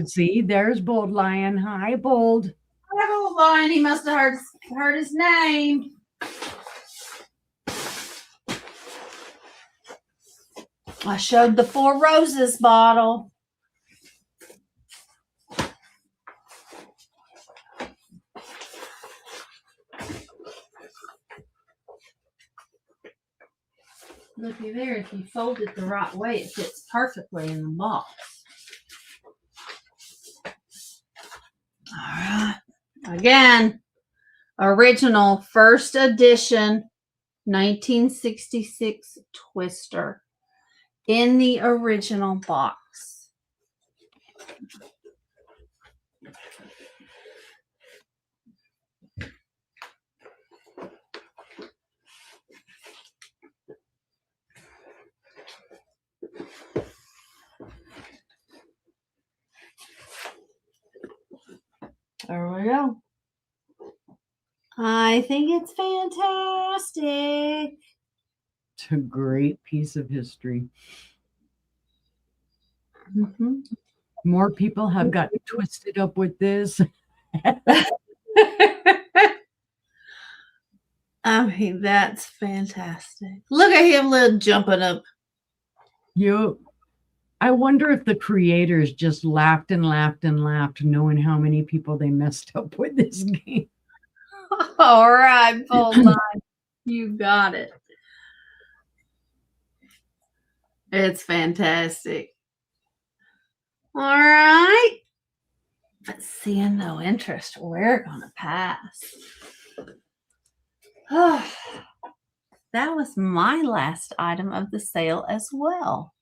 See, there's Bold Lion. Hi, Bold. Hi, Bold Lion. He must have heard his name. I showed the Four Roses bottle. Looky there, if you fold it the right way, it fits perfectly in the box. All right. Again, original first edition 1966 Twister in the original box. There we go. I think it's fantastic. It's a great piece of history. Mm-hmm. More people have gotten twisted up with this. I mean, that's fantastic. Look at him little jumping up. I wonder if the creators just laughed and laughed and laughed, knowing how many people they messed up with this game. All right, Bold Lion. You got it. It's fantastic. All right. But seeing no interest, we're going to pass. That was my last item of the sale as well.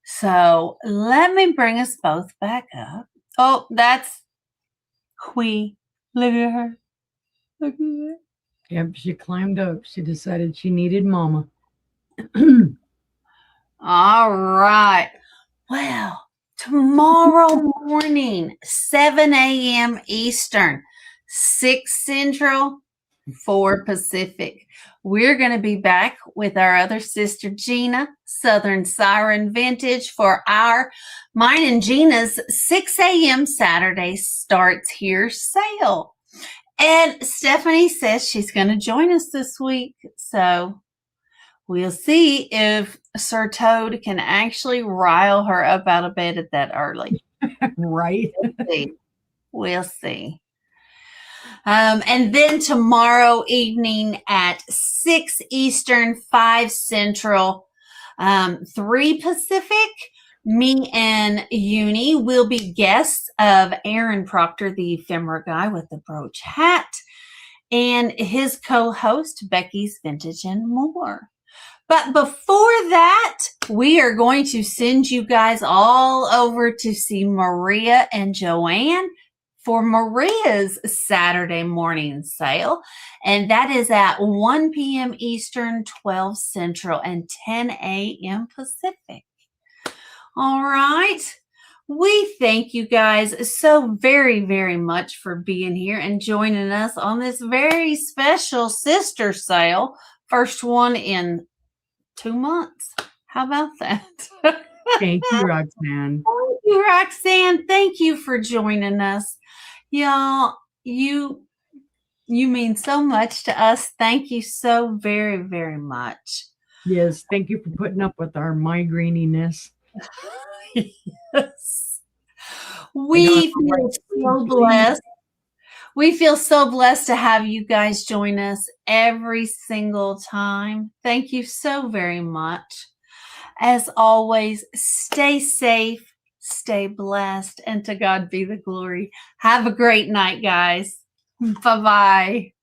So let me bring us both back up. Oh, that's Quee. Look at her. Look at her. Yep, she climbed up. She decided she needed mama. All right. Well, tomorrow morning, 7 a.m. Eastern, 6 Central, 4 Pacific. We're going to be back with our other sister, Gina, Southern Siren Vintage, for mine and Gina's 6 a.m. Saturday starts here sale. And Stephanie says she's going to join us this week. So we'll see if Sir Toad can actually rile her up out of bed at that early. Right. We'll see. And then tomorrow evening at 6 Eastern, 5 Central, 3 Pacific, me and Uni will be guests of Aaron Proctor, the ephemera guy with the brooch hat, and his co-host, Becky's Vintage and More. But before that, we are going to send you guys all over to see Maria and Joanne for Maria's Saturday morning sale. And that is at 1 p.m. Eastern, 12 Central, and 10 a.m. Pacific. All right. We thank you guys so very, very much for being here and joining us on this very special sister sale. First one in 2 months. How about that? Thank you, Roxanne. Thank you, Roxanne. Thank you for joining us. Y'all, you mean so much to us. Thank you so very, very much. Yes, thank you for putting up with our migraininess. Yes. We feel so blessed. We feel so blessed to have you guys join us every single time. Thank you so very much. As always, stay safe, stay blessed, and to God be the glory. Have a great night, guys. Bye-bye.